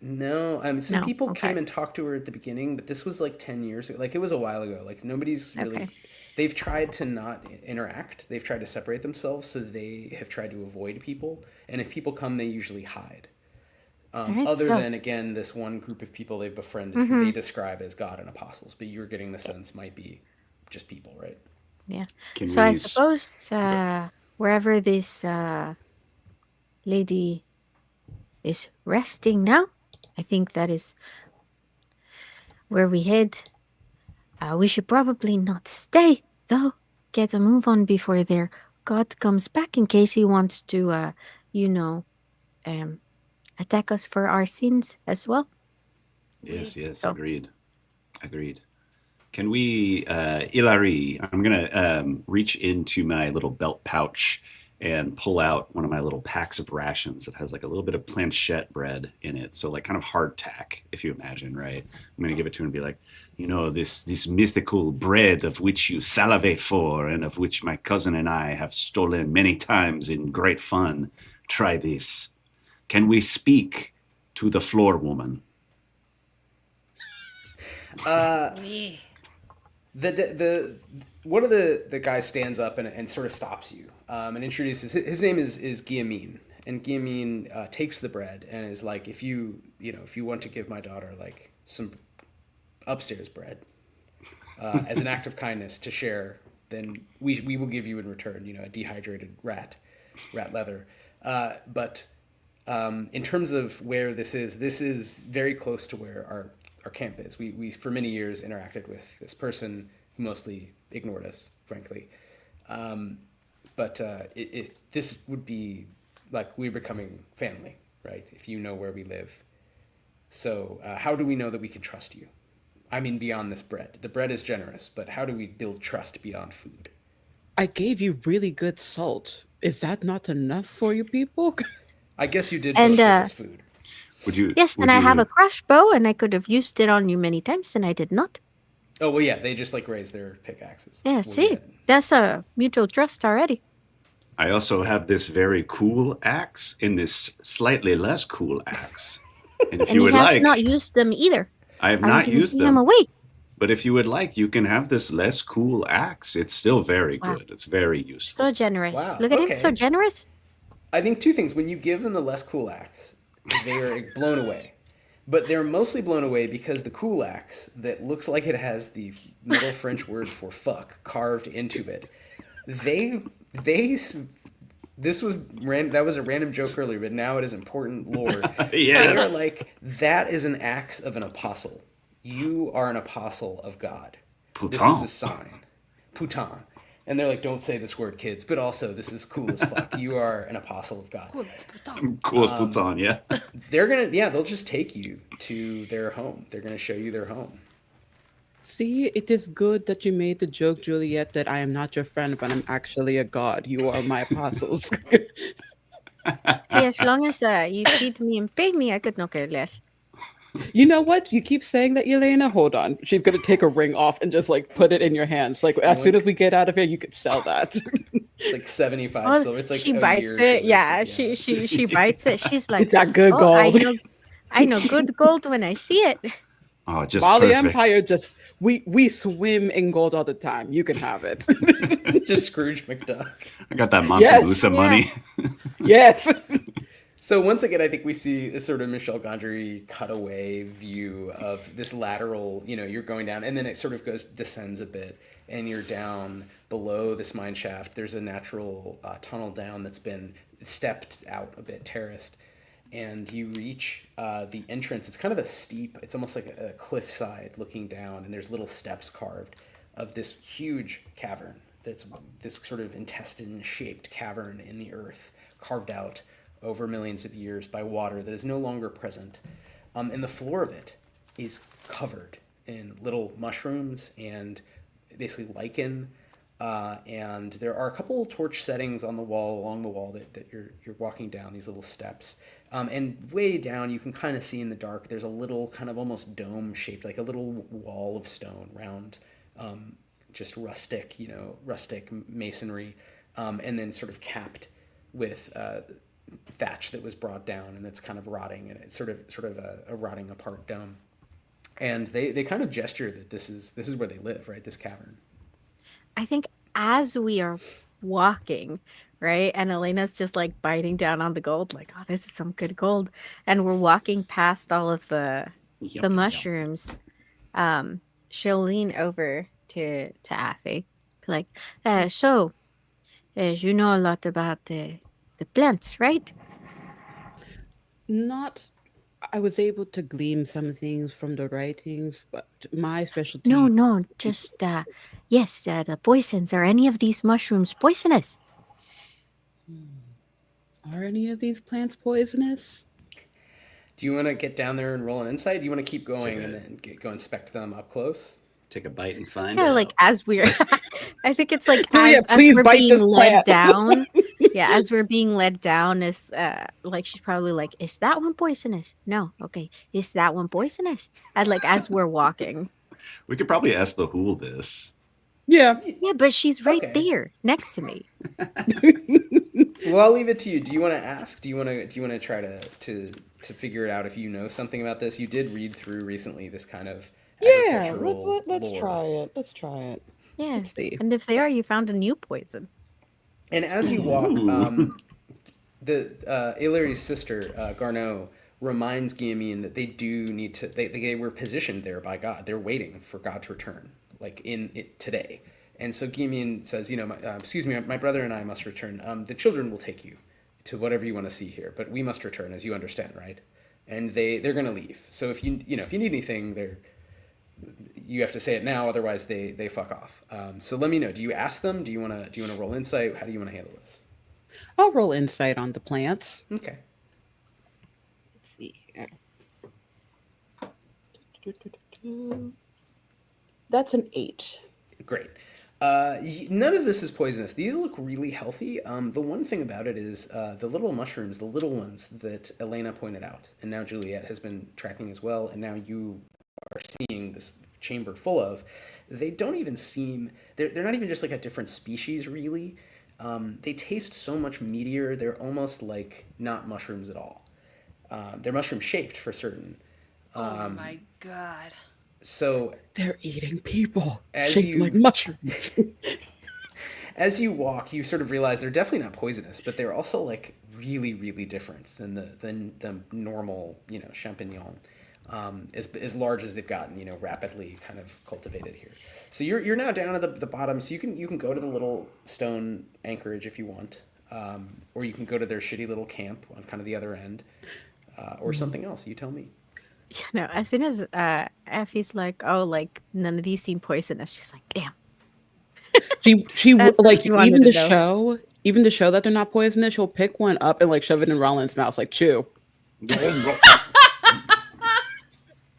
No. Some people came and talked to her at the beginning, but this was like 10 years ago. Like, it was a while ago. Like, nobody's really... Okay. They've tried to not interact. They've tried to separate themselves, so they have tried to avoid people. And if people come, they usually hide. Alright, Other so- than, again, this one group of people they've befriended who they describe as God and apostles, but you're getting the sense might be just people, right? Yeah. Can So I we suppose wherever this lady is resting now, I think that is where we head. We should probably not stay, though. Get a move on before their god comes back in case he wants to, you know, attack us for our sins as well. Yes, So- agreed. Can we, Ilari, I'm going to reach into my little belt pouch and pull out one of my little packs of rations that has like a little bit of planchette bread in it. So like kind of hardtack, if you imagine, right? I'm going to give it to him and be like, you know, this mythical bread of which you salivate for and of which my cousin and I have stolen many times in great fun. Try this. Can we speak to the floor woman? The one of the guys stands up and sort of stops you and introduces. His name is Guillaume, and Guillaume takes the bread and is like, if you want to give my daughter like some upstairs bread as an act of kindness to share, then we will give you in return, a dehydrated rat leather. But in terms of where this is very close to where our camp is. We for many years interacted with this person who mostly ignored us, frankly. But this would be like we're becoming family, right? If you know where we live. So how do we know that we can trust you? I mean, beyond this bread. The bread is generous, but how do we build trust beyond food? I gave you really good salt. Is that not enough for you people? I guess you did And, both give us food. Would you? Yes, would and I you- have a crossbow, and I could have used it on you many times, and I did not. Oh, well, yeah, they just like raised their pickaxes. Yeah, We'll see, get- that's a mutual trust already. I also have this very cool axe and this slightly less cool axe. And if And you he would has like, not used them either. I have I'm not giving used them them. away. But if you would like, you can have this less cool axe. It's still very Wow. good. It's very useful. So generous. Wow, Look at him, so okay. generous. I think two things. When you give them the less cool axe, they are blown away. But they're mostly blown away because the cool axe that looks like it has the Middle French word for fuck carved into it. That was a random joke earlier, but now it is important lore. Yes. They're like, that is an axe of an apostle. You are an apostle of God. This is Putain. a sign. Putain. And they're like, don't say this word, kids, but also this is cool as fuck. You are an apostle of God. Cool as Putain, yeah. They'll just take you to their home. They're gonna show you their home. See, it is good that you made the joke, Juliet, that I am not your friend, but I'm actually a god. You are my apostles. See, as long as you feed me and pay me, I could not care less. You know what? You keep saying that, Elena. Hold on. She's gonna take a ring off and just like put it in your hands. Like as soon as we get out of here, you could sell that. It's like 75 Oh, silver. It's like she a bites year's it. worth. Yeah, she bites it. She's like, It's that good "Oh, gold." I know good gold when I see it. Oh, just Mali perfect. Empire just we swim in gold all the time. You can have it. Just Scrooge McDuck. I got that Yes. Mansa Yeah. money. Yes. So once again, I think we see this sort of Michel Gondry cutaway view of this lateral, you're going down, and then it sort of descends a bit, and you're down below this mine shaft. There's a natural tunnel down that's been stepped out a bit, terraced, and you reach the entrance. It's kind of it's almost like a cliffside looking down, and there's little steps carved of this huge cavern that's this sort of intestine-shaped cavern in the earth, carved out over millions of years by water that is no longer present. And the floor of it is covered in little mushrooms and basically lichen. And there are a couple torch settings on the wall, along the wall that you're walking down these little steps. And way down, you can kind of see in the dark, there's a little kind of almost dome shaped, like a little wall of stone, round, just rustic masonry, and then sort of capped with thatch that was brought down, and it's kind of rotting, and it's sort of a rotting apart dome. And they kind of gesture that this is where they live, right? This cavern. I think as we are walking, right? And Elena's just like biting down on the gold, like, oh, this is some good gold. And we're walking past all of the Yep. mushrooms. She'll lean over to Affy, like, so, you know a lot about the plants, right? Not. I was able to glean some things from the writings, but my specialty. No, just yes, the poisons. Are any of these mushrooms poisonous? Are any of these plants poisonous? Do you want to get down there and roll an insight? Do you want to keep going Take and a- then go inspect them up close? Take a bite and find Yeah, out. like as we're, I think it's like Julia, as please we're bite being this led plant. down. Yeah, as we're being led down, is like she's probably like, is that one poisonous? No, okay, is that one poisonous? And like as we're walking, We could probably ask the Hool this. Yeah. yeah, but she's right Okay. there next to me. Well, I'll leave it to you. Do you want to ask? Do you want to try to figure it out if you know something about this? You did read through recently this kind of Yeah. agricultural Let's lore. try it. Let's try it. Yeah, Let's see. and if they are, you found a new poison. And as you walk, Ooh. Illyri's sister Garneau reminds Guillaume that they do need to. They were positioned there by God. They're waiting for God to return, like in it today. And so Guillaume says, excuse me, my brother and I must return. The children will take you to whatever you want to see here, but we must return, as you understand, right? And they're going to leave. So if you need anything, you have to say it now, otherwise they fuck off. So let me know. Do you ask them? Do you want to roll insight? How do you want to handle this? I'll roll insight on the plants. Okay. Let's see here. That's an 8. Great. None of this is poisonous. These look really healthy. The one thing about it is the little mushrooms, the little ones that Elena pointed out, and now Juliet has been tracking as well, and now you are seeing this chamber full of, they don't even seem, they're not even just like a different species, really. They taste so much meatier, they're almost like not mushrooms at all. They're mushroom shaped for certain. Oh my god. So They're eating people, As shaped you- like mushrooms. as you walk, you sort of realize they're definitely not poisonous, but they're also like really, really different than the normal, champignon. As large as they've gotten, rapidly kind of cultivated here. So you're now down at the bottom. So you can go to the little stone anchorage if you want, or you can go to their shitty little camp on kind of the other end, or something else. You tell me. Yeah, no. As soon as Effie's like, oh, like none of these seem poisonous, she's like, damn. She That's what like she wanted even to to know. show that they're not poisonous, she'll pick one up and like shove it in Roland's mouth, like chew. That's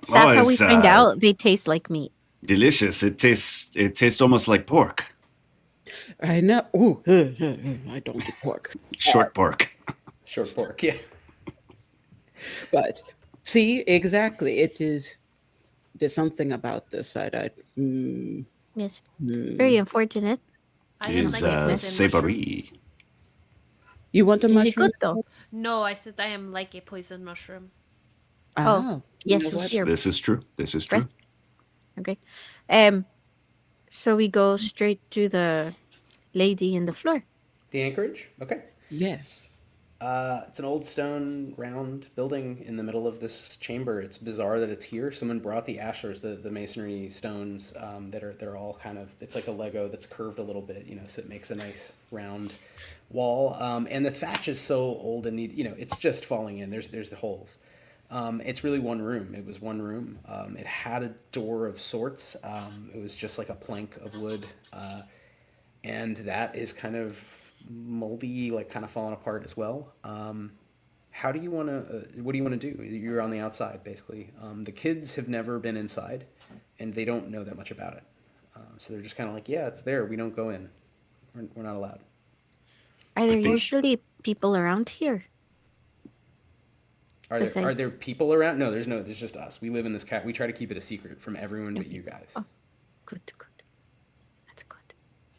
how we it's, find out they taste like meat. delicious. It tastes almost like pork. I know. Ooh, I don't eat pork, Short pork. Short pork, yeah. but see, exactly, it is. There's something about this that Yes. Very unfortunate. I am Is like a poison mushroom. savory. You want a Is it mushroom? good though? No, I said I am like a poison mushroom. Oh, Yes, you know what? here. This is true. This is true. Rest- Okay. So we go straight to the lady in the floor. The anchorage? Okay. Yes. It's an old stone round building in the middle of this chamber. It's bizarre that it's here. Someone brought the ashers, the masonry stones they're all kind of, it's like a Lego that's curved a little bit, so it makes a nice round wall. And the thatch is so old and it's just falling in. There's the holes. It's really one room. It was one room. It had a door of sorts. It was just like a plank of wood. And that is kind of moldy, like kind of falling apart as well. How do you want to, what do you want to do? You're on the outside, basically. The kids have never been inside, and they don't know that much about it. So they're just kind of like, yeah, it's there. We don't go in. We're not allowed. Are there think- usually people around here? Are Besides- there people around? No, there's just us. We live in this cat. We try to keep it a secret from everyone but you guys. Good. That's good.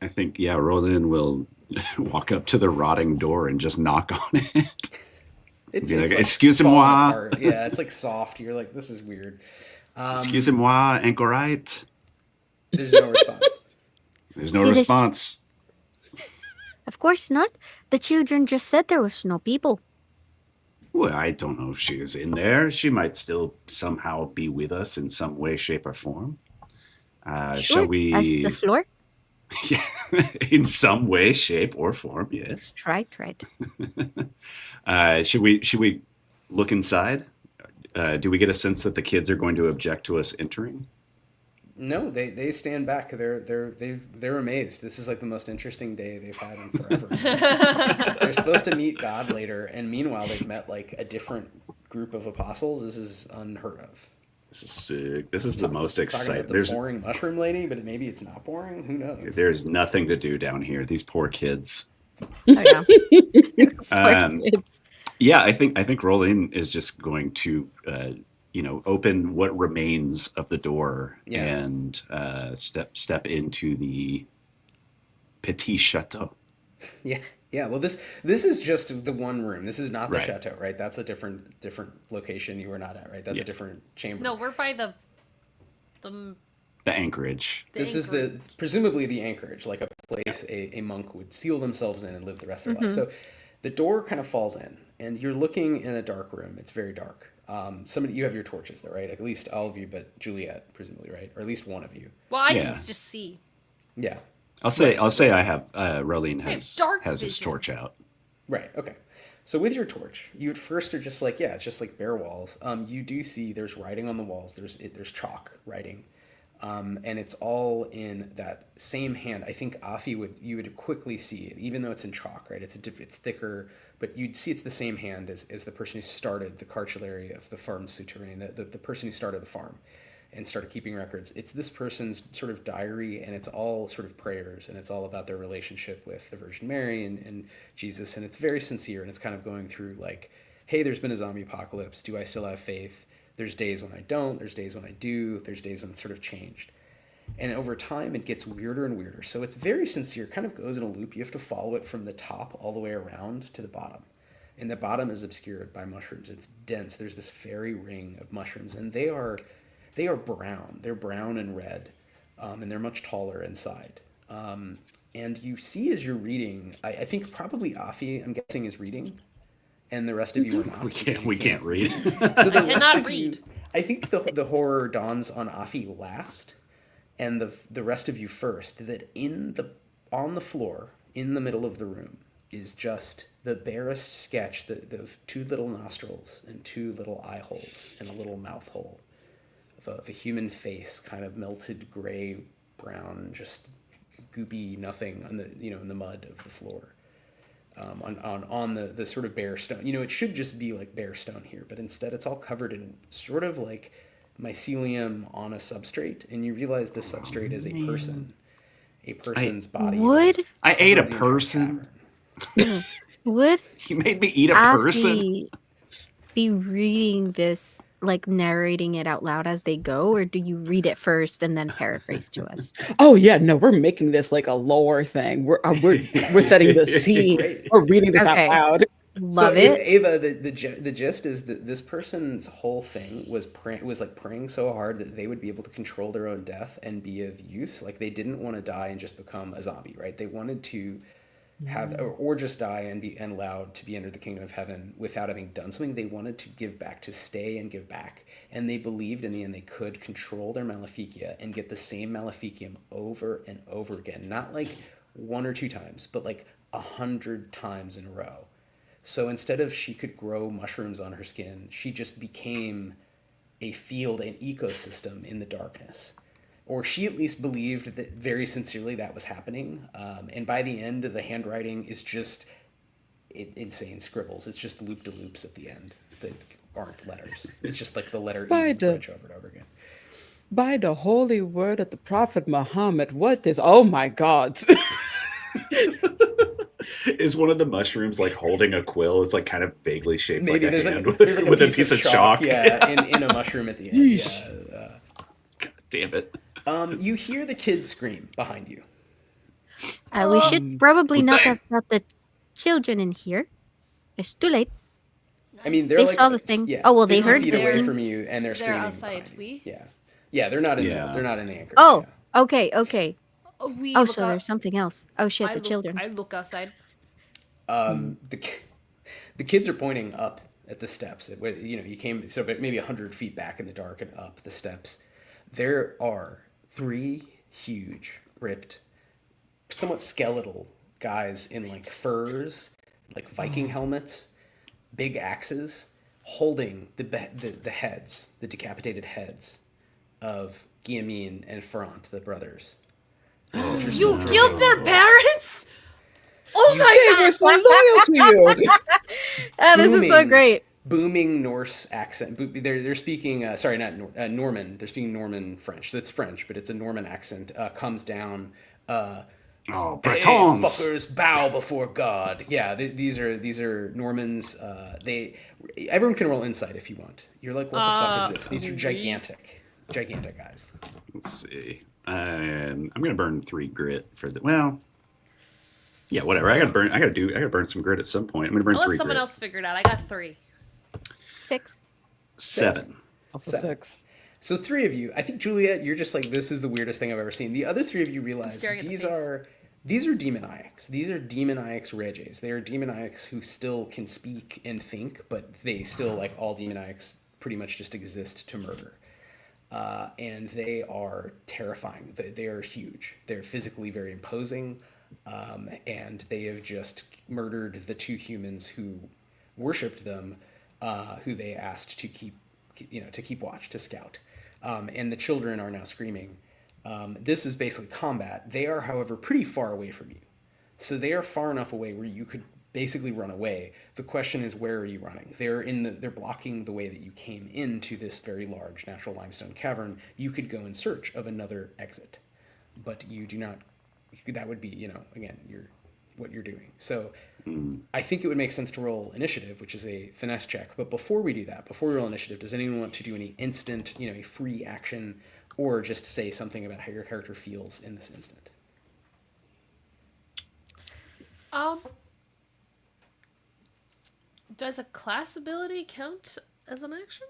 I think, yeah, Roland will walk up to the rotting door and just knock on it. Be like, It's "Excusez-moi." falling apart. Yeah, it's like soft. You're like, this is weird. Excusez-moi, Anchorite. There's no response. There's no See, this- response. Of course not. The children just said there was no people. Well, I don't know if she is in there. She might still somehow be with us in some way, shape, or form. Sure. Shall we? As the floor? Yeah, in some way, shape, or form. Yes. Right. Should we look inside? Do we get a sense that the kids are going to object to us entering? No, they stand back. They're amazed. This is like the most interesting day they've had in forever. They're supposed to meet God later, and meanwhile they've met like a different group of apostles. This is unheard of. This is sick. This is the most Talking exciting. about the boring mushroom lady, but maybe it's not boring. Who knows? There's nothing to do down here. These poor kids. Oh, yeah. Yeah, I think Rolling is just going to open what remains of the door and step into the petit chateau. Yeah. Well, this is just the one room. This is not the Right. chateau, right? That's a different location you were not at, right? That's a different chamber. No, we're by the Anchorage. This is presumably the Anchorage, like a place a monk would seal themselves in and live the rest of their life. So the door kind of falls in, and you're looking in a dark room. It's very dark. You have your torches there, right? At least all of you, but Juliet, presumably, right? Or at least one of you. Well, I can just see. Yeah. I'll say I have Rolene has his vision. torch out. Right. Okay. So with your torch, you at first are just like, it's just like bare walls. You do see there's writing on the walls. There's chalk writing, and it's all in that same hand. I think Afi you would quickly see it, even though it's in chalk, right? It's thicker, but you'd see it's the same hand as the person who started the cartulary of the farm souterrain, the person who started the farm and started keeping records. It's this person's sort of diary, and it's all sort of prayers, and it's all about their relationship with the Virgin Mary and Jesus, and it's very sincere, and it's kind of going through like, hey, there's been a zombie apocalypse. Do I still have faith? There's days when I don't. There's days when I do. There's days when it's sort of changed. And over time, it gets weirder and weirder. So it's very sincere, kind of goes in a loop. You have to follow it from the top all the way around to the bottom. And the bottom is obscured by mushrooms. It's dense. There's this fairy ring of mushrooms, and they are brown. They're brown and red, and they're much taller inside. And you see as you're reading, I think probably Afi, I'm guessing, is reading, and the rest of you are not. We can't read. So the I cannot read. I think the horror dawns on Afi last, and the rest of you first. That on the floor in the middle of the room is just the barest sketch, the two little nostrils and two little eye holes and a little mouth hole of a human face, kind of melted gray brown, just goopy nothing on the in the mud of the floor, on the sort of bare stone. It should just be like bare stone here, but instead it's all covered in sort of like mycelium on a substrate, and you realize the substrate is a person's body. Would I ate a person? would You made me eat a person? Afi be reading this, like narrating it out loud as they go, or do you read it first and then paraphrase to us? Oh yeah, no, we're making this like a lore thing. We're setting the scene. Great. We're reading this Okay. out loud. Love So it. Ava, the gist is that this person's whole thing was praying so hard that they would be able to control their own death and be of use. Like they didn't want to die and just become a zombie, right? They wanted to have or just die and be allowed to be entered the kingdom of heaven without having done something. They wanted to give back, to stay and give back, and they believed in the end they could control their maleficia and get the same maleficium over and over again, not like one or two times, but like 100 times in a row. So instead of she could grow mushrooms on her skin, she just became a field, an ecosystem in the darkness. Or she at least believed that very sincerely that was happening. And by the end, the handwriting is just insane scribbles. It's just loop-de-loops at the end that aren't letters. It's just like the letter E in French over and over again. By the holy word of the Prophet Muhammad, what is? Oh my God! Is one of the mushrooms like holding a quill? It's like kind of vaguely shaped Maybe like a there's hand like with a piece of chalk. Yeah, in a mushroom at the end. Yeah. God damn it. You hear the kids scream behind you. We should probably not Putain. have brought the children in here. It's too late. I mean, they're They like saw the thing. Yeah, Oh, well, they 50 heard feet the away thing. from you, and they're screaming. outside. behind you. Yeah, they're not in. Yeah. They're not in the anchor. Oh, okay. We Oh, look so out- there's something else. Oh shit, the look, children. I look outside. The kids are pointing up at the steps. You came so maybe 100 feet back in the dark and up the steps. There are 3 huge, ripped, somewhat skeletal guys in like furs, like Viking helmets, big axes, holding the heads, the decapitated heads of Guillemine and Ferrand, the brothers. You killed their parents? Oh my They god! were so loyal to you. Oh, this is so Booming- great. Booming Norse accent. They're speaking. Sorry, not Norman. They're speaking Norman French. So it's French, but it's a Norman accent. Comes down. Oh, Hey, Bretons. fuckers, bow before God. Yeah, these are Normans. Everyone can roll insight if you want. You're like, what the fuck is this? These are gigantic guys. Let's see. I'm gonna burn 3 grit for the. Well, yeah, whatever. I gotta burn some grit at some point. I'm gonna burn I'll 3 let someone grit. else figure it out. I got 3. 6. 7. Also Seven. 6. So 3 of you, I think Juliet, you're just like, this is the weirdest thing I've ever seen. The other 3 of you realize staring at the these face. are demoniacs. These are demoniacs reges. They are demoniacs who still can speak and think, but they still, like all demoniacs, pretty much just exist to murder. And they are terrifying. They are huge. They're physically very imposing, and they have just murdered the 2 humans who worshipped them, who they asked to keep watch, to scout. And the children are now screaming. This is basically combat. They are, however, pretty far away from you. So they are far enough away where you could basically run away. The question is, where are you running? They're blocking the way that you came into this very large natural limestone cavern. You could go in search of another exit, but you do not. That would be, again, what you're doing. So I think it would make sense to roll initiative, which is a finesse check. But before we do that, before we roll initiative, does anyone want to do any instant, a free action, or just say something about how your character feels in this instant? Does a class ability count as an action?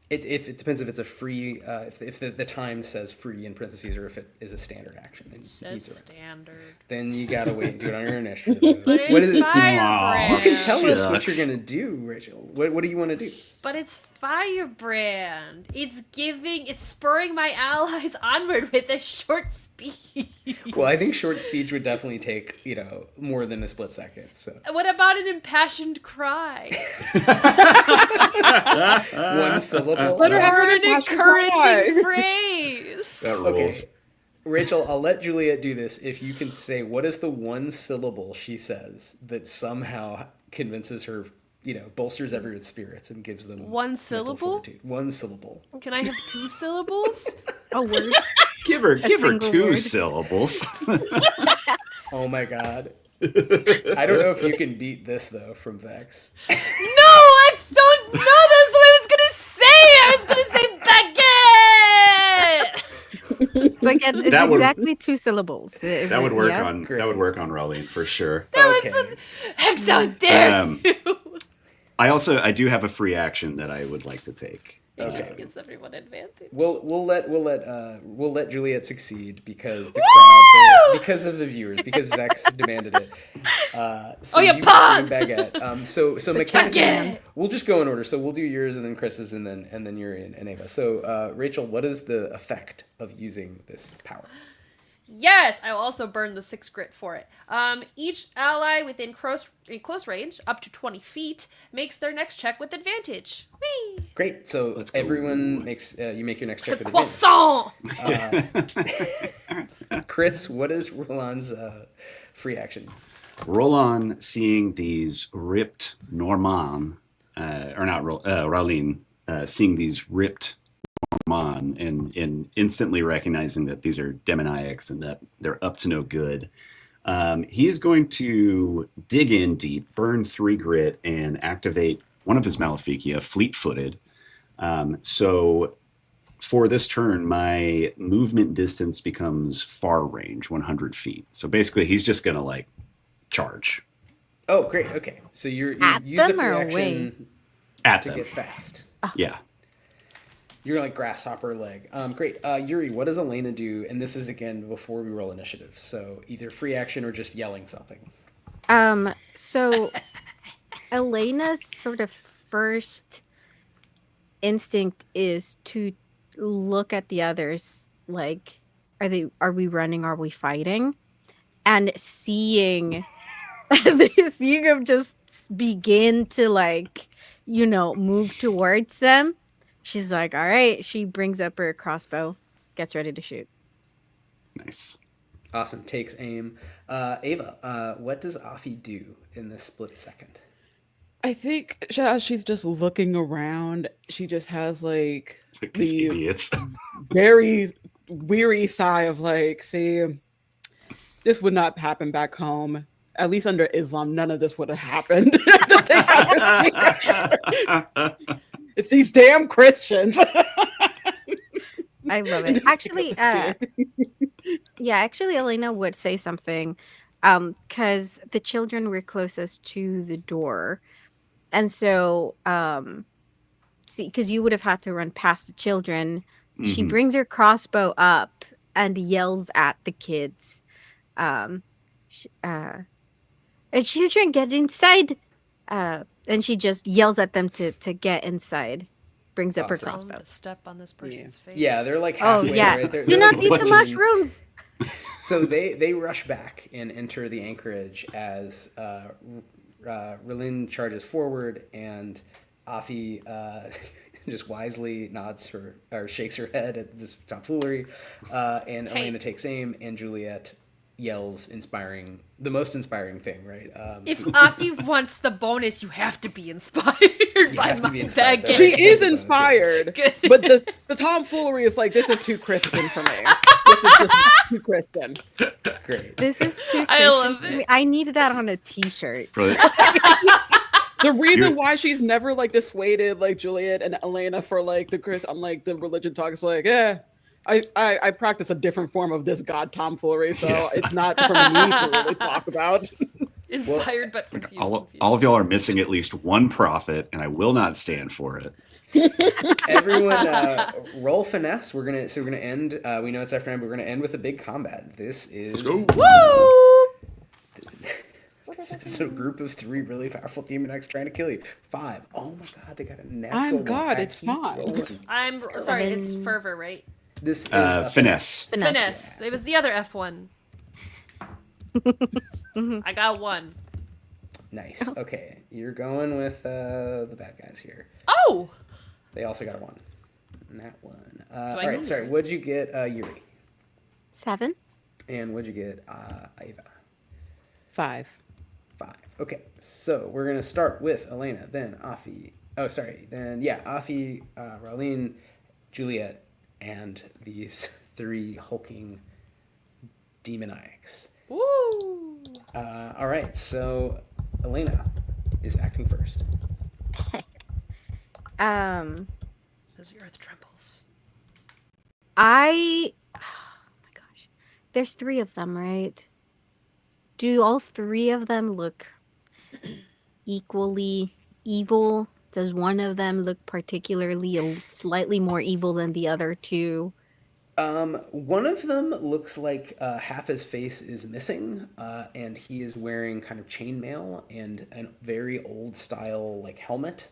It depends if it's a free, if the time says free in parentheses, or if it is a standard action. It says standard. Then you gotta wait and do it on your initiative. But it's What is it? firebrand. You can tell us what Shucks. you're gonna do, Rachel. What do you want to do? But it's firebrand. It's spurring my allies onward with a short speed. Well, I think short speech would definitely take, more than a split second. So What about an impassioned cry? one syllable. Let her have Or an an impassioned encouraging cry. phrase? That Okay, rules. Rachel, I'll let Juliet do this. If you can say what is the one syllable she says that somehow convinces her, bolsters everyone's spirits and gives them One mental syllable? fortitude. One syllable. Can I have 2 syllables? A word. Give her single 2 word. syllables. Oh my god. I don't know if you can beat this though from Vex. No, I don't know. That's what I was gonna say. Baguette. But again, it's That would- exactly 2 syllables. That would work Yeah. on Great. that would work on Raleigh for sure. Okay. Hex, how dare Um, you? I do have a free action that I would like to take. It Okay. just gives everyone advantage. We'll let Juliet succeed because the crowd, because of the viewers, because Vex demanded it. So Oh, you scream pug! Baguette. So mechanically, Baguette! we'll just go in order. So we'll do yours and then Chris's and then you're in Ava. So Rachel, what is the effect of using this power? Yes, I will also burn the 6 grit for it. Each ally within close range, up to 20 feet, makes their next check with advantage. Whee! Great. So Let's go. everyone makes you make your next check The with advantage. croissant! Chris, what is Roland's free action? Roll on seeing these ripped Norman, Ralin, seeing these ripped Norman and instantly recognizing that these are demoniacs and that they're up to no good. He is going to dig in deep, burn 3 grit, and activate one of his Maleficia, fleet-footed. So for this turn, my movement distance becomes far range, 100 feet. So basically, he's just going to, charge Oh, great. Okay. So you At use the them free or action away? at to them. get fast. Yeah. You're like grasshopper leg. Great. Yuri, what does Elena do? And this is again before we roll initiative. So either free action or just yelling something. So Elena's sort of first instinct is to look at the others like, are we running? Are we fighting? And seeing seeing him just begin to like, move towards them. She's like, all right. She brings up her crossbow, gets ready to shoot. Nice. Awesome. Takes aim. Ava, what does Afi do in this split second? I think as she's just looking around, she just has like These the idiots. very weary sigh of like, see, this would not happen back home. At least under Islam, none of this would have happened. It's these damn Christians. I love it. Actually, Elena would say something, because the children were closest to the door, and so, because you would have had to run past the children. She Mhm. brings her crossbow up and yells at the kids. Children, get inside. And she just yells at them to get inside. Brings up her Awesome. Tell them crossbow. to step on this person's face. Yeah, they're like Oh halfway. yeah, Right? They're do not like eat the blitzing. mushrooms. So they rush back and enter the anchorage as Relin charges forward, and Afi just wisely nods her or shakes her head at this tomfoolery, and Hey. Elena takes aim, and Juliet yells the most inspiring thing, right? If Afi wants the bonus, you have to be inspired by have to my be inspired. bag. She She is inspired, Good. but the tomfoolery is like, this is too Christian for me. This is just too Christian. Great. This is too. I love Christian. it. I need that on a T-shirt. Brilliant. The reason You're- why she's never like dissuaded like Juliet and Elena for like the religion talk is like, yeah, I practice a different form of this god tomfoolery, so Yeah. it's not for me to really talk about. Inspired but confused. All of y'all are missing at least one prophet, and I will not stand for it. Everyone, roll finesse. We're gonna end. We know it's after 9, but we're gonna end with a big combat. This is Let's go. Woo! This is a group of 3 really powerful demoniacs trying to kill you. 5. Oh my god, they got a natural. I'm one. God, I it's keep fine. rolling. I'm sorry, it's fervor, right? This is Finesse. Finesse. It was the other F1. I got 1. Nice. Okay, you're going with the bad guys here. Oh! They also got a 1. Nat 1. I All know right. Sorry. yours? What'd you get, Yuri? 7. And what'd you get, Ava? 5. 5. Okay, so we're gonna start with Elena, then Afi. Oh, sorry. Then Afi, Raulene, Juliet, and these 3 hulking demoniacs. Woo! All right, so Elena is acting first. As the earth trembles. Oh my gosh. There's 3 of them, right? Do all 3 of them look equally evil? Does one of them look particularly slightly more evil than the other 2? One of them looks like half his face is missing, and he is wearing kind of chainmail and a very old style like helmet,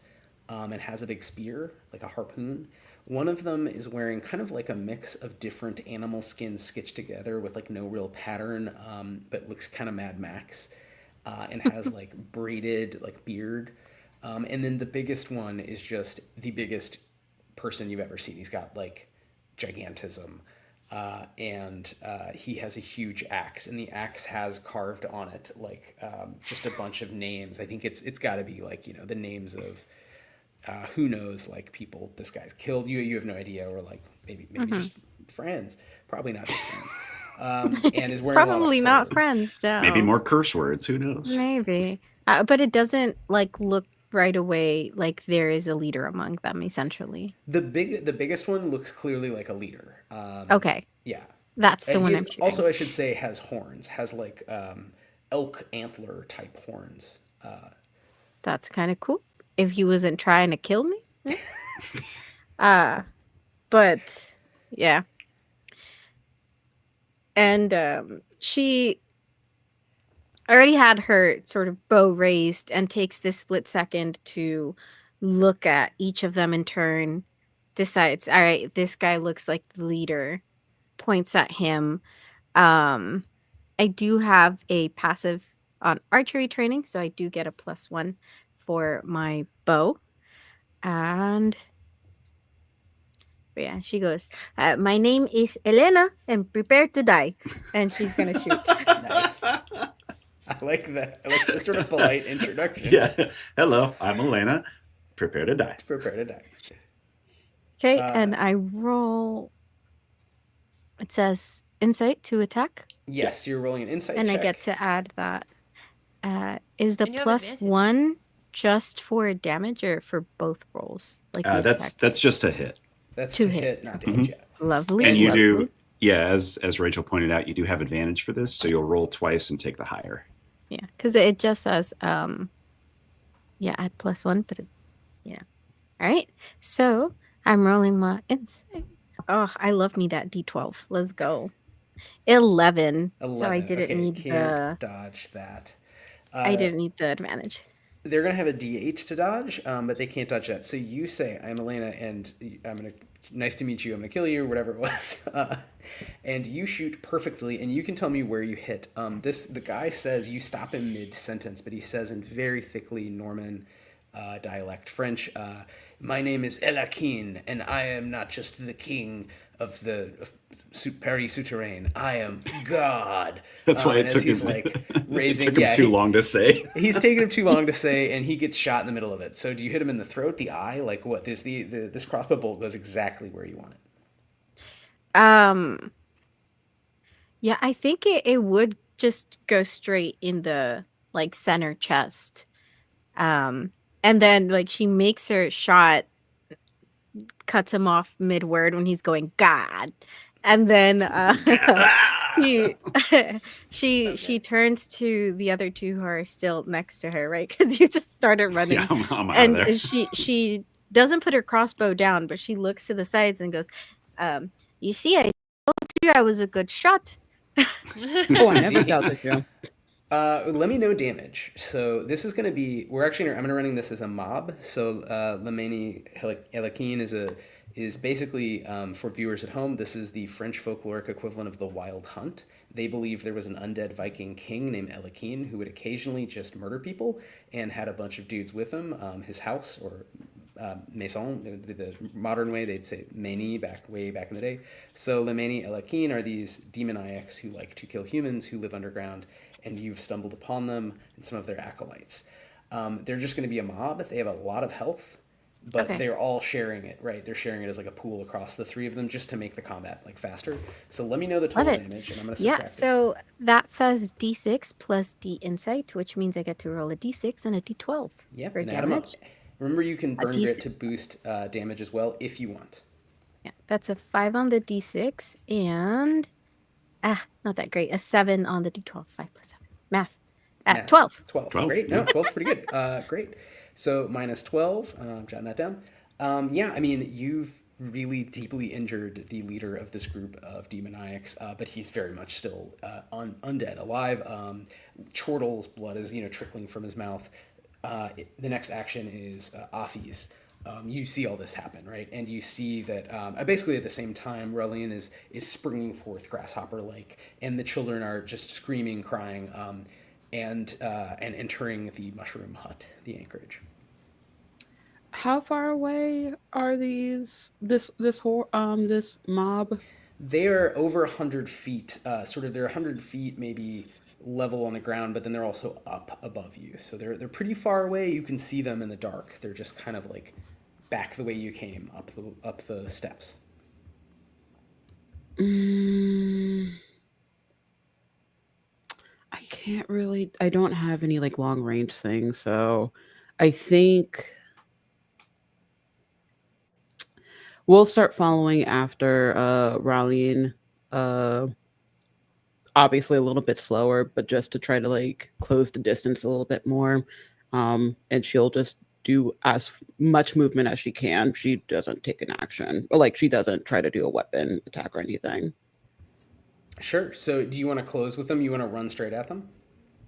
and has a big spear, like a harpoon. One of them is wearing kind of like a mix of different animal skins stitched together with like no real pattern, but looks kind of Mad Max, and has like braided like beard. And then the biggest one is just the biggest person you've ever seen. He's got like gigantism, and he has a huge axe, and the axe has carved on it like just a bunch of names. I think it's got to be like, you know, the names of who knows, like people this guy's killed. You have no idea, or like maybe just friends. Probably not just friends. And is wearing Probably a lot of not fur. friends, no. Maybe more curse words. Who knows? Maybe. But it doesn't like look right away like there is a leader among them, essentially. The biggest one looks clearly like a leader. Okay. Yeah. That's the And one he I'm is- shooting. also, I should say, has horns. Has like elk antler type horns. That's kind of cool. If he wasn't trying to kill me. But yeah. And she already had her sort of bow raised and takes this split second to look at each of them in turn, decides, all right, this guy looks like the leader, points at him. I do have a passive on archery training, so I do get a +1 for my bow. And yeah, she goes, my name is Elena and prepare to die. And she's going to shoot. Nice. I like that. I like this sort of polite introduction. Yeah. Hello, I'm Elena. Prepare to die. Prepare to die. Okay, and I roll. It says insight to attack. Yes, you're rolling an insight and check. I get to add that. Is the And you have advantage. +1 just for damage or for both rolls? Like the That's attack? just a hit. That's to to hit. hit, not damage yet. Lovely. And you lovely. do, yeah, as Rachel pointed out, you do have advantage for this, so you'll roll twice and take the higher. Yeah, because it just says, add +1, but yeah. All right, so I'm rolling my insight. Oh, I love me that D12. Let's go. 11. So I didn't need can't dodge that. I didn't need the advantage. They're going to have a D8 to dodge, but they can't dodge that. So you say, I'm Elena, and I'm going to, nice to meet you, I'm going to kill you, whatever it was. And you shoot perfectly, and you can tell me where you hit. The guy says you stop him mid-sentence, but he says in very thickly Norman dialect French, my name is Elakin, and I am not just the king of the Paris Souterrain. I am God. That's why it took him, raising, it took him too long to say. He's taking him too long to say, and he gets shot in the middle of it. So do you hit him in the throat, the eye? Like what? This crossbow bolt goes exactly where you want it. Yeah, I think it would just go straight in the center chest. And then she makes her shot, cuts him off mid-word when he's going God. And then she turns to the other two who are still next to her, right? Because you just started running. Yeah, I'm out and of there. she doesn't put her crossbow down, but she looks to the sides and goes, you see, I told you I was a good shot. Oh, I never doubted you. Let me know damage. So this is going to be, I'm going to running this as a mob. So Lemani Elakin is basically, for viewers at home, this is the French folkloric equivalent of the Wild Hunt. They believe there was an undead Viking king named Elakin who would occasionally just murder people and had a bunch of dudes with him. His house, or maison, the modern way, they'd say mani way back in the day. So Lemani Elakin are these demoniacs who like to kill humans who live underground, and you've stumbled upon them and some of their acolytes. They're just going to be a mob. They have a lot of health, but they're all sharing it, right? They're sharing it as like a pool across the three of them just to make the combat faster. So let me know the total damage, and I'm going to subtract it. So that says D6 plus D insight, which means I get to roll a D6 and a D12 for and add 'em up. damage. Remember, you can burn grit to boost damage as well if you want. Yeah, that's a 5 on the D6 and not that great. A 7 on the D12. 5 plus 7. Math. 12. 12. Great. No, 12's pretty good. Great. So minus 12. I'm jotting that down. You've really deeply injured the leader of this group of demoniacs, but he's very much still undead, alive. Chortle's blood is trickling from his mouth. The next action is Afi's. You see all this happen, right? And you see that basically at the same time, Relian is springing forth grasshopper-like, and the children are just screaming, crying, and entering the mushroom hut, the anchorage. How far away are this mob? They're over 100 feet. They're 100 feet, maybe level on the ground, but then they're also up above you. So they're pretty far away. You can see them in the dark. They're just kind of like back the way you came, up the steps. I don't have any long range things, so I think we'll start following after Rallying, obviously a little bit slower, but just to try to close the distance a little bit more. And she'll just do as much movement as she can. She doesn't take an action, or like she doesn't try to do a weapon attack or anything. Sure. So do you want to close with them? You want to run straight at them?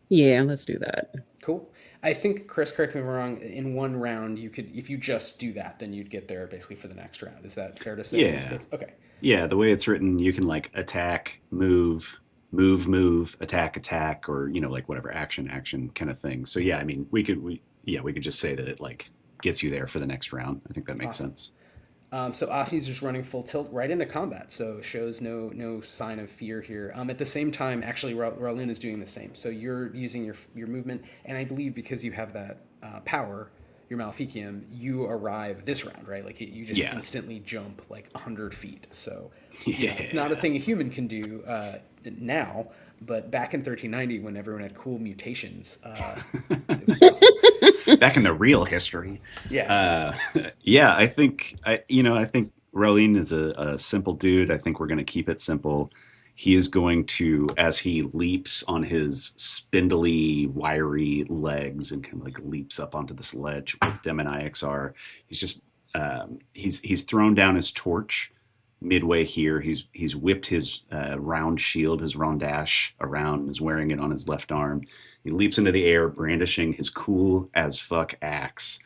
Yeah, let's do that. Cool. I think, Chris, correct me if I'm wrong, in one round, you could, if you just do that, then you'd get there basically for the next round. Is that fair to say? In this Yeah. case? Okay. Yeah, the way it's written, you can like attack, move, attack, or like whatever action kind of thing. So yeah, I mean, we could just say that it like gets you there for the next round. I think that makes Awesome. sense. So Afi's just running full tilt right into combat, so shows no sign of fear here. At the same time, actually, Raulin is doing the same. So you're using your movement, and I believe because you have that power, your Maleficium, you arrive this round, right? Like you just Yeah. instantly jump like 100 feet. So Yeah. it's not a thing a human can do now, but back in 1390 when everyone had cool mutations, it was awesome. Back in the real history. Yeah. Yeah, I think Raulin is a simple dude. I think we're going to keep it simple. He is going to, as he leaps on his spindly, wiry legs and kind of like leaps up onto this ledge where demoniacs are. He's just he's thrown down his torch midway here. He's whipped his round shield, his rondash around, and is wearing it on his left arm. He leaps into the air, brandishing his cool as fuck axe.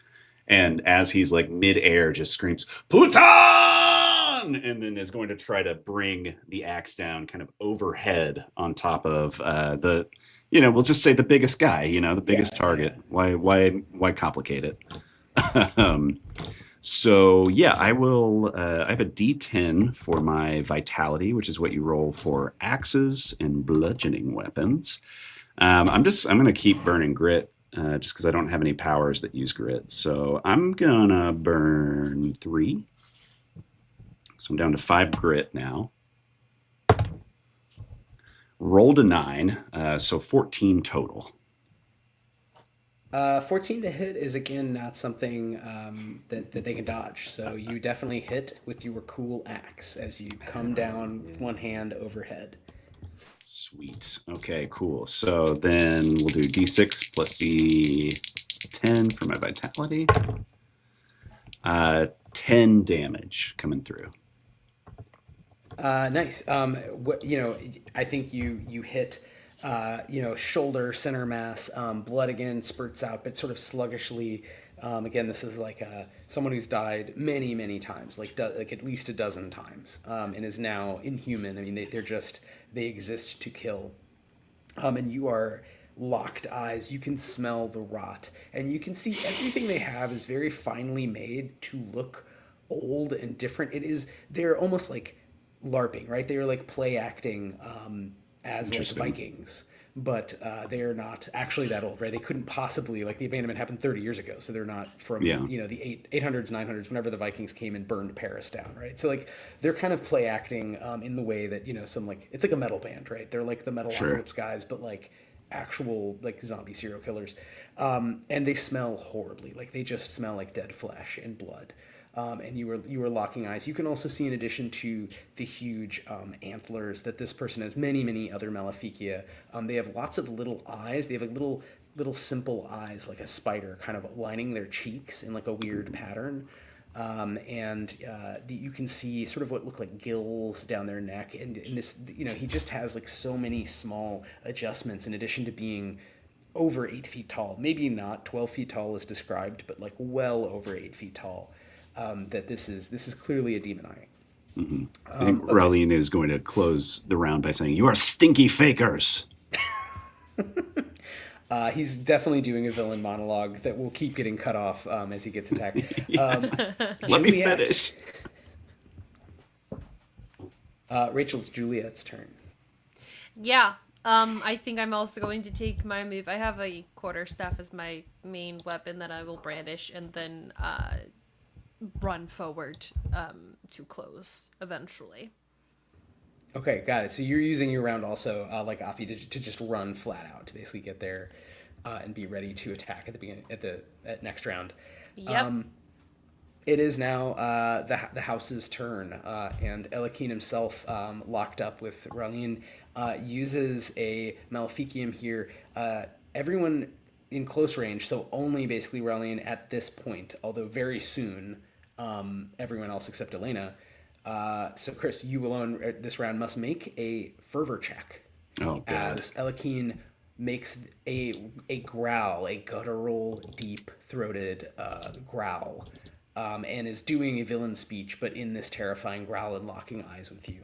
And as he's like midair, just screams, Pluton! And then is going to try to bring the axe down kind of overhead on top of we'll just say the biggest guy, the biggest target. Yeah. Why complicate it? So yeah, I will. I have a D10 for my vitality, which is what you roll for axes and bludgeoning weapons. I'm going to keep burning grit, just because I don't have any powers that use grit. So I'm gonna burn 3. So I'm down to 5 grit now. Rolled a 9, so 14 total. 14 to hit is again not something that they can dodge. So you definitely hit with your cool axe as you come down with one hand overhead. Sweet. Okay, cool. So then we'll do D6 plus D10 for my vitality. 10 damage coming through. Nice. I think you hit, shoulder, center mass. Blood again spurts out, but sort of sluggishly. Again, this is like someone who's died many, many times, like at least a dozen times, and is now inhuman. I mean, they exist to kill. And you are locked eyes. You can smell the rot, and you can see everything they have is very finely made to look old and different. They're almost like LARPing, right? They are like play acting as like Vikings, but they are not actually that old, right? They couldn't possibly, like, the abandonment happened 30 years ago, so they're not from the 800s, 900s, whenever the Vikings came and burned Paris down, right? So like they're kind of play acting in the way that some, like, it's like a metal band, right? They're like the Metalocalypse guys, but like actual like zombie serial killers, and they smell horribly. Like they just smell like dead flesh and blood. And you were locking eyes. You can also see, in addition to the huge antlers, that this person has many other Maleficia. They have lots of little eyes. They have like little simple eyes, like a spider, kind of lining their cheeks in like a weird pattern. You can see sort of what look like gills down their neck. And this, he just has like so many small adjustments, in addition to being over 8 feet tall. Maybe not 12 feet tall as described, but like well over 8 feet tall. That this is clearly a demoniac. Mm-hmm. I think Raulin is going to close the round by saying, "You are stinky fakers." He's definitely doing a villain monologue that will keep getting cut off as he gets attacked. Let me finish. Rachel, it's Juliet's turn. Yeah. I think I'm also going to take my move. I have a quarterstaff as my main weapon that I will brandish, and then run forward to close eventually. Okay, got it. So you're using your round also, like Afi, to just run flat out to basically get there and be ready to attack at the beginning at next round. Yep. It is now the house's turn, and Elakeen himself, locked up with Raulin, uses a Maleficium here. Everyone in close range, so only basically Relian at this point, although very soon, everyone else except Elena. So Chris, you alone this round must make a fervor check. Oh, God. As Elakeen makes a growl, a guttural, deep-throated growl, and is doing a villain speech, but in this terrifying growl and locking eyes with you.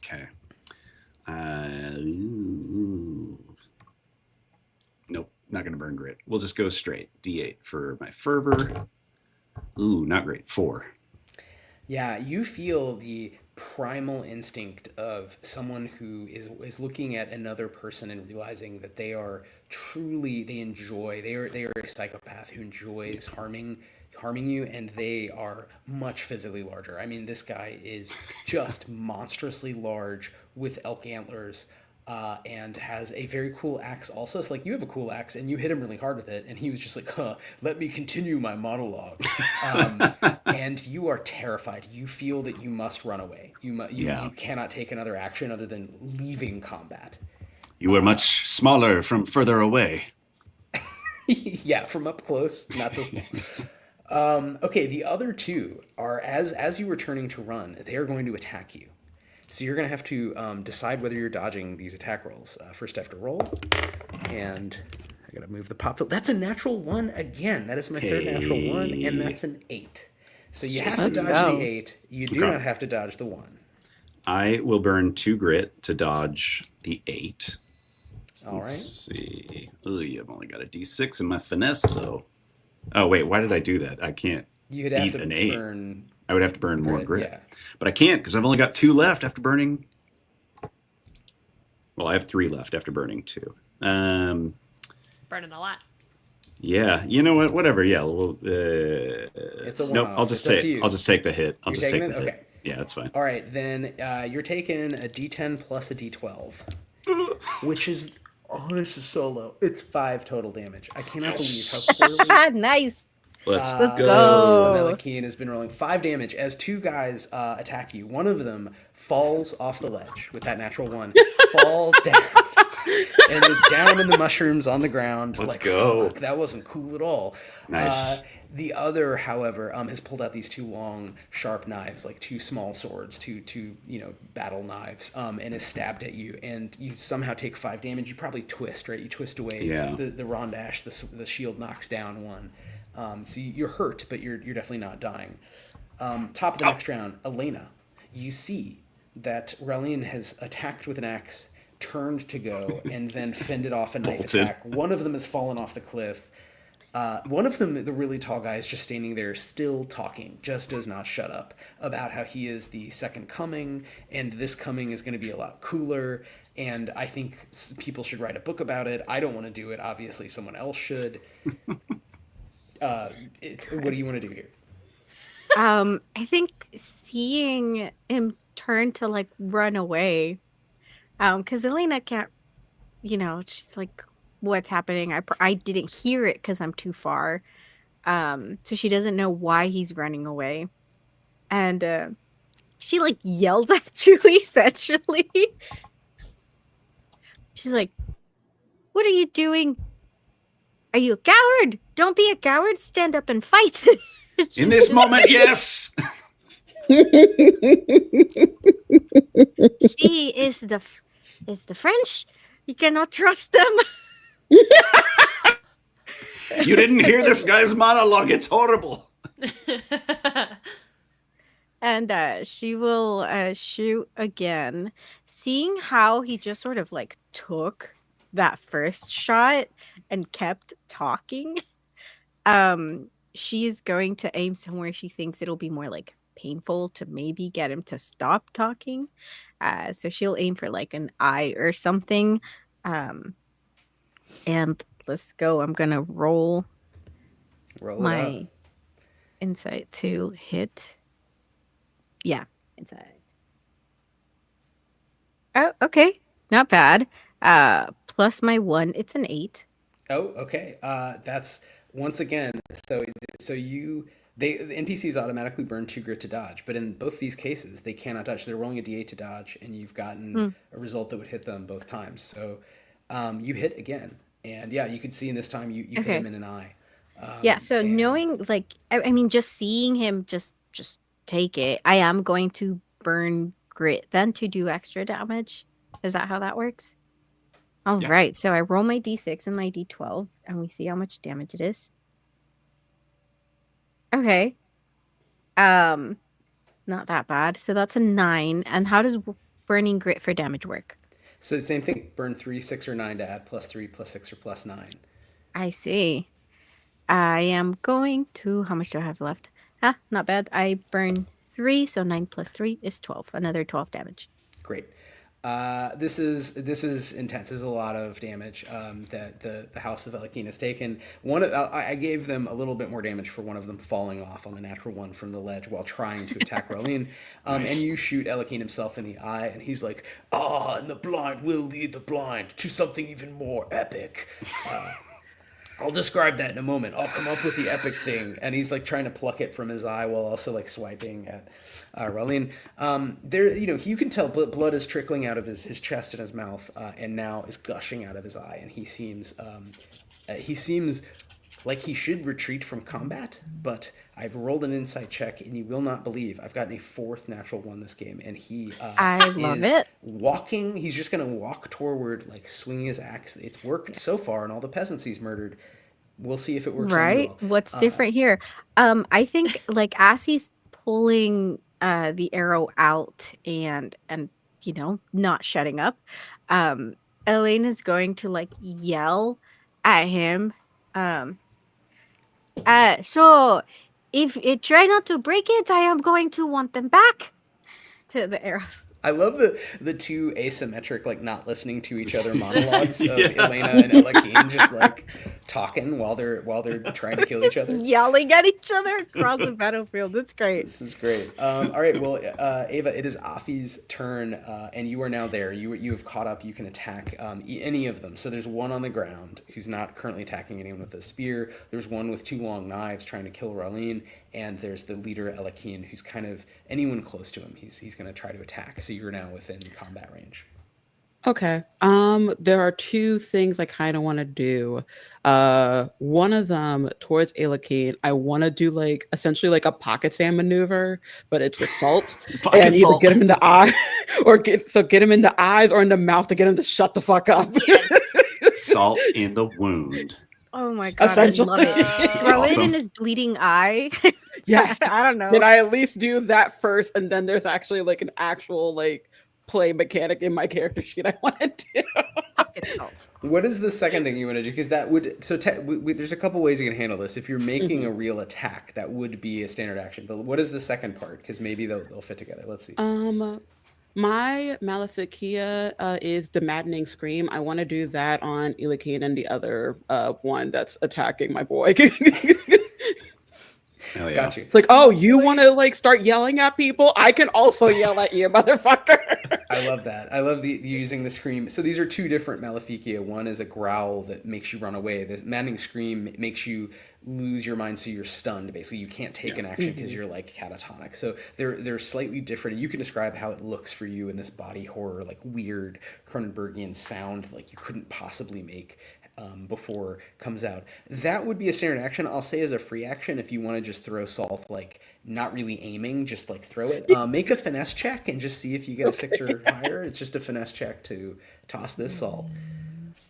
Okay. Nope, not going to burn grit. We'll just go straight. D8 for my fervor. Ooh, not great. 4. Yeah, you feel the primal instinct of someone who is looking at another person and realizing that they are truly they are a psychopath who enjoys harming you, and they are much physically larger. I mean, this guy is just monstrously large with elk antlers. And has a very cool axe also. So, like, you have a cool axe, and you hit him really hard with it, and he was just like, let me continue my monologue. And you are terrified. You feel that you must run away. You cannot take another action other than leaving combat. You were much smaller from further away. Yeah, from up close, not so small. Okay, the other two are, as you were turning to run, they are going to attack you. So you're going to have to decide whether you're dodging these attack rolls. First I have to roll, and I got to move the pop filter. That's a natural 1 again. That is my third natural 1, and that's an 8. So you have to dodge the 8. You do not have to dodge the 1. I will burn 2 grit to dodge the 8. All Let's right. see. Ooh, I've only got a D6 in my finesse, though. Oh, wait, why did I do that? I can't You'd have beat to an 8. burn. I would have to burn more grit. Yeah. But I can't because I've only got 2 left after burning. Well, I have 3 left after burning 2. Burning a lot. Yeah, you know what? Whatever. Yeah. Well, It's a one. nope. I'll just take the hit. I'll just take the hit. Okay. Yeah, that's fine. All right, then you're taking a D10 plus a D12, which is this is so low. It's 5 total damage. I cannot believe how poorly. Nice. Let's go. Melakeen has been rolling 5 damage as 2 guys attack you. One of them falls off the ledge with that natural 1, falls down, and is down in the mushrooms on the ground. Let's go. Fuck, that wasn't cool at all. Nice. The other, however, has pulled out these 2 long, sharp knives, like 2 small swords, two battle knives, and is stabbed at you. And you somehow take 5 damage. You probably twist, right? You twist away the rondash. The shield knocks down 1. So you're hurt, but you're definitely not dying. Top of the next round, Elena, you see that Relian has attacked with an axe, turned to go, and then fended off a knife attack. One of them has fallen off the cliff. One of them, the really tall guy, is just standing there still talking, just does not shut up, about how he is the second coming, and this coming is going to be a lot cooler, and I think people should write a book about it. I don't want to do it. Obviously, someone else should. What do you want to do here? I think seeing him turn to like run away, because Elena can't, she's like, what's happening? I didn't hear it because I'm too far, so she doesn't know why he's running away, and she like yelled at you essentially. She's like, "What are you doing? Are you a coward? Don't be a coward. Stand up and fight." In this moment, yes. She is the French. You cannot trust them. You didn't hear this guy's monologue. It's horrible. And she will shoot again. Seeing how he just sort of like took that first shot and kept talking, she's going to aim somewhere she thinks it'll be more like painful to maybe get him to stop talking. So she'll aim for like an eye or something. And let's go. I'm gonna roll my insight to hit. Yeah, insight. Oh, okay. Not bad. Plus my 1, it's an 8. Oh, okay. That's once again. So the NPCs automatically burn 2 grit to dodge, but in both these cases, they cannot dodge. They're rolling a D8 to dodge, and you've gotten a result that would hit them both times. So you hit again, And yeah, you can see in this time you hit Okay. him in an eye. Yeah, so and- knowing like I mean just seeing him just take it, I am going to burn grit then to do extra damage. Is that how that works? All Yeah. right, so I roll my d6 and my d12 and we see how much damage it is. Okay. Not that bad. So that's a 9. And how does burning grit for damage work? So the same thing, burn 3, 6, or 9 to add +3, +6, or +9. I see. I am going to how much do I have left? Not bad. I burn 3, so 9 plus 3 is 12. Another 12 damage. Great. This is intense. This is a lot of damage that the House of Elakine has taken. I gave them a little bit more damage for one of them falling off on the natural one from the ledge while trying to attack Roleplaying. Nice. And you shoot Elakine himself in the eye, and he's like, and the blind will lead the blind to something even more epic. I'll describe that in a moment. I'll come up with the epic thing. And he's like trying to pluck it from his eye while also like swiping at Roleplaying. There, you can tell blood is trickling out of his chest and his mouth, and now is gushing out of his eye. And he seems like he should retreat from combat, but I've rolled an insight check, and you will not believe I've gotten a 4th natural 1 this game, and he I love is it. walking. He's just going to walk toward, like swinging his axe. It's worked so far, and all the peasants he's murdered. We'll see if it works. Right? What's different here? I think like as he's pulling the arrow out and not shutting up, Elaine is going to like yell at him. So if it try not to break it, I am going to want them back to the arrows. I love the two asymmetric, like not listening to each other monologues of Yeah. Elena and Elakine just like talking while they're trying to kill each other. Yelling at each other across the battlefield. It's great. This is great. All right, well, Ava, it is Afi's turn, and you are now there. You have caught up. You can attack any of them. So there's one on the ground who's not currently attacking anyone with a spear. There's one with 2 long knives trying to kill Roleplaying, and there's the leader Elakine, who's kind of anyone close to him. He's going to try to attack. So you're now within combat range. Okay. There are 2 things I kind of want to do. One of them towards Elakine, I want to do like essentially like a pocket sand maneuver, but it's with salt. Pocket and either salt. get him in the eye or get him in the eyes or in the mouth to get him to shut the fuck up. Salt in the wound. Oh my god, I Essentially. love it. That's Throw it awesome. in his bleeding eye. Yes. I don't know. Can I at least do that first? And then there's actually like an actual like play mechanic in my character sheet I want to do. Pocket salt. What is the second thing you want to do? Because that would there's a couple ways you can handle this. If you're making a real attack, that would be a standard action. But what is the second part? Because maybe they'll fit together. Let's see. My Maleficia is the maddening scream. I want to do that on Elakine and the other one that's attacking my boy. Hell yeah. Got you. It's like, oh, you want to like start yelling at people? I can also yell at you, motherfucker. I love that. I love using the scream. So these are 2 different Maleficia. One is a growl that makes you run away. The maddening scream makes you lose your mind, so you're stunned. Basically, you can't take an action because you're like catatonic. So they're slightly different. You can describe how it looks for you in this body horror, like weird Cronenbergian sound, like you couldn't possibly make before comes out. That would be a standard action. I'll say as a free action if you want to just throw salt, like not really aiming, just like throw it. Make a finesse check and just see if you get a 6 or higher. It's just a finesse check to toss this salt.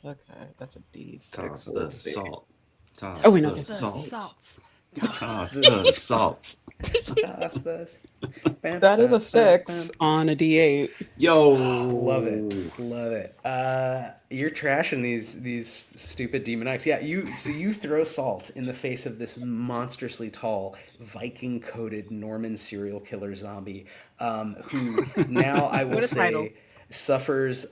Okay, that's a D6. Toss so the let's see. salt. Toss Oh, wait, no, the it's salt. Salts. Toss the salt. Toss this. That is a 6 on a D8. Yo. Love it. Love it. You're trashing these stupid demoniacs. Yeah, you throw salt in the face of this monstrously tall Viking-coated Norman serial killer zombie, who now I will What a say title. suffers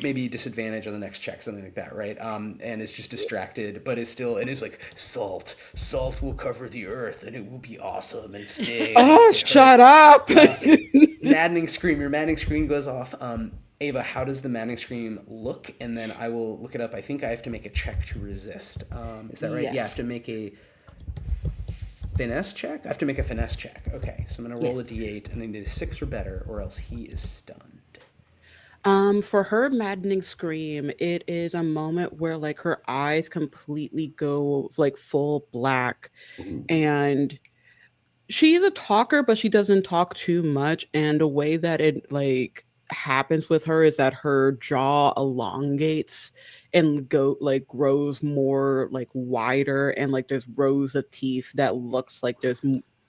maybe disadvantage on the next check, something like that, right? And is just distracted, but is still, and it's like salt will cover the earth and it will be awesome and stay. Oh, shut up! Maddening scream. Your maddening scream goes off. Ava, how does the maddening scream look? And then I will look it up. I think I have to make a check to resist. Is that right? Yes. Yeah, I have to make a finesse check? I have to make a finesse check. Okay, so I'm going to roll a d8, and I need a 6 or better, or else he is stunned. For her maddening scream, it is a moment where like her eyes completely go like full black, Ooh. and she's a talker, but she doesn't talk too much. And the way that it like happens with her is that her jaw elongates and go like grows more like wider, and like there's rows of teeth that looks like there's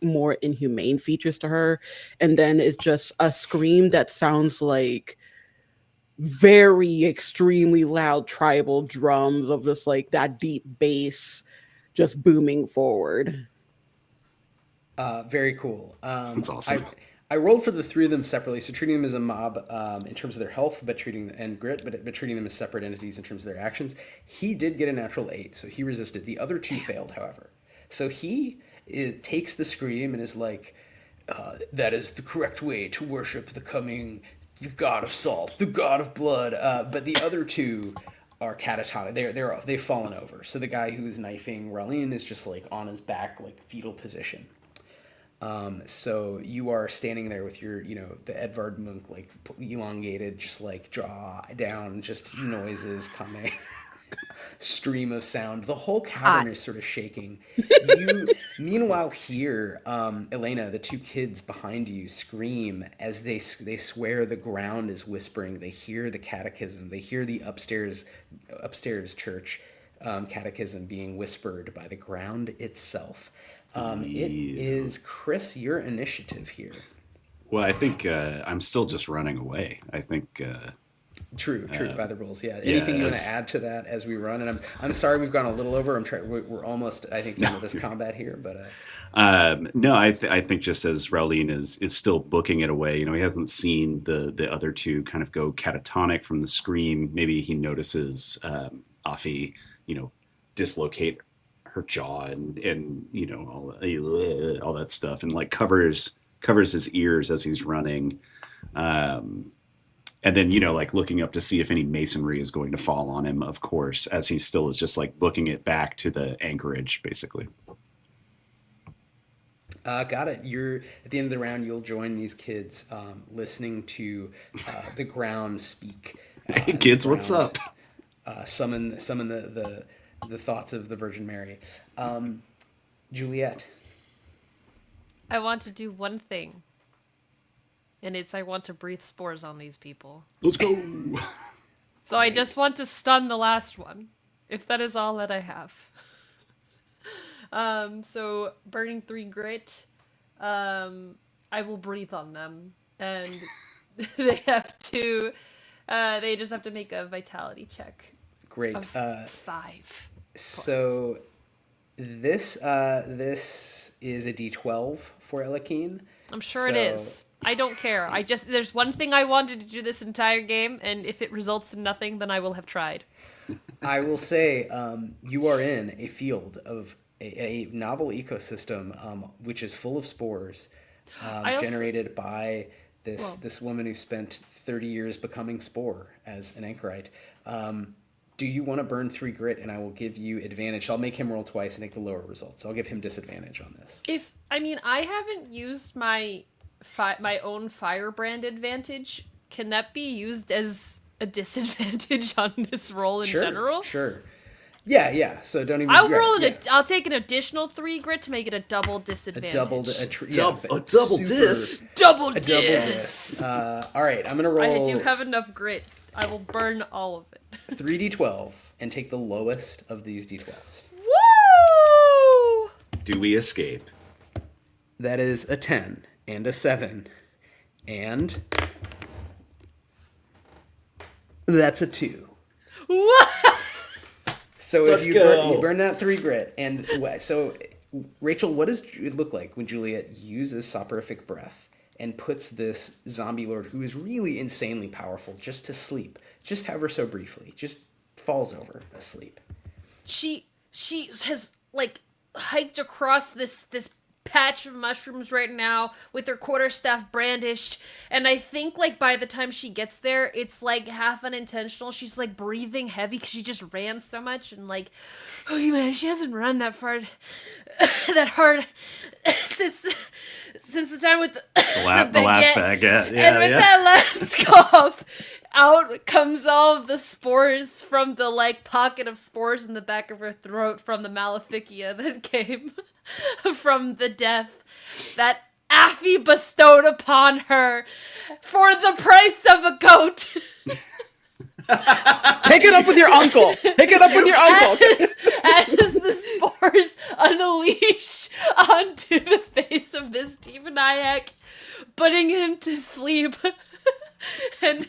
more inhumane features to her. And then it's just a scream that sounds like very extremely loud tribal drums of just like that deep bass just booming forward. Very cool. That's awesome. I rolled for the three of them separately, so treating them as a mob in terms of their health, but grit, but treating them as separate entities in terms of their actions. He did get a natural 8, so he resisted. The other two failed, however. So takes the scream and is like, "That is the correct way to worship the god of salt, the god of blood." But the other two are catatonic. They've fallen over. So the guy who is knifing Raleen is just like on his back, like fetal position. So you are standing there with your, the Edvard Munch, like elongated, just like jaw down, just noises coming, stream of sound. The whole cavern is sort of shaking. You, meanwhile, hear Elena, the two kids behind you, scream as they swear the ground is whispering. They hear the catechism. They hear the upstairs church catechism being whispered by the ground itself. It is Chris, your initiative here. Well, I think I'm still just running away. I think. True. By the rules, yeah. Anything you want to add to that as we run? And I'm sorry we've gone a little over. We're almost, I think, done with this combat here, but. No, I think just as Raleen is still booking it away, he hasn't seen the other two kind of go catatonic from the scream. Maybe he notices Afi, dislocate her jaw and all that stuff, and like covers his ears as he's running, and then like looking up to see if any masonry is going to fall on him, of course, as he still is just like booking it back to the anchorage, basically. Got it. You're at the end of the round. You'll join these kids, listening to the ground speak. Hey kids, what's up? Summon the thoughts of the Virgin Mary. Juliet. I want to do one thing. And I want to breathe spores on these people. Let's go. So I just want to stun the last one, if that is all that I have. So burning 3 grit, I will breathe on them, and they just have to make a vitality check. Great. Of 5. So this is a D12 for Elakeen. I'm sure it is. I don't care. There's one thing I wanted to do this entire game, and if it results in nothing, then I will have tried. I will say, you are in a field of a novel ecosystem, which is full of spores, generated by this woman who spent 30 years becoming spore as an Anchorite. Do you want to burn 3 grit, and I will give you advantage? I'll make him roll twice and take the lower results. I'll give him disadvantage on this. I haven't used my own firebrand advantage. Can that be used as a disadvantage on this roll in general? Sure. Yeah. So don't even. I'll take an additional 3 grit to make it a double disadvantage. Double dis. All right, I'm gonna roll. I do have enough grit. I will burn all of it. 3d12 and take the lowest of these d12s. Woo! Do we escape? That is a 10 and a 7, and that's a 2. What? So if you burn that 3 grit, and so Rachel, what does it look like when Juliet uses soporific breath and puts this zombie lord, who is really insanely powerful, just to sleep, just ever so briefly, just falls over asleep? She has like hiked across this patch of mushrooms right now with her quarterstaff brandished, and I think like by the time she gets there, it's like half unintentional. She's like breathing heavy because she just ran so much, and like, oh man, she hasn't run that far that hard since the time with the last baguette. That last cough. out comes all of the spores from the like pocket of spores in the back of her throat from the maleficia that came from the death that Affy bestowed upon her for the price of a goat. Pick it up with your uncle. Pick it up with your uncle. As the spores unleash onto the face of this demoniac, putting him to sleep and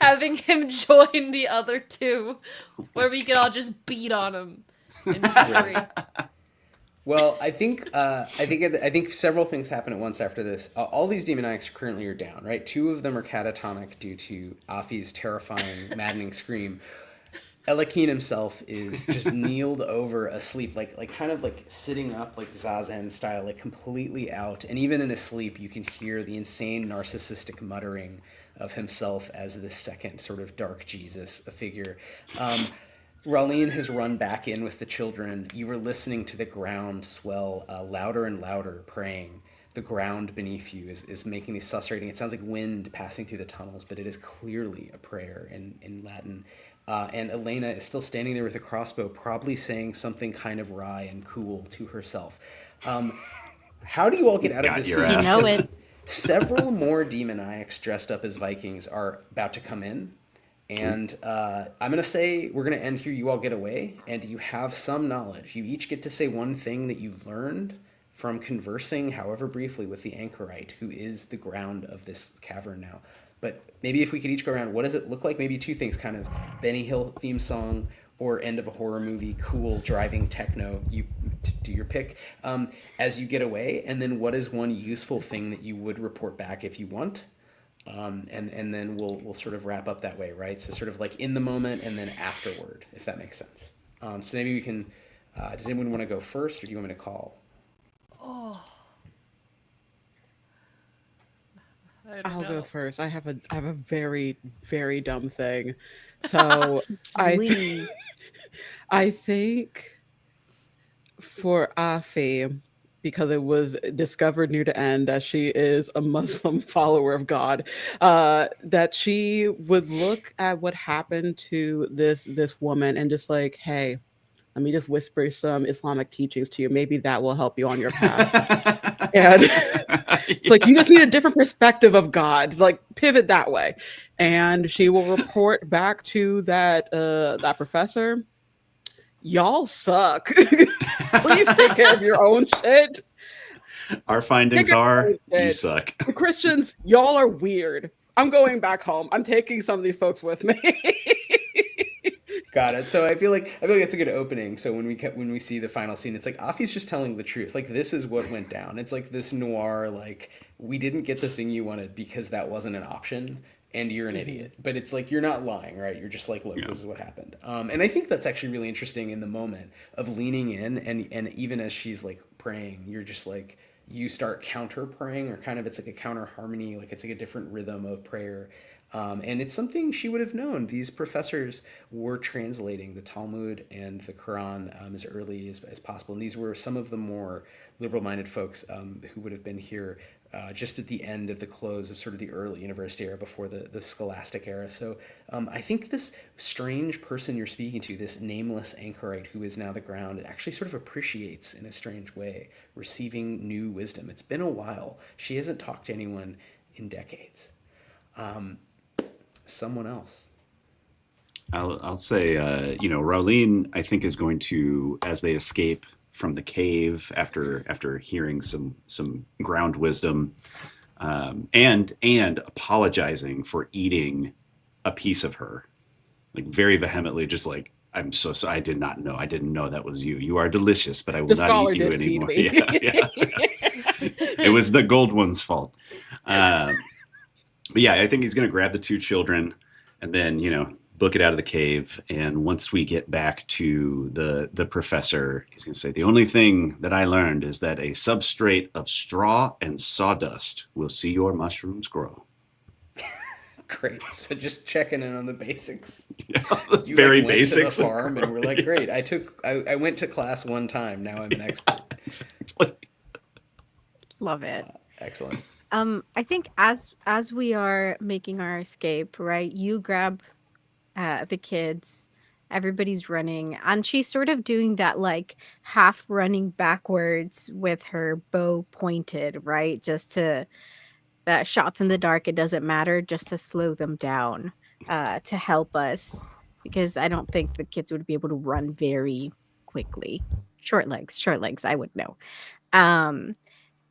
having him join the other two, where we can all just beat on him and be free. Well, I think several things happen at once after this. All these demoniacs currently are down, right? 2 of them are catatonic due to Afi's terrifying, maddening scream. Elakeen himself is just kneeled over asleep, like kind of like sitting up, like Zazen style, like completely out. And even in his sleep, you can hear the insane narcissistic muttering of himself as this second sort of dark Jesus figure. Raleen has run back in with the children. You were listening to the ground swell louder and louder, praying. The ground beneath you is making these susurrating. It sounds like wind passing through the tunnels, but it is clearly a prayer in Latin. And Elena is still standing there with a crossbow, probably saying something kind of wry and cool to herself. How do you all get out of this scene? You know it. Several more demoniacs dressed up as Vikings are about to come in. And I'm going to say we're going to end here. You all get away, and you have some knowledge. You each get to say one thing that you learned from conversing, however briefly, with the Anchorite, who is the ground of this cavern now. But maybe if we could each go around, what does it look like? Maybe 2 things, kind of Benny Hill theme song or end of a horror movie, cool driving techno. You do your pick as you get away. And then what is one useful thing that you would report back if you want? And then we'll sort of wrap up that way, right? So sort of like in the moment and then afterward, if that makes sense. So maybe we can, does anyone want to go first, or do you want me to call? Oh. I'll go first. I have a very, very dumb thing. So I think for Afi, because it was discovered near the end that she is a Muslim follower of God, that she would look at what happened to this woman and just like, hey, let me just whisper some Islamic teachings to you. Maybe that will help you on your path. And it's like, you just need a different perspective of God, like pivot that way. And she will report back to that professor, y'all suck. Please take care of your own shit. Our findings are, you suck. The Christians, y'all are weird. I'm going back home. I'm taking some of these folks with me. Got it. So I feel like that's a good opening. So when we see the final scene, it's like Afi's just telling the truth. Like, this is what went down. It's like this noir, like, we didn't get the thing you wanted because that wasn't an option, and you're an idiot. But it's like, you're not lying, right? You're just like, look, this is what happened. And I think that's actually really interesting in the moment of leaning in, and even as she's like praying, you're just like, you start counter praying, or kind of, it's like a counter harmony, like it's like a different rhythm of prayer. And it's something she would have known. These professors were translating the Talmud and the Quran as early as possible. And these were some of the more liberal-minded folks who would have been here just at the end of the close of sort of the early University era before the Scholastic era. So I think this strange person you're speaking to, this nameless Anchorite who is now the ground, actually sort of appreciates in a strange way receiving new wisdom. It's been a while. She hasn't talked to anyone in decades. Someone else. I'll say, Raulene, I think, is going to, as they escape from the cave after hearing some ground wisdom, and apologizing for eating a piece of her, like very vehemently, just like, I'm so sorry. I didn't know that was you. You are delicious, but I will not eat you anymore. Yeah. It was the gold one's fault. But yeah, I think he's going to grab the 2 children and then, book it out of the cave. And once we get back to the professor, he's going to say, the only thing that I learned is that a substrate of straw and sawdust will see your mushrooms grow. Great. So just checking in on the basics. Yeah, you very went basics. To the farm and we're like, great. I went to class one time. Now I'm an expert. Exactly. Love it. Excellent. I think as we are making our escape, right? You grab the kids. Everybody's running, and she's sort of doing that like half running backwards with her bow pointed, right? Just to that shots in the dark. It doesn't matter, just to slow them down, to help us, because I don't think the kids would be able to run very quickly. Short legs, short legs. I would know. Um,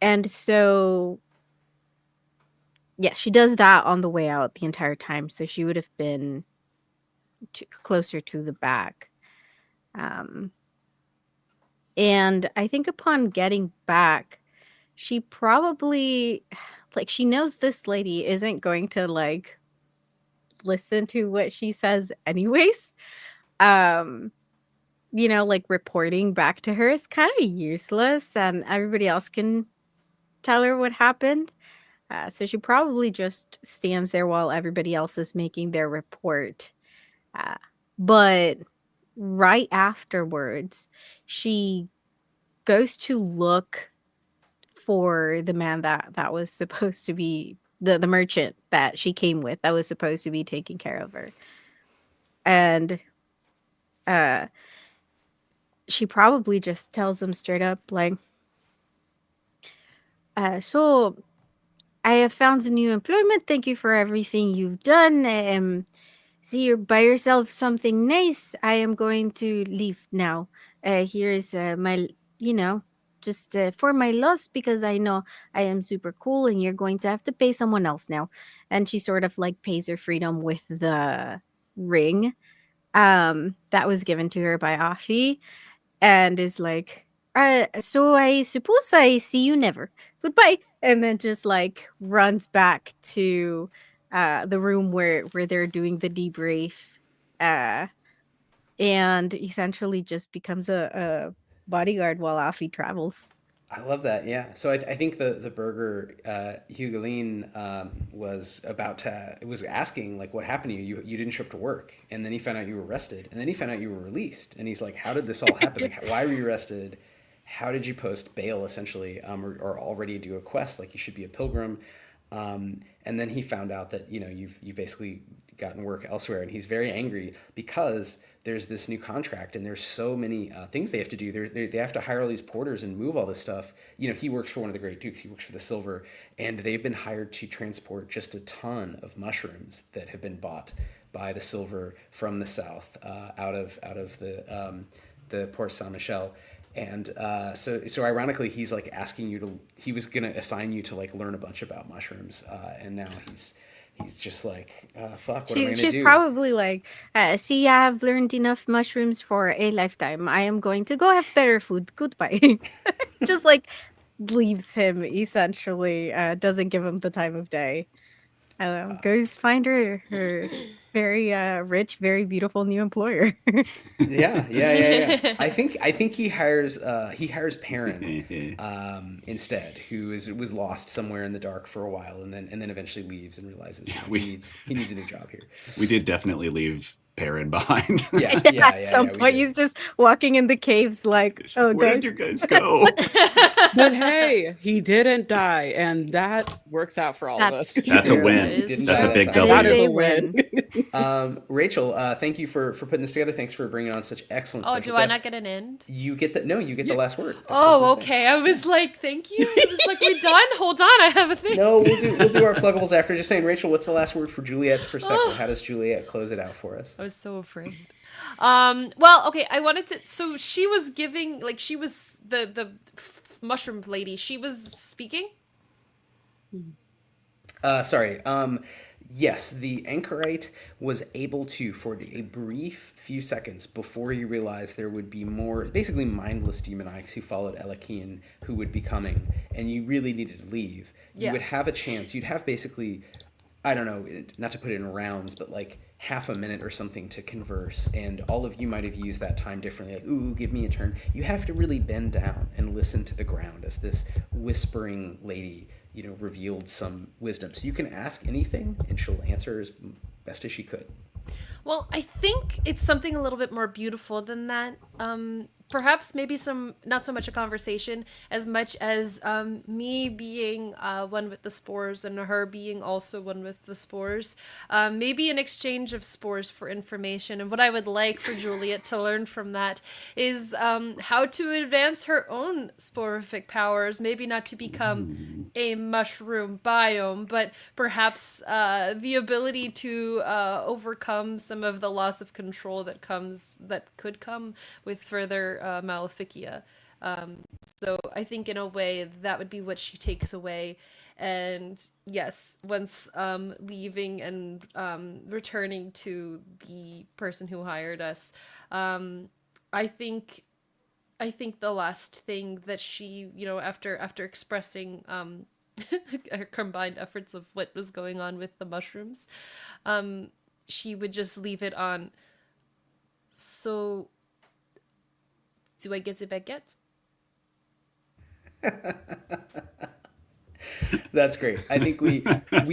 and so yeah, she does that on the way out the entire time. So she would have been closer to the back. And I think upon getting back, she probably, like, she knows this lady isn't going to, like, listen to what she says anyways. Like, reporting back to her is kind of useless, and everybody else can tell her what happened. So she probably just stands there while everybody else is making their report. But right afterwards, she goes to look for the man that was supposed to be the merchant that she came with, that was supposed to be taking care of her. And she probably just tells him straight up, like, so I have found a new employment. Thank you for everything you've done. See, you buy yourself something nice. I am going to leave now. Here is my, just for my loss, because I know I am super cool and you're going to have to pay someone else now. And she sort of like pays her freedom with the ring that was given to her by Afi, and is like, so I suppose I see you never. Goodbye. And then just like runs back to the room where they're doing the debrief, and essentially just becomes a bodyguard while Afi travels. I love that. Yeah. So I think the burger Hugoline was asking like, what happened to you? You didn't show up to work, and then he found out you were arrested, and then he found out you were released, and he's like, how did this all happen? Like, why were you arrested? How did you post bail essentially, or already do a quest like you should be a pilgrim? And then he found out that you've basically gotten work elsewhere, and he's very angry because there's this new contract and there's so many things they have to do. They have to hire all these porters and move all this stuff. He works for one of the Great Dukes. He works for the Silver, and they've been hired to transport just a ton of mushrooms that have been bought by the Silver from the south, out of the Port Saint Michel. And so ironically, he's like asking you to. He was gonna assign you to like learn a bunch about mushrooms, and now he's just like, fuck. What am I gonna do? She's probably like, see, I have learned enough mushrooms for a lifetime. I am going to go have better food. Goodbye. Just like leaves him essentially. Doesn't give him the time of day. Goes find her very rich, very beautiful new employer. Yeah. I think he hires Perrin instead, who was lost somewhere in the dark for a while, and then eventually leaves and realizes he needs a new job here. We did definitely leave Perrin behind. Yeah. At some point, he's just walking in the caves like, oh, where did you guys go? But hey, he didn't die, and that works out for all of us. That's a win. That's a big double. That is a win. Rachel, thank you for putting this together. Thanks for bringing on such excellent. Oh, do I not get an end? You get the the last word. That's oh, okay. I was like, thank you. I was like, we're done. Hold on, I have a thing. No, we'll do our pluggables after. Just saying, Rachel, what's the last word for Juliet's perspective? How does Juliet close it out for us? I was so afraid. Well, okay, I wanted to. So she was giving, like, she was the mushroom lady. She was speaking. Sorry. Yes, the Anchorite was able to, for a brief few seconds before you realized there would be more, basically mindless demoniacs who followed Elakian, who would be coming, and you really needed to leave. You would have a chance. You'd have basically, I don't know, not to put it in rounds, but like half a minute or something to converse, and all of you might have used that time differently, like, ooh, give me a turn. You have to really bend down and listen to the ground as this whispering lady revealed some wisdom. So you can ask anything and she'll answer as best as she could. Well, I think it's something a little bit more beautiful than that, perhaps maybe not so much a conversation as much as me being one with the spores and her being also one with the spores. Maybe an exchange of spores for information. And what I would like for Juliet to learn from that is how to advance her own sporific powers. Maybe not to become a mushroom biome, but perhaps the ability to overcome some of the loss of control that could come with further maleficia. So I think in a way that would be what she takes away. And yes, once leaving and returning to the person who hired us, I think the last thing that she, after expressing her combined efforts of what was going on with the mushrooms, she would just leave it on. So, do I get a baguette? That's great. I think we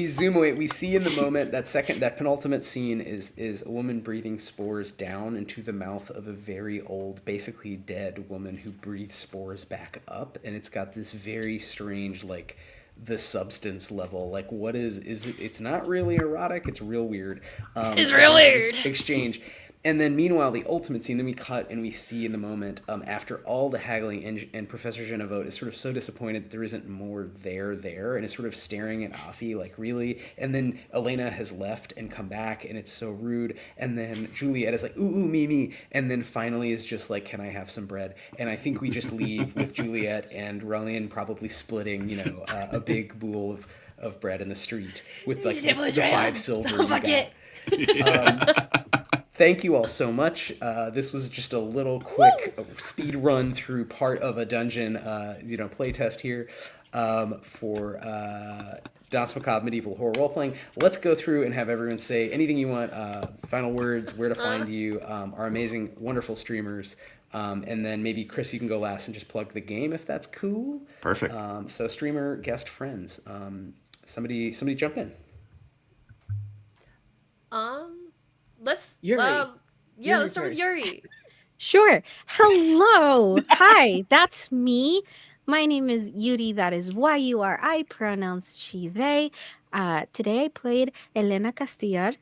zoom away. We see in the moment that penultimate scene is a woman breathing spores down into the mouth of a very old, basically dead woman who breathes spores back up, and it's got this very strange, like, the substance level. Like, what is it? It's not really erotic. It's real weird. It's real weird. Exchange. And then meanwhile, the ultimate scene, then we cut and we see in the moment, after all the haggling, and Professor Genevote is sort of so disappointed that there isn't more there, and is sort of staring at Afi, like, really? And then Elena has left and come back, and it's so rude. And then Juliet is like, ooh, me. And then finally is just like, can I have some bread? And I think we just leave with Juliet and Rolian probably splitting, a big bowl of bread in the street with, like, the 5 silver you got. Thank you all so much. This was just a little quick speed run through part of a dungeon, playtest here for Danse Macabre Medieval Horror Role-Playing. Let's go through and have everyone say anything you want, final words, where to find you, our amazing, wonderful streamers, and then maybe, Chris, you can go last and just plug the game if that's cool. Perfect. So streamer, guest, friends. Somebody jump in. Let's Yuri. let's start with first. Yuri. Sure. Hello. Hi, that's me. My name is Yuri. That is Y-U-R-I, pronounced she, they. Today I played Elena Castillar.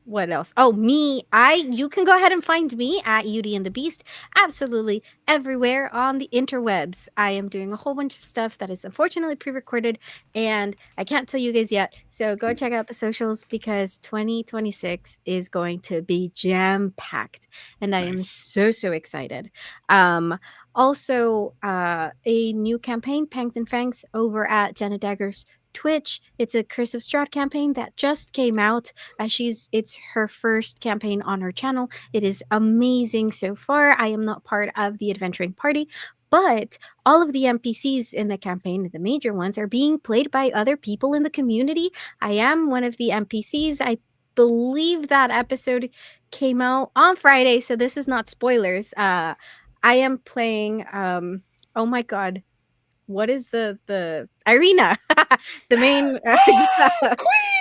What else? Oh, me. You can go ahead and find me at Yuri and the Beast absolutely everywhere on the interwebs. I am doing a whole bunch of stuff that is unfortunately pre-recorded, and I can't tell you guys yet. So go check out the socials because 2026 is going to be jam-packed, and I am so excited. Also, a new campaign, Pangs and Fangs, over at Jenna Dagger's Twitch. It's a Curse of Strahd campaign that just came out. It's her first campaign on her channel. It is amazing so far. I am not part of the adventuring party, but all of the NPCs in the campaign, the major ones, are being played by other people in the community. I am one of the NPCs. I believe that episode came out on Friday, so this is not spoilers. I am playing oh my god, what is the Irina, the main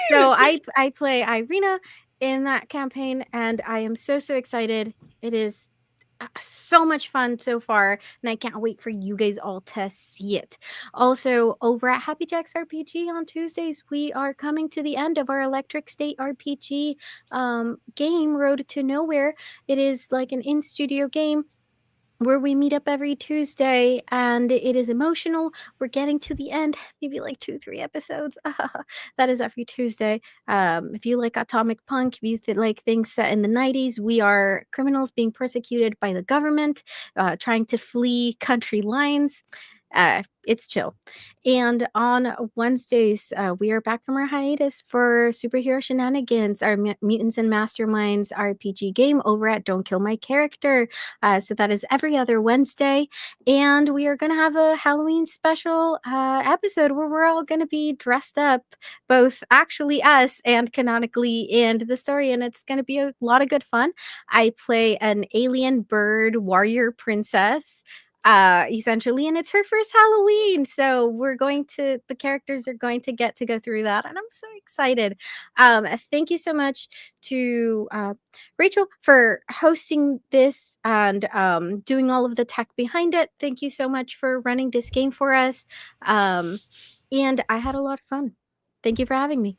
so I play Irina in that campaign, and I am so excited. It is so much fun so far, and I can't wait for you guys all to see it. Also, over at Happy Jack's RPG on Tuesdays, we are coming to the end of our Electric State RPG game, Road to Nowhere. It is like an in-studio game where we meet up every Tuesday, and it is emotional. We're getting to the end, maybe like 2-3 episodes. That is every Tuesday. If you like Atomic Punk, if you like things set in the 90s, we are criminals being persecuted by the government, trying to flee country lines. It's chill. And on Wednesdays, we are back from our hiatus for Superhero Shenanigans, our Mutants and Masterminds RPG game over at Don't Kill My Character. So that is every other Wednesday. And we are going to have a Halloween special episode where we're all going to be dressed up, both actually us and canonically in the story. And it's going to be a lot of good fun. I play an alien bird warrior princess. essentially, and it's her first Halloween, so the characters are going to get to go through that, and I'm so excited. Thank you so much to Rachel for hosting this and doing all of the tech behind it. Thank you so much for running this game for us, and I had a lot of fun. Thank you for having me.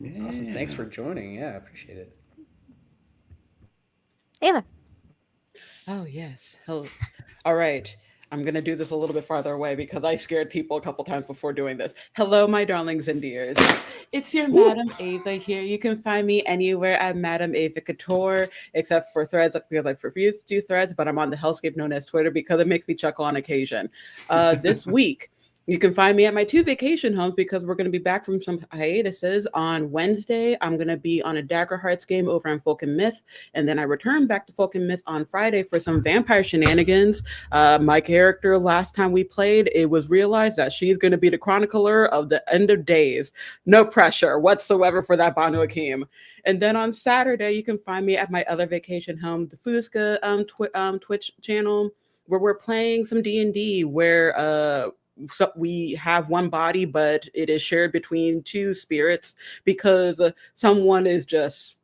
Yeah. Awesome. Thanks for joining. Yeah, I appreciate it. Ava. Oh, yes. Hello. All right. I'm going to do this a little bit farther away because I scared people a couple times before doing this. Hello, my darlings and dears. It's your Madam Ava here. You can find me anywhere at Madam Ava Couture, except for Threads, because I refuse to do Threads, but I'm on the hellscape known as Twitter because it makes me chuckle on occasion. This week, you can find me at my 2 vacation homes because we're going to be back from some hiatuses. On Wednesday, I'm going to be on a Dagger Hearts game over on Folk and Myth, and then I return back to Folk and Myth on Friday for some vampire shenanigans. My character, last time we played, it was realized that she's going to be the chronicler of the end of days. No pressure whatsoever for that Banu Akeem. And then on Saturday, you can find me at my other vacation home, the Fusca Twitch channel, where we're playing some D&D, where so we have one body, but it is shared between 2 spirits because someone is just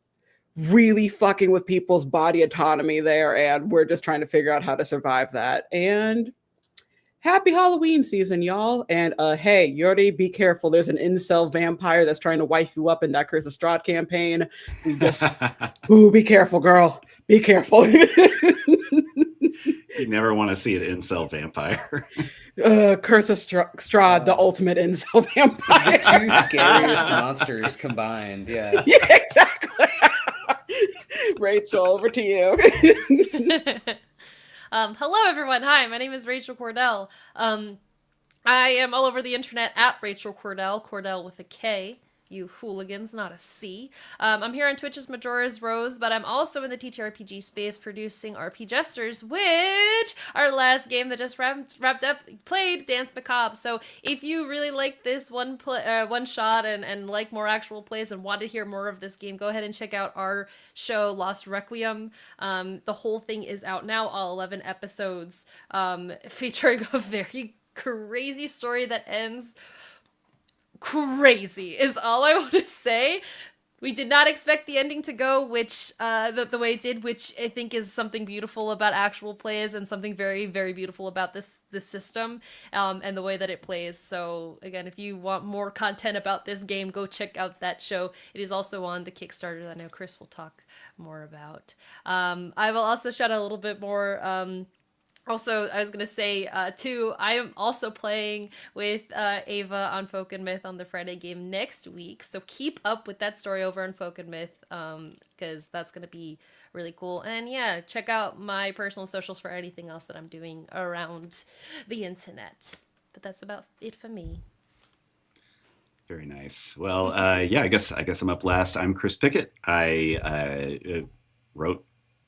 really fucking with people's body autonomy there, and we're just trying to figure out how to survive that. And happy Halloween season, y'all. And hey, Yuri, be careful. There's an incel vampire that's trying to wife you up in that Curse of Strahd campaign. We just, ooh, be careful, girl. Be careful. You never want to see an incel vampire. Curse of Strahd, the ultimate incel vampire. The 2 scariest monsters combined. Yeah. Yeah, exactly. Rachel, over to you. Hello, everyone. Hi, my name is Rachel Cordell. I am all over the internet at Rachel Cordell, Cordell with a K. You hooligans, not a C. I'm here on Twitch as Majora's Rose, but I'm also in the TTRPG space producing RP Jesters, which our last game that just wrapped up played Danse Macabre. So if you really like this one shot and like more actual plays and want to hear more of this game, go ahead and check out our show Lost Requiem. The whole thing is out now, all 11 episodes, featuring a very crazy story that ends crazy is all I want to say. We did not expect the ending to go the way it did, which I think is something beautiful about actual plays and something very, very beautiful about this system and the way that it plays. So again, if you want more content about this game, go check out that show. It is also on the Kickstarter that I know Chris will talk more about. I will also shout out a little bit more. Also, I was going to say, too, I am also playing with Ava on Folk and Myth on the Friday game next week. So keep up with that story over on Folk and Myth, because that's going to be really cool. And yeah, check out my personal socials for anything else that I'm doing around the internet. But that's about it for me. Very nice. Well, yeah, I guess I'm up last. I'm Chris Pickett. I wrote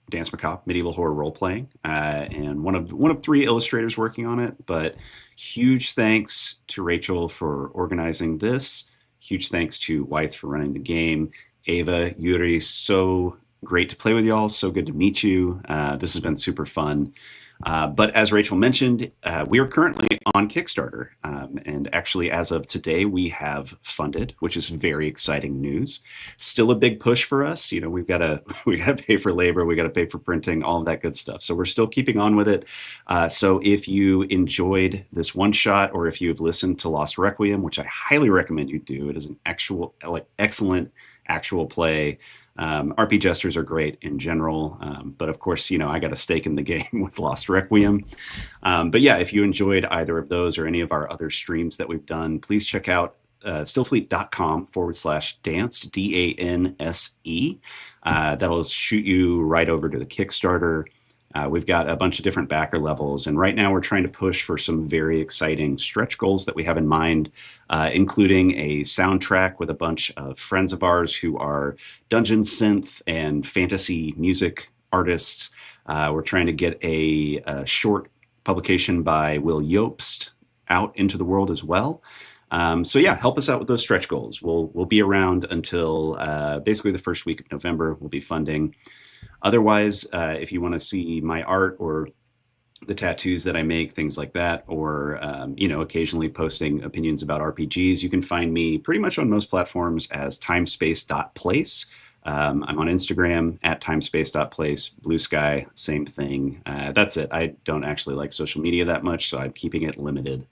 Danse Macabre, medieval horror role-playing, and one of 3 illustrators working on it. But huge thanks to Rachel for organizing this. Huge thanks to Wythe for running the game. Ava, Yuri, so great to play with y'all. So good to meet you. This has been super fun. But as Rachel mentioned, we are currently on Kickstarter. And actually, as of today, we have funded, which is very exciting news. Still a big push for us. You know, we gotta pay for labor, we gotta pay for printing, all of that good stuff. So we're still keeping on with it. So if you enjoyed this one shot, or if you've listened to Lost Requiem, which I highly recommend you do, it is an excellent actual play. RP Jesters are great in general, but of course, you know, I got a stake in the game with Lost Requiem. But yeah, if you enjoyed either of those or any of our other streams that we've done, please check out stillfleet.com/dance, DANSE. That'll shoot you right over to the Kickstarter. We've got a bunch of different backer levels, and right now we're trying to push for some very exciting stretch goals that we have in mind, including a soundtrack with a bunch of friends of ours who are dungeon synth and fantasy music artists. We're trying to get a short publication by Will Yobst out into the world as well. So yeah, help us out with those stretch goals. We'll be around until basically the first week of November. We'll be funding. Otherwise, if you want to see my art or the tattoos that I make, things like that, or occasionally posting opinions about RPGs. You can find me pretty much on most platforms as timespace.place. I'm on Instagram at timespace.place, Blue Sky, same thing. That's it. I don't actually like social media that much, so I'm keeping it limited.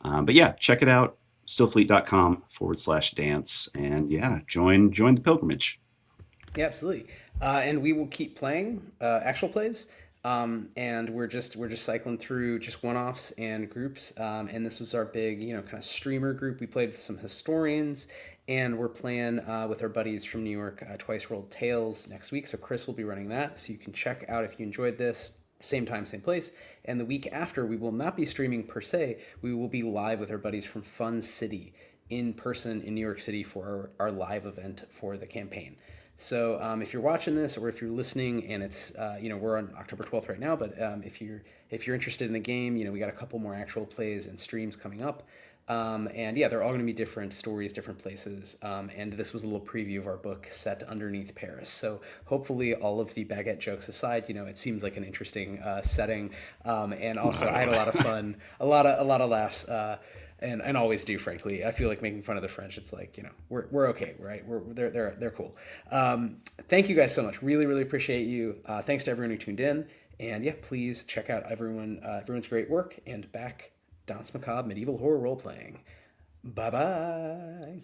But yeah, check it out, stillfleet.com/dance, and yeah, join the pilgrimage. Yeah, absolutely. And we will keep playing actual plays. And we're just cycling through just one-offs and groups. And this was our big, kind of streamer group. We played with some historians, and we're playing with our buddies from New York, Twice Rolled Tales next week. So Chris will be running that. So you can check out if you enjoyed this. Same time, same place. And the week after, we will not be streaming per se. We will be live with our buddies from Fun City in person in New York City for our live event for the campaign. So if you're watching this or if you're listening, and it's we're on October 12th right now, but if you're interested in the game, we got a couple more actual plays and streams coming up, and yeah, they're all going to be different stories, different places, and this was a little preview of our book set underneath Paris. So hopefully, all of the baguette jokes aside, it seems like an interesting setting, and also I had a lot of fun, a lot of laughs. And always do, frankly. I feel like making fun of the French. It's like, we're okay, right? They're cool. Thank you guys so much. Really, really appreciate you. Thanks to everyone who tuned in. And yeah, please check out everyone's great work and back Danse Macabre medieval horror role playing. Bye bye.